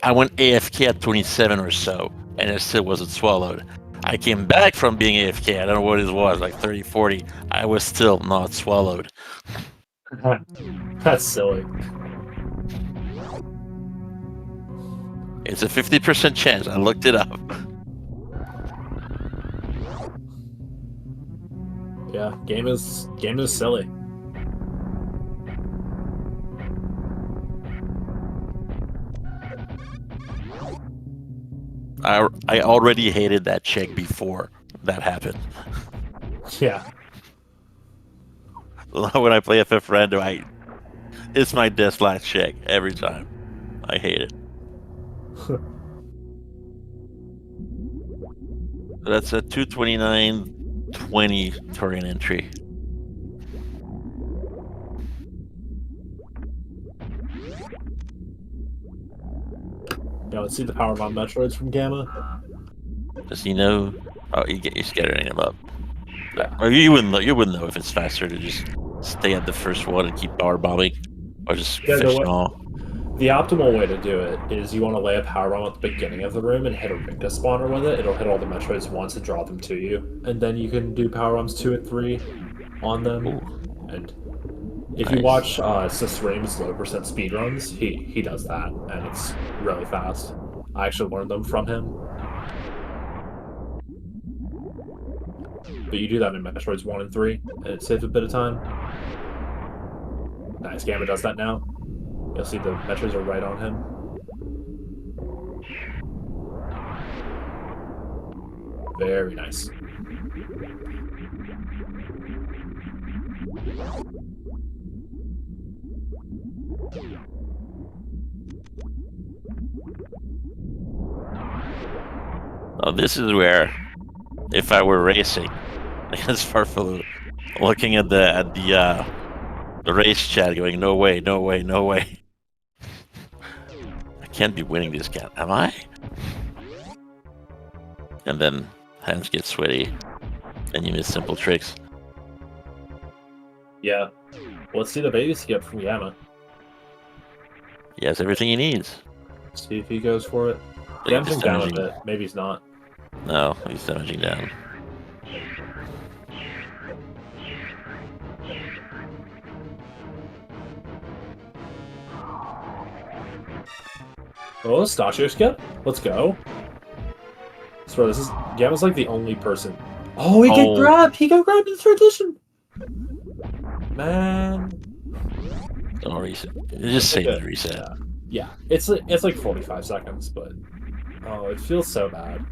I went AFK at 27 or so, and it still wasn't swallowed. I came back from being AFK. I don't know what it was, like 30, 40. I was still not swallowed. That's silly. It's a 50% chance. I looked it up. Yeah, game is silly. I already hated that check before that happened. Yeah. When I play FF Rando, it's my dislike check every time. I hate it. That's a 229.20 Torian entry. Yeah, let's see the power bomb Metroids from Gamma. Does he know? Oh, you're scattering him up. Yeah. Or you wouldn't know if it's faster to just stay at the first one and keep power bombing, or just fish and all. The optimal way to do it is you want to lay a power bomb at the beginning of the room and hit a Ricta spawner with it. It'll hit all the Metroids once and draw them to you. And then you can do power bombs 2 and 3 on them. Ooh, And if you nice. watch Sisraim's low percent speedruns, he does that, and it's really fast. I actually learned them from him. But you do that in Metroids 1 and 3, and it saves a bit of time. Nice, Gamma does that now. You'll see the Metroids are right on him. Very nice. Oh, this is where, if I were racing against farfelu, looking at the race chat, going, no way, no way, no way. I can't be winning this game, am I? And then hands get sweaty, and you miss simple tricks. Yeah. Let's see the baby skip from Gamma. He has everything he needs. See if he goes for it. But Damaging he's down a bit. Maybe he's not. No, he's damaging down. Oh, Stachio skip? Let's go. Swear, this is... Gamma's like the only person... Oh, he got grabbed! He got grabbed in the tradition! Man... Don't reset. Just save the reset. Yeah. It's like 45 seconds, but... Oh, it feels so bad.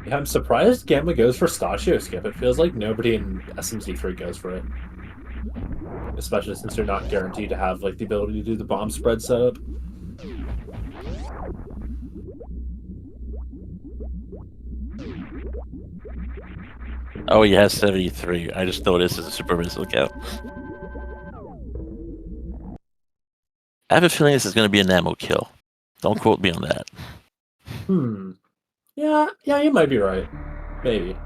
Yeah, I'm surprised Gamma goes for Stachio skip. It feels like nobody in SMZ3 goes for it. Especially since you're not guaranteed to have like the ability to do the bomb spread setup. Oh, he has 73. I just noticed it's a super missile count. I have a feeling this is going to be an ammo kill. Don't quote me on that. Yeah, you might be right. Maybe.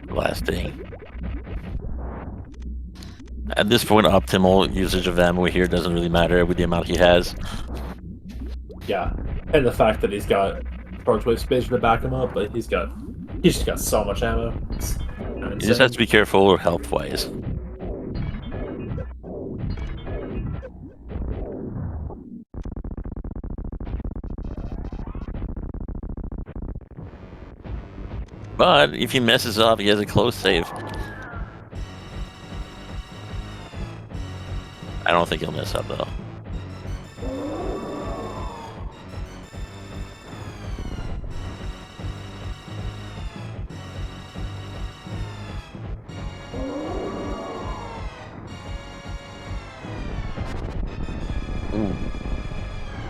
Blasting. At this point, optimal usage of ammo here doesn't really matter with the amount he has. Yeah, and the fact that he's got charge wave space to back him up, but he's just got so much ammo. You just have to be careful health-wise. But if he messes up, he has a close save. I don't think he'll mess up though. Ooh.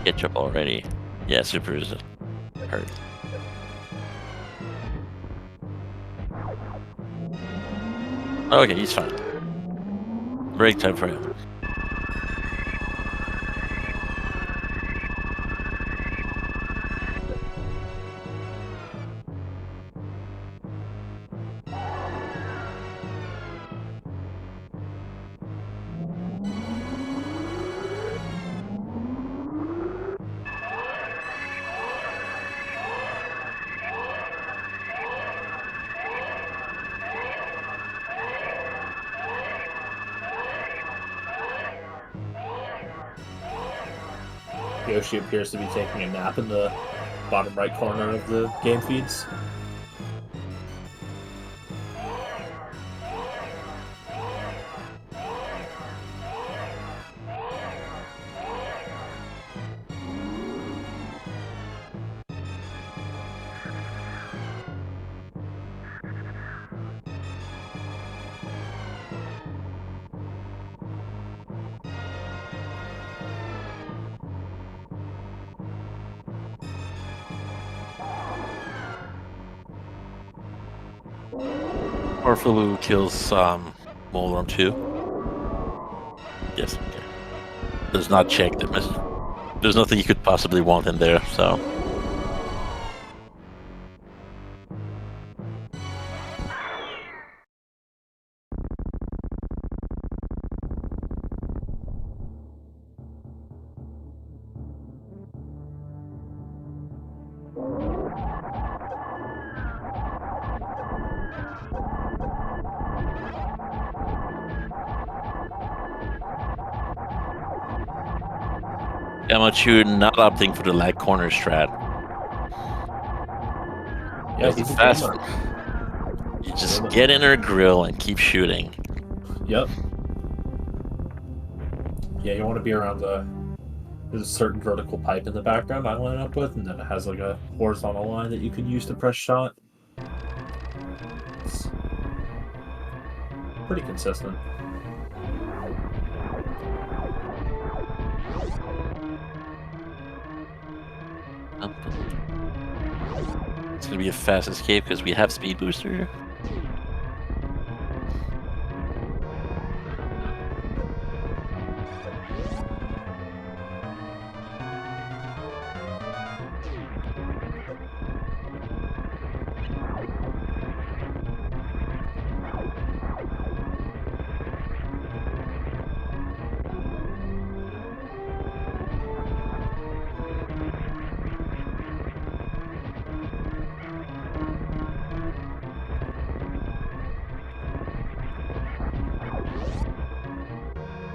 Ketchup already. Yeah, super is hurt. Okay, he's fine. Break time for him. Yoshi appears to be taking a nap in the bottom right corner of the game feeds. farfelu kills Molder too. Yes. Okay. Does not check them. There's nothing you could possibly want in there. So. Gammachuu not opting for the lag corner strat. Yeah, he's fast. You just get in her grill and keep shooting. Yep. Yeah, you want to be around there's a certain vertical pipe in the background I line up with, and then it has like a horizontal line that you could use to press shot. It's pretty consistent. It's gonna be a fast escape because we have speed booster.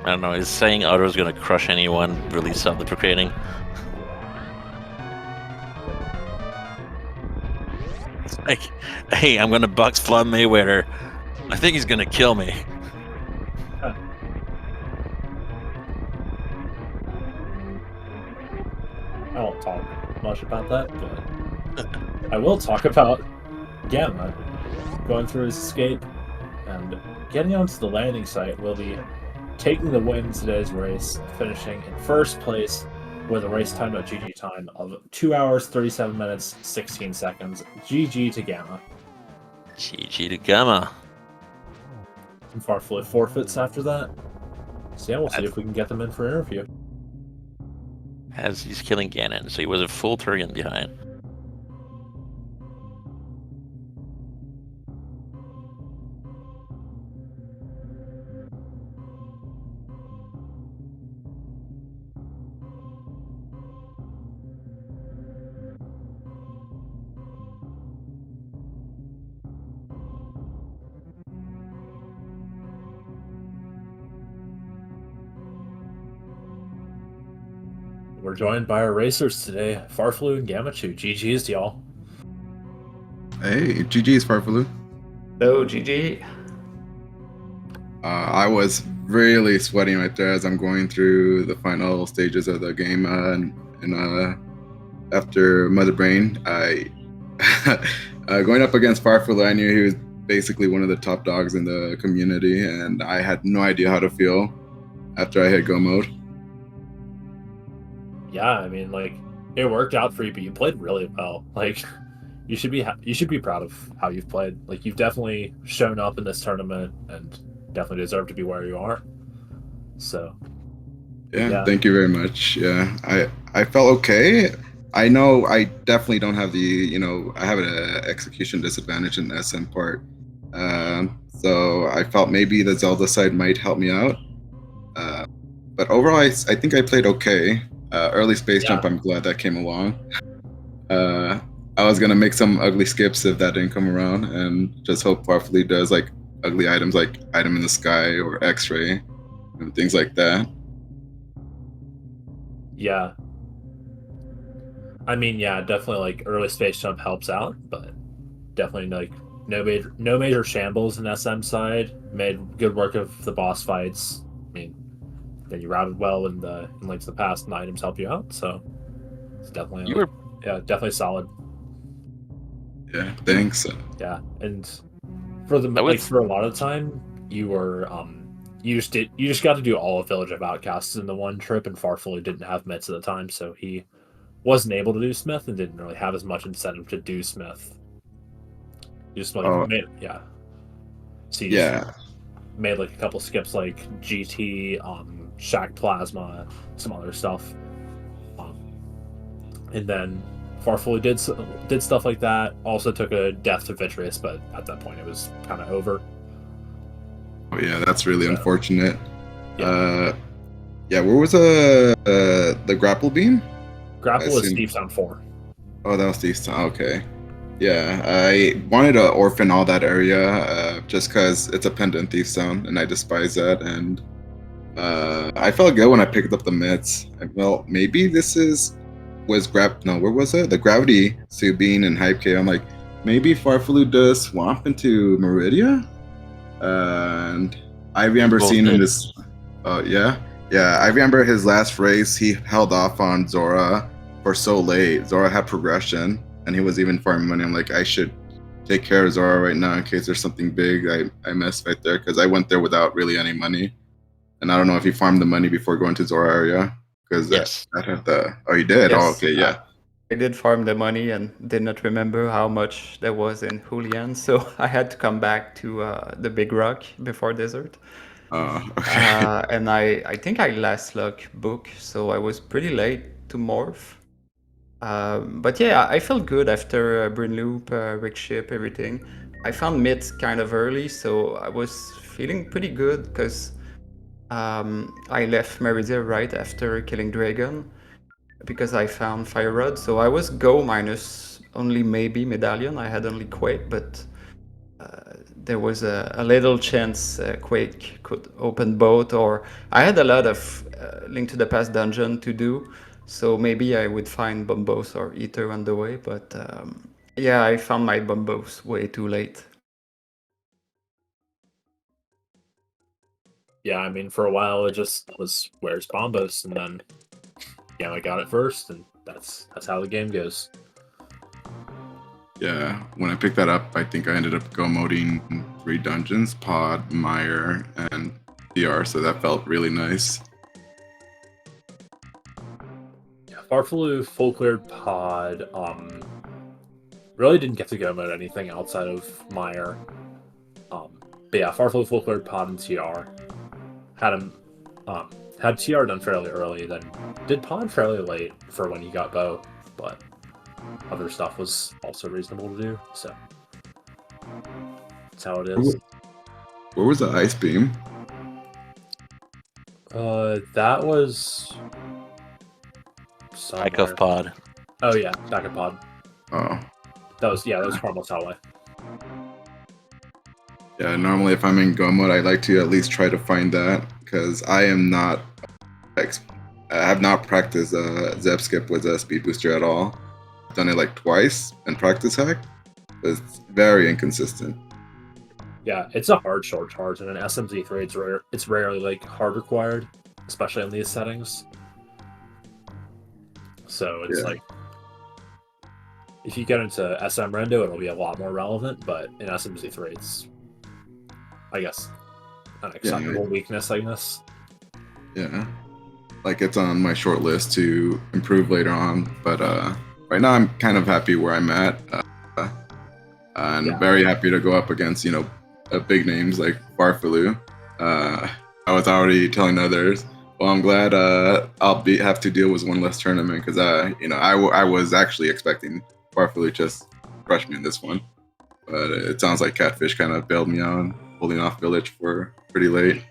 I don't know, is saying Otto's gonna crush anyone really self-deprecating? It's like, hey, I'm gonna box Floyd Mayweather. I think he's gonna kill me. I won't talk much about that, but I will talk about Gamma going through his escape and getting onto the landing site. Will be taking the win in today's race, finishing in first place with a race time at GG time of 2 hours, 37 minutes, 16 seconds. GG to Gamma. GG to Gamma. And farfelu forfeits after that. So yeah, we'll see if we can get them in for an interview. As he's killing Ganon, so he was a full turn behind. We're joined by our racers today, farfelu and Gammachuu. GG's to y'all. Hey, GG's farfelu. Oh, GG. I was really sweating right there as I'm going through the final stages of the game, and after Mother Brain, going up against farfelu, I knew he was basically one of the top dogs in the community, and I had no idea how to feel after I hit go mode. Yeah, I mean, like, it worked out for you, but you played really well. Like, you should be proud of how you've played. Like, you've definitely shown up in this tournament and definitely deserve to be where you are. So, yeah. Thank you very much. Yeah, I felt okay. I know I definitely don't have I have an execution disadvantage in the SM part. So I felt maybe the Zelda side might help me out. But overall, I think I played okay. Early space jump, I'm glad that came along. I was gonna make some ugly skips if that didn't come around, and just hope farfelu does like ugly items like item in the sky or X-ray and things like that. Yeah. I mean, yeah, definitely like early space jump helps out, but definitely like no major shambles in SM side. Made good work of the boss fights. I mean, then you routed well in Links to the Past, and the items help you out. So it's definitely definitely solid. Yeah, thanks. Yeah, and for for a lot of time, you were you just got to do all of Village of Outcasts in the one trip, and farfelu didn't have mitts at the time, so he wasn't able to do Smith and didn't really have as much incentive to do Smith. You just like yeah. So you Yeah. just made like a couple skips like GT, Shack Plasma, some other stuff. And then farfelu did stuff like that. Also took a death to Vitreous, but at that point it was kind of over. Oh yeah, that's really unfortunate. Yeah. Where was the grapple beam? Grapple is Steep Sound 4. Oh, that was Steep Sound. Okay. Yeah, I wanted to orphan all that area just because it's a pendant thief zone, and I despise that. And I felt good when I picked up the mitts. Well, maybe this was where was it? The Gravity, Subine, and Hype K. I'm like, maybe Farfelu does swamp into Meridia? And I remember seeing in this. Yeah. I remember his last race, he held off on Zora for so late. Zora had progression, and he was even farming money. I'm like, I should take care of Zora right now in case there's something big. I missed right there because I went there without really any money. And I don't know if he farmed the money before going to Zora area. Because yes. that had the. Oh, you did? Yes, Oh, okay, yeah. I did farm the money and did not remember how much there was in Julian, so I had to come back to the Big Rock before Desert. Okay. And I think I last luck book, so I was pretty late to morph. But yeah, I felt good after Bryn Loop, Rick Ship, everything. I found mids kind of early, so I was feeling pretty good because I left Meridia right after killing Dragon because I found Fire Rod. So I was go minus only maybe Medallion. I had only Quake, but there was a little chance Quake could open both, or I had a lot of Link to the Past dungeon to do, so maybe I would find Bombos or Ether on the way, but yeah, I found my Bombos way too late. Yeah, I mean, for a while it just was where's Bombos, and then I got it first, and that's how the game goes. Yeah, when I picked that up, I think I ended up go-moding 3 dungeons, Pod, Mire, and DR, so that felt really nice. Yeah, farfelu full cleared Pod, really didn't get to go mode anything outside of Mire. But yeah, farfelu full cleared Pod and TR. Had TR done fairly early, then did Pod fairly late for when he got bow, but other stuff was also reasonable to do, so that's how it is. Where was the Ice Beam? That was Back of Pod. Oh yeah, back of Pod. Oh. That was Harmless Hallway. Yeah, normally if I'm in go mode, I like to at least try to find that because I am not. I have not practiced Zep Skip with a speed booster at all. I've done it like twice in practice hack, but it's very inconsistent. Yeah, it's a hard short charge, and in SMZ3 it's rarely like hard required, especially in these settings. So it's like if you get into SM Rendo, it'll be a lot more relevant, but in SMZ3 it's, I guess, an acceptable weakness, I guess. Yeah. Like it's on my short list to improve later on, but right now I'm kind of happy where I'm at, and very happy to go up against big names like farfelu. I was already telling others, well, I'm glad I'll have to deal with one less tournament because I was actually expecting farfelu just crush me in this one, but it sounds like Catfish kind of bailed me out, holding off Village for pretty late.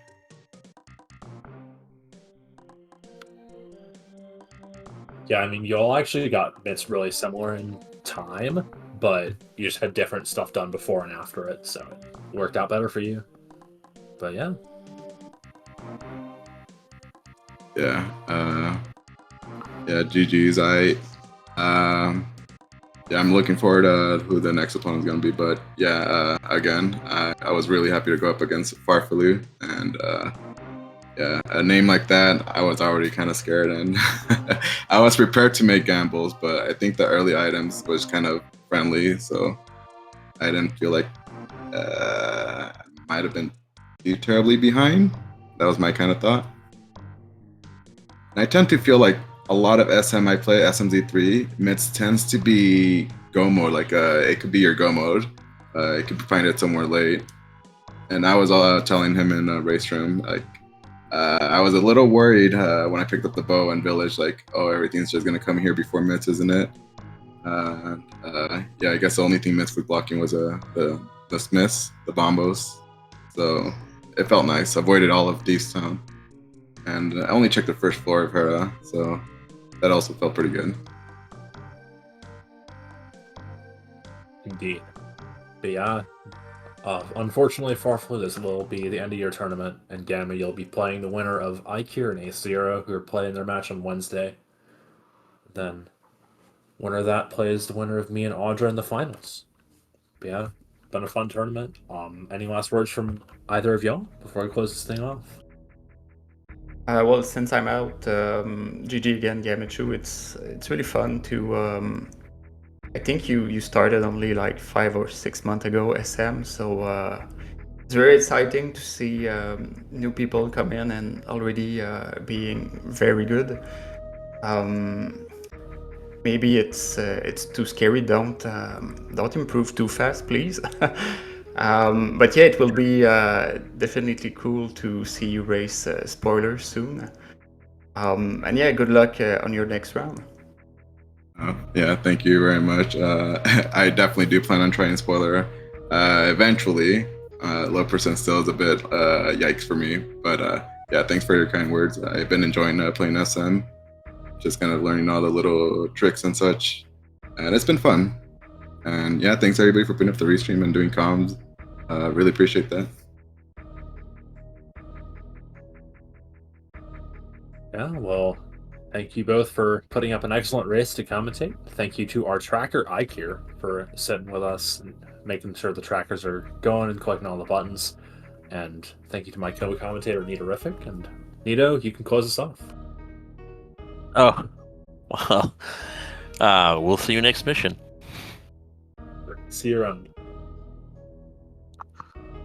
Yeah, I mean, you all actually got bits really similar in time, but you just had different stuff done before and after it, so it worked out better for you. But yeah. GG's. I'm looking forward to who the next opponent's gonna be, but again, I was really happy to go up against farfelu, and a name like that, I was already kind of scared, and I was prepared to make gambles, but I think the early items was kind of friendly, so I didn't feel like I might have been too terribly behind. That was my kind of thought. And I tend to feel like a lot of SM I play, SMZ3, mids tends to be go mode, like it could be your go mode. You could find it somewhere late. And I was telling him in a race room, like, I was a little worried when I picked up the bow and village, like, oh, everything's just gonna come here before mitts, isn't it? Yeah, I guess the only thing missed with blocking was the smiths, the bombos. So it felt nice. Avoided all of Thief's Town, and I only checked the first floor of Hera, so that also felt pretty good. Indeed. But yeah, unfortunately, farfelu, this will be the end of your tournament, and Gamma, you'll be playing the winner of Ikir and Ace0, who are playing their match on Wednesday. Then, winner of that plays the winner of me and Audra in the finals. But yeah, been a fun tournament. Any last words from either of y'all before I close this thing off? Well, since I'm out, GG again, Gammachuu. It's really fun to. I think you started only like 5 or 6 months ago, SM. So it's very exciting to see new people come in and already being very good. Maybe it's too scary. Don't improve too fast, please. But yeah, it will be definitely cool to see you race spoilers soon. And yeah, good luck on your next round. Yeah, thank you very much. I definitely do plan on trying spoiler eventually. Low percent still is a bit yikes for me, but yeah, thanks for your kind words. I've been enjoying playing SM, just kind of learning all the little tricks and such, and it's been fun. And yeah, thanks everybody for putting up the restream and doing comms. Really appreciate that. Yeah, well, thank you both for putting up an excellent race to commentate. Thank you to our tracker, Ikir, for sitting with us and making sure the trackers are going and clicking all the buttons. And thank you to my co-commentator, Nitorific. And Nito, you can close us off. Oh, well, we'll see you next mission. See you around.